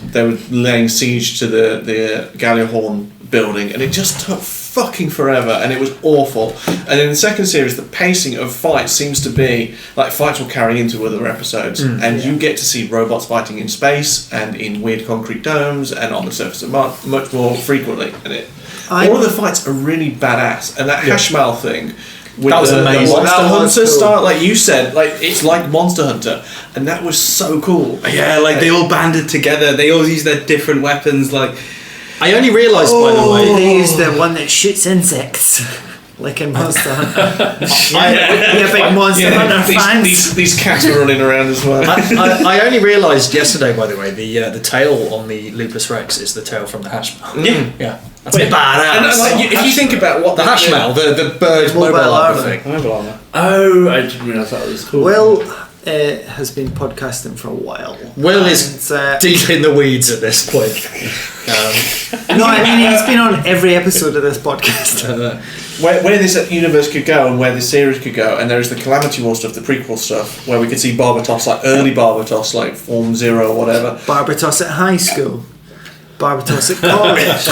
laying siege to the Gallihorn building, and it just took fucking forever, and it was awful. And in the second series, the pacing of fights seems to be like fights will carry into other episodes, and you get to see robots fighting in space and in weird concrete domes and on the surface of Mars much more frequently. And all of the fights are really badass, and that Hashmal thing. With that was the amazing. Monster That was Hunter cool. style, like you said, like it's like Monster Hunter, and that was so cool. Yeah, like they all banded together. They all used their different weapons. Like, I only realised, by the way, They used the one that shoots insects. Like in Monster Hunter. We're big Monster Hunter fans. These cats were running around as well. I only realised yesterday, by the way, the tail on the Lupus Rex is the tail from the Hashmal. Yeah. That's badass. And like, if you think about what the Hashmal, the bird mobile armor thing. Oh, I didn't realise that was cool. Well, has been podcasting for a while. Will is deep in the weeds at this point. No, I mean he's been on every episode of this podcast. Where this universe could go and where this series could go, and there is the Calamity War stuff, the prequel stuff, where we could see Barbatos, like early Barbatos, like Form 0 or whatever. Barbatos at high school. Barbatos at college.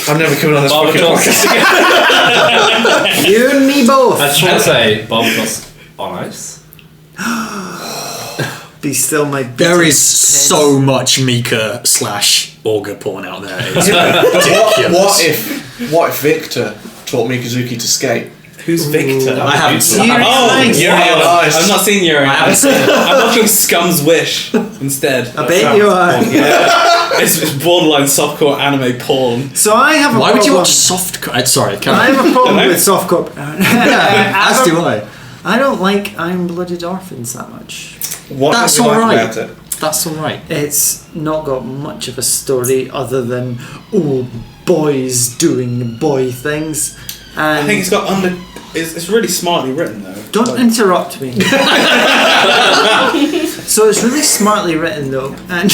I'm never coming on this fucking podcast again. You and me both. I just want to say, Barbatos on ice. Be still my There is biggest so much Mika / Augur porn out there. It's What if Victor taught Mikazuki to skate? Who's Victor? I haven't seen Yuri on Ice. Yuri on Ice. I've not seen Yuri on Ice. I'm watching Scum's Wish instead. I bet you are. Yeah. It's borderline softcore anime porn. So I have a Why problem. would you watch softcore? Sorry, I have a problem with softcore. As do I. I don't like Iron-Blooded Orphans that much. What That's do you like alright. about it? That's alright. It's not got much of a story other than boys doing boy things. And I think it's got It's really smartly written though. don't interrupt me. So it's really smartly written though, and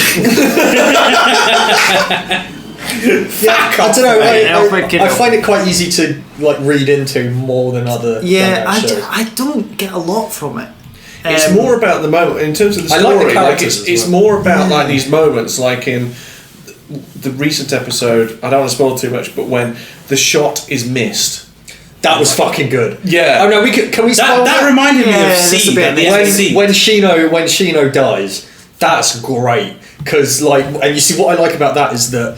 I don't know. I find it quite easy to like read into more than other. shows. I don't get a lot from it. It's more about the moment in terms of the I story. like the characters as it's well. more about like these moments, like in the recent episode. I don't want to spoil too much, but when the shot is missed. That was fucking good. Yeah. Oh no, can we spoil That reminded me Yeah, of that's a Seed. bit the amazing. Seed. when Shino dies, that's great because and you see what I like about that is that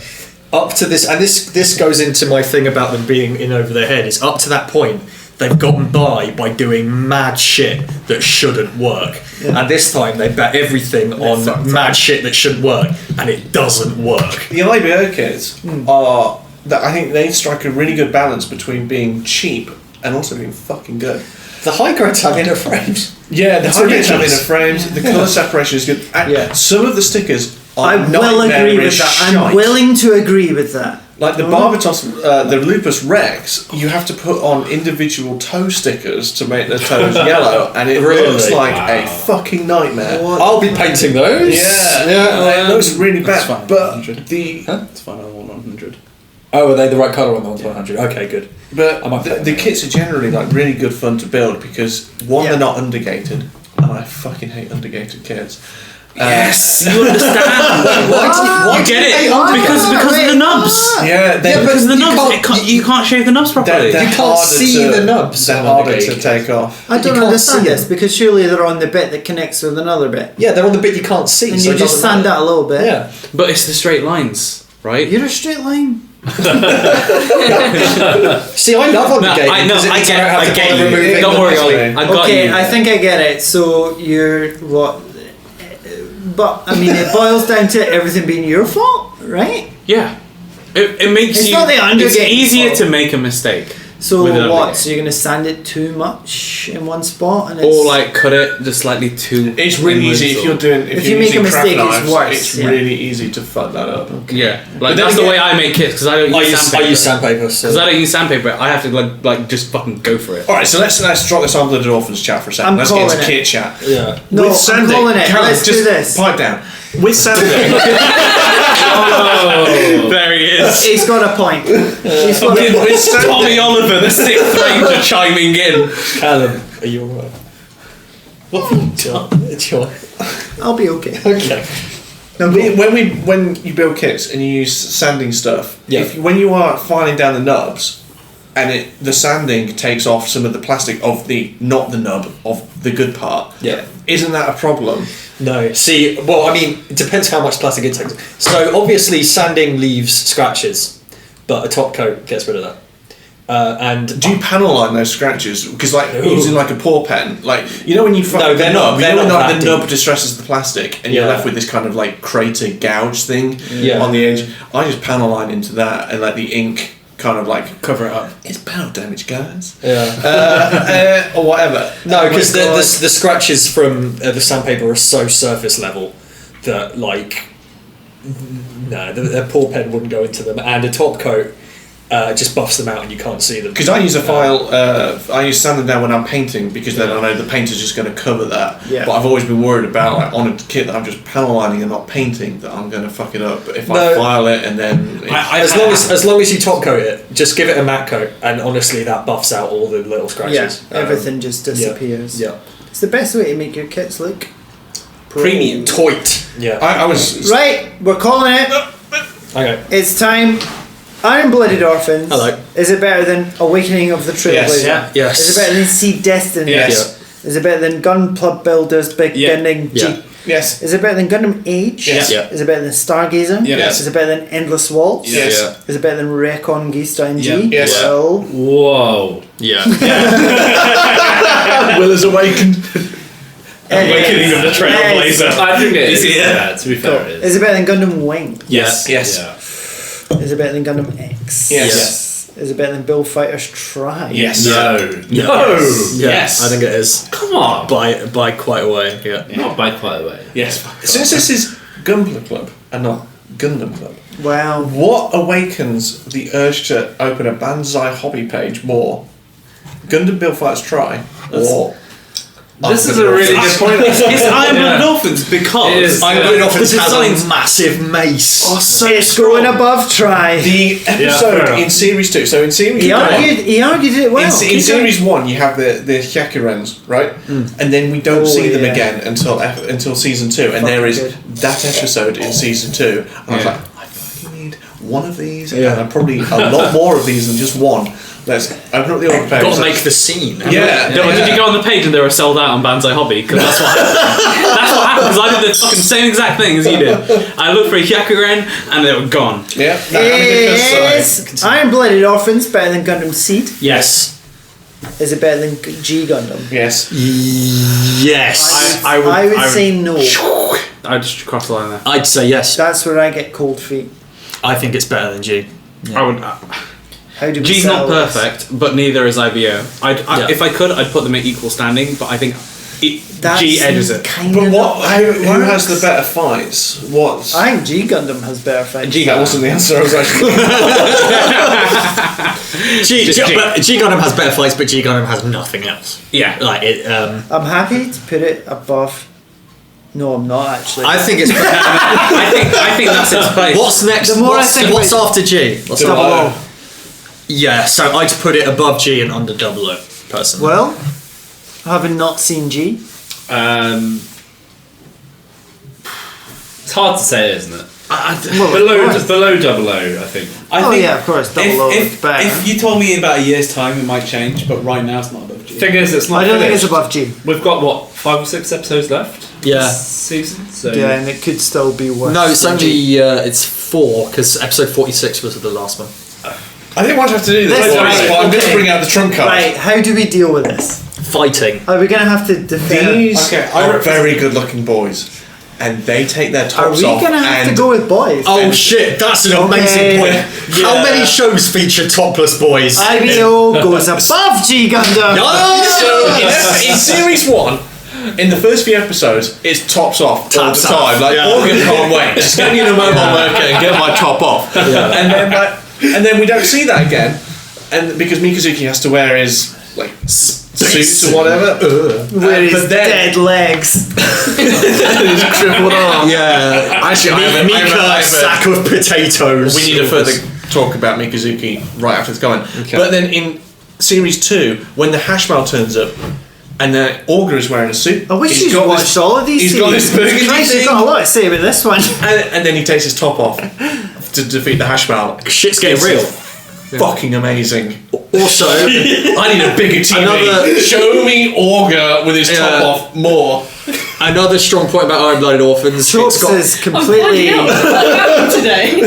up to this, and this goes into my thing about them being in over their head, is up to that point they've gotten by doing mad shit that shouldn't work, and this time they bet everything on mad shit that shouldn't work, and it doesn't work. The IBO kids are. I think they strike a really good balance between being cheap and also being fucking good. The high grades have inner frames. Yeah, the It's high grades have ridiculous. inner frames. The colour separation is good. And Yeah. some of the stickers are I will agree with nightmarish that. shite. I'm willing to agree with that. Like the Barbatos, the Lupus Rex, you have to put on individual toe stickers to make the toes yellow, and it Really? looks like a fucking nightmare. I'll be painting those. Yeah, it looks really That's bad. fine, But 100. It's fine, I want 100. Oh, are they the right colour on the 100? Okay, good. But I might play the them. kits are generally like really good fun to build because one, Yeah. they're not undegated, and I fucking hate undegated kits. Yes, you understand. Why You get it Why? because of the nubs. Yeah, they, Yeah, but Because of the you nubs, can't- you can't shave the nubs properly. they're You can't harder see to- the nubs They're on harder the to gate. take off. I don't can't understand see this it. because surely they're on the bit that connects with another bit, Yeah, they're on the bit you can't see. and so you it just doesn't sand matter. out a little bit. Yeah. But it's the straight lines, right? You're a straight line. See, I love on the gate. I know, because it I means get, don't have I to get bother you. removing Don't the worry, muscle. Ollie. I got Okay, you. I think I get it. So you're what? But I mean, it boils down to everything being your fault, right? Yeah, it makes It's you. not the It's undergate's easier fault. to make a mistake. So with an what? undergate. So you're gonna sand it too much in one spot, and it's, Or like cut it just slightly too. It's really inwards easy if or- you're doing. If you're you make a using craft mistake, it's knives, worse, It's yeah. really easy to fuck that up. Yeah, But like then that's the again- way I make kits because I don't use sandpaper. I use sandpaper. So. Because I don't use sandpaper, I have to like just fucking go for it. All right, so let's drop this on the Dolphins chat for a second. I'm Let's get into calling it. kit chat. Yeah. No, With I'm sanding, calling it. Calum, Let's do just this. Pipe down. With sanding, Oh, there he is. He's got a point. He's got a with, point. with sanding, Tommy Oliver, the sixth ranger, chiming in. Calum, are you alright? What have you done? It's your. I'll be okay. Okay. when you build kits and you use sanding stuff, Yeah. when you are filing down the nubs, and the sanding takes off some of the plastic of not the nub of the good part. Yeah. Isn't that a problem? No. See, well, I mean, it depends how much plastic it takes. So obviously, sanding leaves scratches, but a top coat gets rid of that. And Do you panel line those scratches? Because like No. using like a paw pen, like you know when you fuck No, with the they're nub, not- they're you know when not like, that the deep. nub distresses the plastic, and you're Yeah. left with this kind of like crater gouge thing Yeah. on the edge. I just panel line into that and let the ink kind of like Cover it up. it's panel damage, guys, yeah. or whatever. No, Oh my because God. the scratches from the sandpaper are so surface level that like no, the paw pen wouldn't go into them, and a top coat just buffs them out and you can't see them. Because I use a file, I use sand them down when I'm painting because then I know the painter's just going to cover that. Yeah. But I've always been worried about, like, on a kit that I'm just panel lining and not painting, that I'm going to fuck it up. But if I file it and then... As long as you top coat it, just give it a matte coat, and honestly that buffs out all the little scratches. Yeah, everything just disappears. Yeah. It's the best way to make your kits look Premium. Toit. Yeah. I was... Right, we're calling it. Okay. It's time. Iron-Blooded Orphans. Hello. Is it better than Awakening of the Trailblazer? Yes. Yes. Is it better than Seed Destiny? Yes. Is it better than Gunpla Builders Beginning G? Yeah. Yes. Is it better than Gundam Age? Yes. Yeah. Is it better than Stargazer? Yes. Is it better than Endless Waltz? Yes. Is it better than Reconquista NG? Yeah. Yes. Well, Whoa. Yeah. Will is awakened. Awakening of the Trailblazer. I think it is. Yeah. To be fair, it is it better than Gundam Wing? Yes. Yes. Yeah. Is it better than Gundam X? Yes. Is it better than Bullfighters Try? Yes. No. Yes. I think it is. Come on. By quite a way. Yeah. Not by quite a way. Yes. Since this is Gunpla Club and not Gundam Club, Wow. what awakens the urge to open a Banzai hobby page more? Gundam Bill Fighters Try or... This is a really good point. It's Iron-Blooded Orphans because It is. I'm going off the designs- massive mace. Oh, so It's strong. going above Try. The episode fair enough. in series 2. So in series He 1, argued it well. in series 1, you have the Hyakurens, right? And then we don't see them again until season 2. And there is Fucking that episode in season 2. And I was like, I fucking need one of these, Yeah. and probably a lot more of these than just one. Let's open up the order page. Got to make the scene. Yeah. Did you go on the page and they were sold out on Banzai Hobby? Because that's what happened. That's what happened, because I did the fucking same exact thing as you did. I looked for a Hyakuren and they were gone. Yeah. Is Iron-Blooded Orphans better than Gundam Seed? Yes. Is it better than G Gundam? Yes. Yes. I would say no. I just crossed the line there. I'd say yes. That's where I get cold feet. I think it's better than G. I would. How do we G's sell not this? perfect, but neither is IBO. Yeah. If I could, I'd put them at equal standing, but I think That's G edges it. kinda But not how it who has the works. better fights? What? I think G Gundam has better fights. That wasn't the answer I was actually... But G Gundam has better fights, but G Gundam has nothing else. Yeah. Like it. I'm happy to put it above. No, I'm not actually. I think it's. I think that's its place. What's next? The more I What's, think what's about- after G? What's Double after- O. Yeah, so I'd put it above G and under double O, personally. well, having not seen G, It's hard to say, isn't it? well, Below double O, I think. oh yeah, of course, double O is better. If you told me in about a year's time, it might change, but right now it's not above G. Thing is, it's not. I don't think it's finished. above G. We've got what 5 or 6 episodes left. Yeah. This season. So Yeah, and it could still be worse. No, it's than only G. it's 4 because episode 46 was the last one. I didn't want to have to do this, This- but right, I'm going to okay. bring out the trump card. Right, how do we deal with this? Fighting. Are we gonna have to defend? These Okay, are very good looking boys. And they take their Are tops we off. gonna have to and go with boys? Oh shit, that's an amazing point. How many shows feature topless boys? IBO goes above G Gundam. So in series 1, in the first few episodes, it's tops off all the Tops time. off, Like, yeah. Morgan can't wait. Just get me in a mobile worker and get my top off. And then we don't see that again. And because Mikazuki has to wear his like suits or whatever. With his but then dead legs. his crippled arm. Yeah, Actually, I have a sack of potatoes. We need to further talk about Mikazuki right after it's going. But then in series 2, when the Hashmal turns up and the Augur is wearing a suit, I wish he's you'd got watched this- all of these He's got this series. burgundy Christ, you've thing, got a lot to say about this one. and then he takes his top off to defeat the Hashmal. Shit's getting real. Fucking amazing. Also, I need a bigger TV. Another- Show me Augur with his top Yeah. off more. another strong point about Iron-Blooded Orphans. Chokes is completely. today.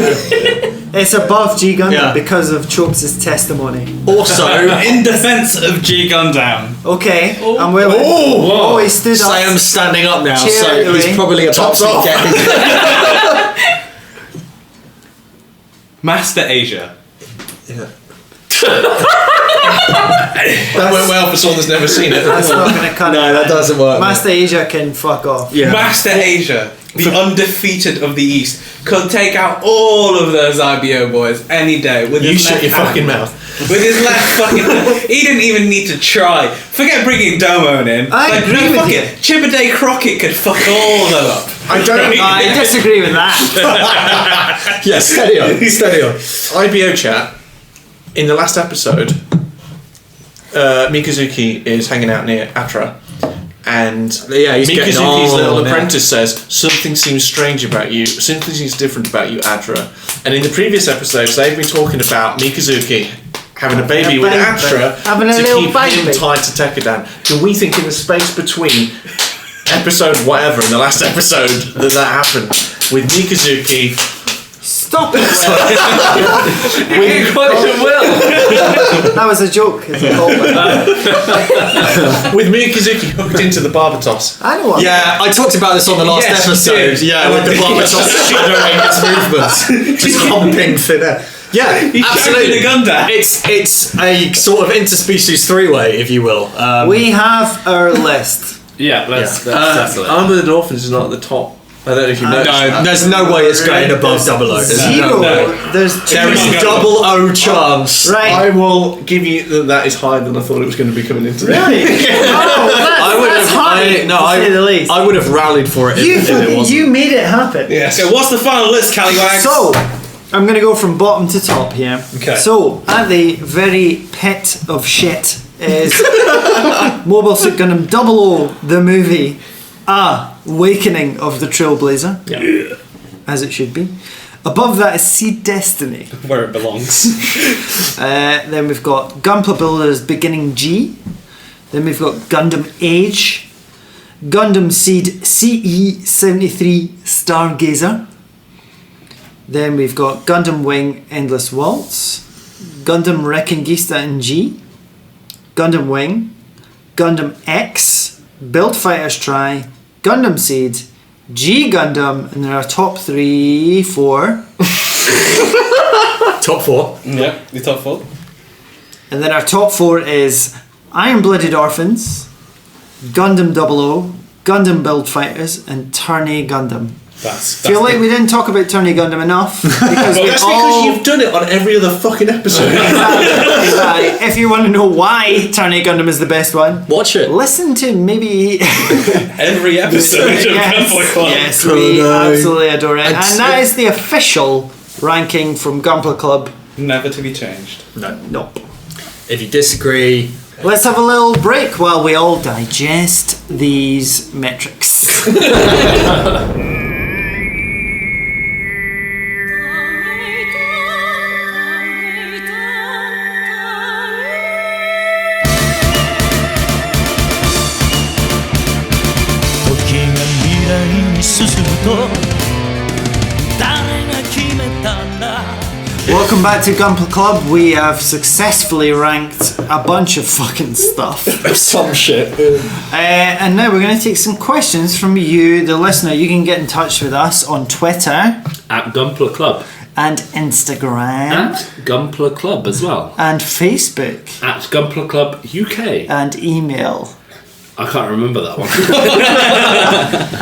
It's above G Gundam Yeah. because of Chokes' testimony. Also, In defense of G Gundam. Okay, I'm willing. Oh, he stood up. Sam's standing up now, Chair so away. he's probably about Tops to off. get his. Master Asia. That went well for someone that's never seen it. That's not going to cut No, it. that doesn't work. Master Asia can fuck off. Yeah. Master Asia, the undefeated of the East, could take out all of those IBO boys any day with You his shut left your hand. fucking mouth. With his left fucking hand. He didn't even need to try. Forget bringing Domo in. I agree with fuck you. it. Chippendale Crockett could fuck all of them up. I disagree with that. Yeah, steady on. Steady on. IBO chat. In the last episode, Mikazuki is hanging out near Atra, and Yeah, he's getting Mikazuki's on little it. apprentice says something seems strange about you. Something seems different about you, Atra. And in the previous episodes, they've been talking about Mikazuki having a baby with baby. Atra Having a to little keep baby. him tied to Tekadan. Do we think in the space between episode whatever and the last episode that happened with Mikazuki? Stop it. Will. That was a joke. It's a callback. With Mikazuki hooked into the Barbatos. I know what. Yeah, I talked about this on the last Yes, you episode. did. Yeah, with the Barbatos shuddering its movements, just humping thin air. Yeah, He's absolutely. shaking a gun down. It's a sort of interspecies three-way, if you will. We have our list. Yeah, let's settle it. Arm of the Dolphins is not at the top. I don't know if you've noticed that. There's no way it's going above 00. There's Zero. no way. There's There is a 00 chance. Right. I will give you that is higher than I thought it was going to be coming into. Oh, that's, I would that's have. high, I, no, to say the I, least. I would have rallied for it if it wasn't. You made it happen. Yes. So what's the final list, Callywags? So, I'm going to go from bottom to top here. Okay. So, at the very pit of shit is Mobile Suit Gundam 00, the movie, Awakening of the Trailblazer. Yeah. As it should be. Above that is Seed Destiny. Where it belongs. Then we've got Gunpla Builders Beginning G. Then we've got Gundam Age. Gundam Seed CE73 Stargazer. Then we've got Gundam Wing Endless Waltz. Gundam Reconquista in G. Gundam Wing. Gundam X. Build Fighters Try. Gundam Seed. G Gundam. And there are top 4. Top 4. Yeah, the top 4. And then our top 4 is Iron Blooded Orphans, Gundam 00, Gundam Build Fighters, and Tourney Gundam. That's Feel like we didn't talk about Tourney Gundam enough because we That's because all you've done it on every other fucking episode. exactly. If you want to know why Tourney Gundam is the best one, Watch it. listen to maybe every episode of Gunpla Club. yes, we absolutely adore it, and that is the official ranking from Gunpla Club. Never to be changed. No. If you disagree, Let's have a little break while we all digest these metrics. Welcome back to Gunpla Club. We have successfully ranked a bunch of fucking stuff. Some shit. And now we're going to take some questions from you, the listener. You can get in touch with us on Twitter At Gunpla Club. and Instagram At Gunpla Club as well. and Facebook At Gunpla Club UK. and email. I can't remember that one.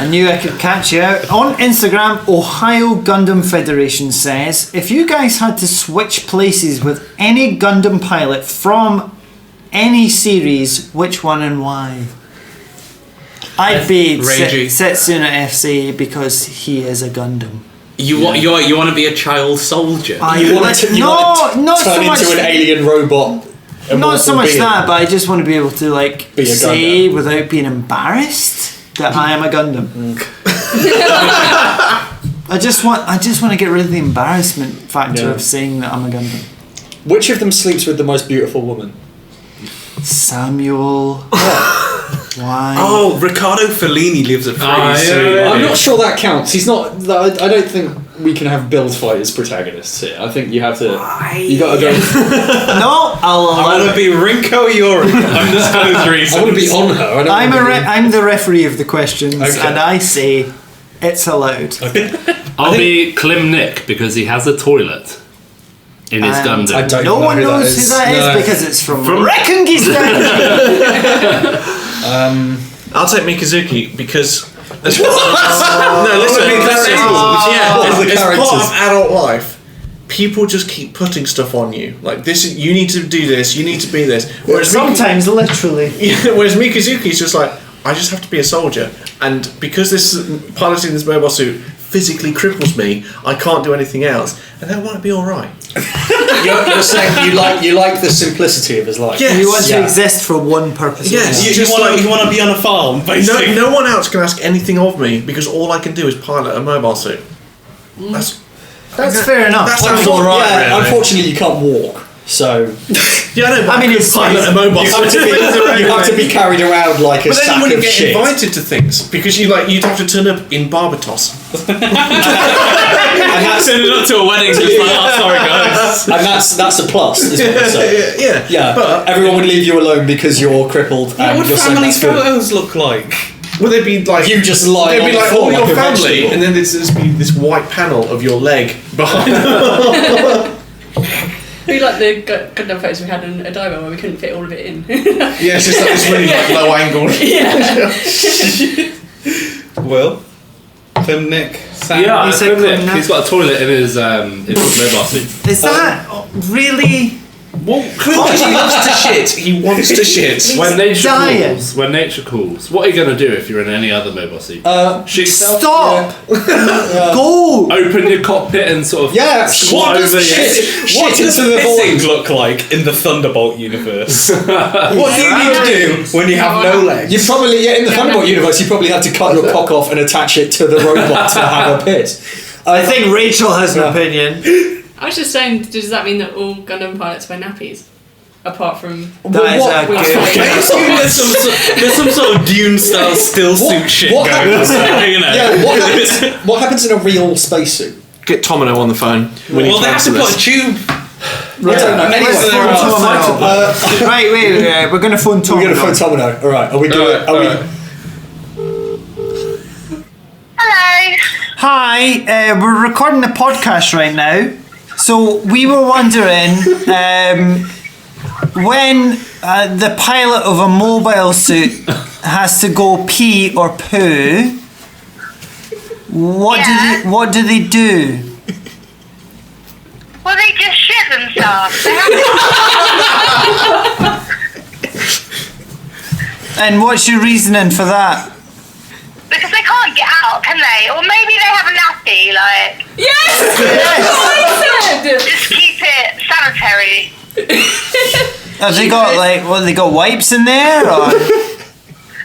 I knew I could catch you out. On Instagram, Ohio Gundam Federation says, if you guys had to switch places with any Gundam pilot from any series, which one and why? I'd be Reiji. Setsuna FC because he is a Gundam. You want to be a child soldier? I You want would- to not so turn much. into an alien robot. Not so much that, but I just want to be able to Be a say without being embarrassed that I am a Gundam. I just want to get rid of the embarrassment factor of saying that I'm a Gundam. Which of them sleeps with the most beautiful woman? Samuel. Why? Oh, Riccardo Fellini lives at Freddy's. I'm not sure that counts. He's not. I don't think we can have build fighters protagonists here. I think you have to. You got to go. No, I want to be Rinko Yori. Undisclosed reasons. I want to be on her. I don't I'm wanna be- I'm the referee of the questions, Okay. and I say it's allowed. I'll be Klim Nick because he has a toilet. in his Gundam. I don't No even know one who that knows is. who that is No. because it's from From- Rekengizdan. I'll take Mikazuki because. No, listen. the As part characters. of adult life, people just keep putting stuff on you. Like this, you need to do this. You need to be this. Whereas Sometimes literally. whereas Mikazuki's just like, I just have to be a soldier, and because this piloting this mobile suit physically cripples me, I can't do anything else, and that might be all right. You're saying you like the simplicity of his life. Yes. You want to Yeah. exist for one purpose. Yes. You Just want like- to be on a farm, basically. No one else can ask anything of me because all I can do is pilot a mobile suit. That's fair enough. That sounds Unfor- alright. yeah, really. Unfortunately, you can't walk, so Yeah, I know. But I mean, could it's pilot a mobile you have to suit. be, you have to be carried around like a But then you sack wouldn't of get shit. invited to things because you'd have to turn up in Barbados. And that's, Turning up to a wedding, just like, oh, sorry guys. and that's a plus. Is what I'm saying. Yeah, But everyone would leave you alone because you're crippled What and would you're saying family that's good. photos look like? would they be like You just lie They'd on be the like floor all your like a family, vegetable. and then there's just be this white panel of your leg behind them. We like the Gundam photos we had in Odaiba where we couldn't fit all of it in. Yeah, it's just like this really like low angle. Will? Tim, Nick, Sam? Yeah, He I said think Nick, Gundam. he's got a toilet in his mobile suit. Is that really? Well, because he loves to shit. He wants to shit. When nature dying. calls, what are you going to do if you're in any other mobile suit? Shoot yourself. Stop! Go! Open your cockpit and sort of Yeah, squat what over does your shit What does into the pissing void? look like in the Thunderbolt universe? What do you need to do when you have no legs? You probably in the Thunderbolt universe, you probably had to cut your cock off and attach it to the robot to have a piss. I think Rachel has an opinion. I was just saying, does that mean that all Gundam pilots wear nappies? Apart from... That is a Which good way? There's some sort of Dune style still suit shit what going on. happens- You know? Yeah, what happens in a real spacesuit? Get Tomino on the phone. Well, they have to put a tube. I don't know. Anyway, Let's phone Tomino. Right, wait, we're going to phone Tomino. we're going to phone Tomino. All right, are we doing? Hello. Hi, we're recording a podcast right now. So we were wondering when the pilot of a mobile suit has to go pee or poo, what do they do? Well, they just shit themselves. They have And what's your reasoning for that? because they can't get out, can they? Or maybe they have a nappy, like, Yes! just keep it sanitary. Have they got they got wipes in there or?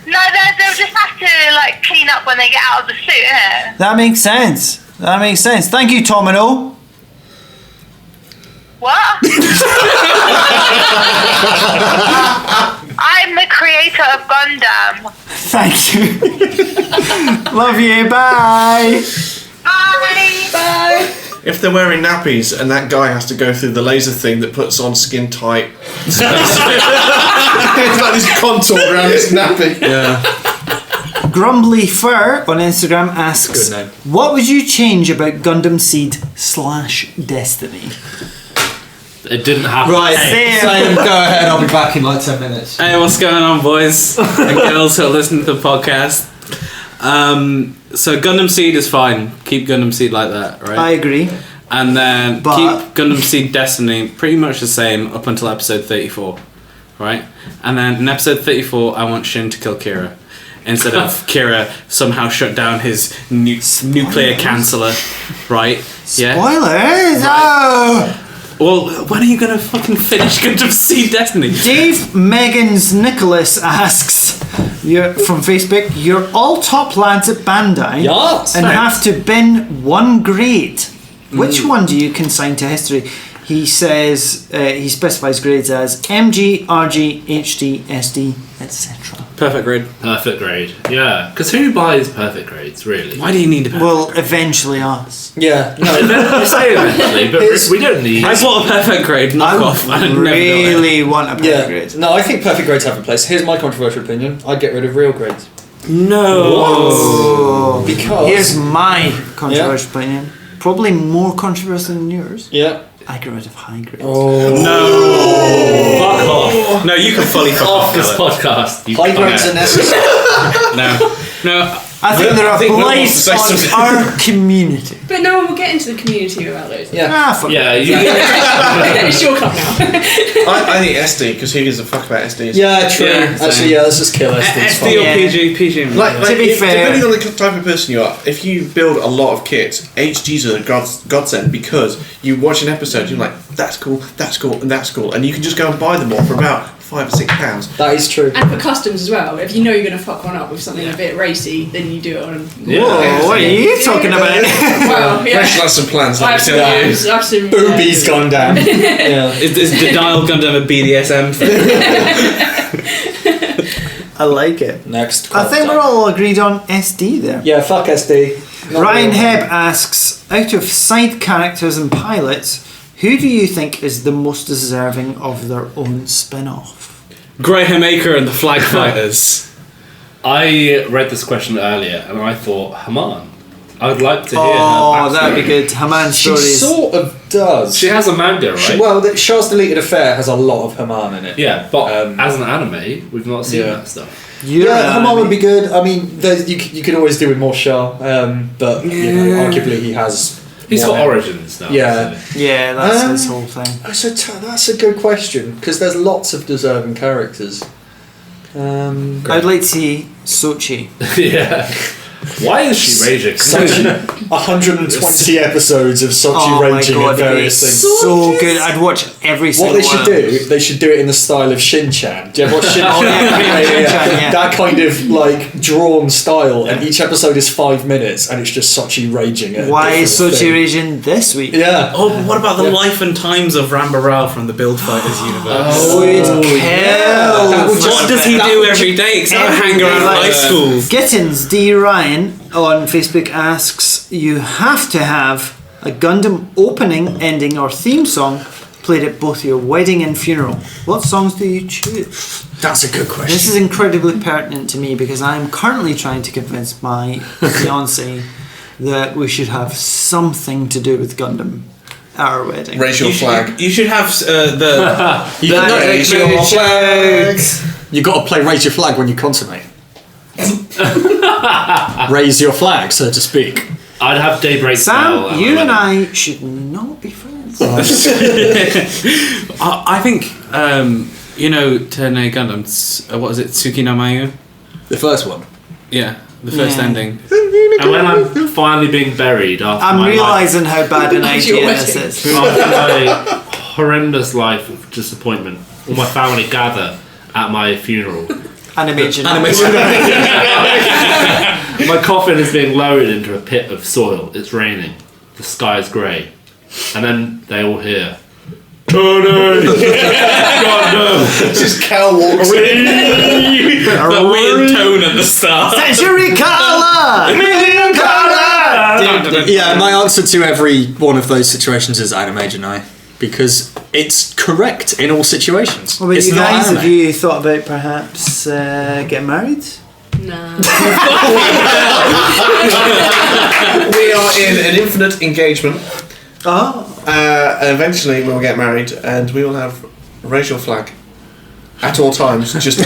No, they'll just have to, like, clean up when they get out of the suit, innit? That makes sense. That makes sense. Thank you, Tomino. What? I'm the creator of Gundam. Thank you. Love you. Bye. Bye. If they're wearing nappies and that guy has to go through the laser thing that puts on skin tight, it's like this contour around his nappy. Yeah. Grumbly Fur on Instagram asks, Good name. what would you change about Gundam Seed / Destiny? It didn't happen. Right, Sam. Sam, go ahead. I'll be back in like 10 minutes. Hey, what's going on, boys and girls who are listening to the podcast? So Gundam Seed is fine. Keep Gundam Seed like that, right? I agree. And then But- keep Gundam Seed Destiny pretty much the same up until episode 34, right? And then in episode 34, I want Shin to kill Kira. Instead of Kira somehow shut down his nuclear canceller, right? Yeah. Spoilers! Oh! Well, when are you gonna fucking finish Gundam Seed Destiny? Dave Megan's Nicholas asks, from Facebook, you're all top lads at Bandai Yes. and have to bin one grade. Which one do you consign to history? He says, he specifies grades as MG, RG, HD, SD, etc. Perfect grade. Perfect grade. Yeah. Because who buys perfect grades, really? Why do you need a perfect? Well, eventually us. Yeah. No. You say eventually, but we don't need. I want a perfect grade knockoff. I really want a perfect Yeah. grade. No, I think perfect grades have a place. Here's my controversial opinion. I'd get rid of real grades. No. Because Here's my controversial opinion. Probably more controversial than yours. yeah, I get rid of high grade. Fuck off. No, you can fully fuck off This Calum. podcast. You High grades cunt. are necessary. No. I think there are I think we're blights more successful. on our community. But no one will get into the community without those. Yeah. Fuck Yeah, you. It's your cup now. I think SD, because he gives a fuck about SDs. Yeah, true. Yeah, Actually, same. yeah, let's just kill SD. It's SD or fine. Yeah. PG. Like To be if- fair- depending on the type of person you are, if you build a lot of kit, HGs are a godsend because you watch an episode, you're like, that's cool, and that's cool, and you can just go and buy them all for about £5 or £6. That is true. And for customs as well. If you know you're going to fuck one up with something a bit racy, then you do it on. Whoa, what are you talking about? Well, yeah. Fresh has some plans, I let have me some, tell you. I have some, Boobies gone down. Yeah. Is the Dial Gundam a BDSM thing? I like it. Next. I think we're all agreed on SD there. Yeah, fuck SD. Not Ryan really. Hebb asks, out of side characters and pilots, who do you think is the most deserving of their own spin-off? Graham Acre and the Flag Fighters. I read this question earlier and I thought Haman. I would like to hear Oh, her. that'd be backstory. good. Haman She stories. sort of does. She has a manga, right? Well, the Char's Deleted Affair has a lot of Haman in it. Yeah, but Um, as an anime, we've not seen yeah. that stuff. Yeah, Haman would be good. I mean, you could always do with more Char, but you know, arguably he has. He's more got now. origins now. Yeah. hasn't he? Yeah, that's Um, his whole thing. That's a good question because there's lots of deserving characters. I'd like to see Sochi. Yeah. Why is she raging? Sochi, 120 episodes of Sochi Oh my raging god, at various it'd be things. so good. I'd watch every single What they should one. do, they should do it in the style of Shin-Chan. Do you ever watch Shin-Chan? Oh, yeah, Shin-Chan, yeah. That kind of like drawn style, and each episode is 5 minutes, and it's just Sochi raging. At a Why is different Sochi thing. raging this week? Yeah. Oh, but what about the Yeah. life and times of Rambaral from the Build Fighters universe? What does he do every day except hang around high school? Gittins D. Ryan on Facebook asks, you have to have a Gundam opening, ending, or theme song played at both your wedding and funeral. What songs do you choose? That's a good question. This is incredibly pertinent to me because I'm currently trying to convince my fiance that we should have something to do with Gundam at our wedding. Raise your flag. You should have the. You can Raise your flag. You got to play Raise Your Flag when you consummate. Raise your flag, so to speak. I'd have Daybreak Bell. Sam, you and I should not be friends. I think you know Tene Gundam. What is it? Tsuki no Mayu. The first one. Yeah, the first Yeah. ending. And when I'm finally being buried after I'm my realising how bad an After your idea this wedding. is. after my horrendous life of disappointment, all my family gather at my funeral. Animation. My coffin is being lowered into a pit of soil. It's raining. The sky is grey. And then they all hear, Tony! Gundam! Just Cal walks in. That weird tone at the start. Century Colour! Yeah, my answer to every one of those situations is Anime Janai. Because it's correct in all situations. What about it's you not guys? anime. Have you thought about perhaps getting married? Nah. We are in an infinite engagement. Oh. Eventually we'll get married and we will have Raise Your Flag. At all times, just on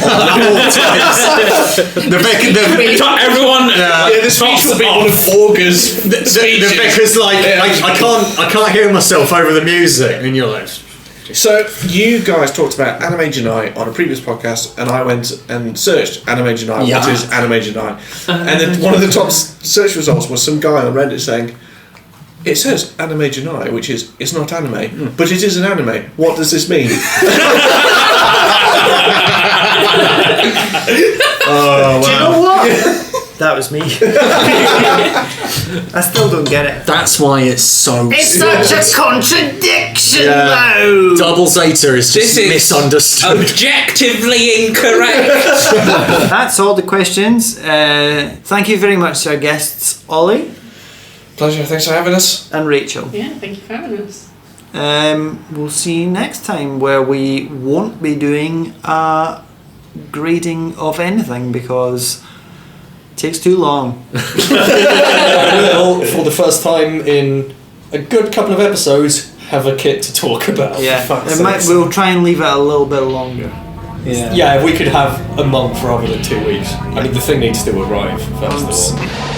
Everyone. the speech will be one of Augur's The speeches. vicar's like, I can't hear myself over the music, and you're like, So you guys talked about Anime Janai on a previous podcast, and I went and searched Anime Janai. Yeah. What is Anime Janai? And then one of the top search results was some guy on Reddit saying, "It says Anime Janai, which is it's not anime, but it is an anime. What does this mean?" Do you know what? That was me. I still don't get it. that's why it's so. such a contradiction, Yeah. Double Zeta is just This is misunderstood. objectively incorrect. That's all the questions. Thank you very much to our guests, Ollie Pleasure. Thanks for having us. and Rachel. Yeah, thank you for having us. We'll see you next time where we won't be doing a grading of anything because it takes too long. Will, for the first time in a good couple of episodes, have a kit to talk about. Yeah, for fuck's it might, sakes. we'll try and leave it a little bit longer. Yeah, if we could have a month rather than 2 weeks. I mean, the thing needs to arrive first of all.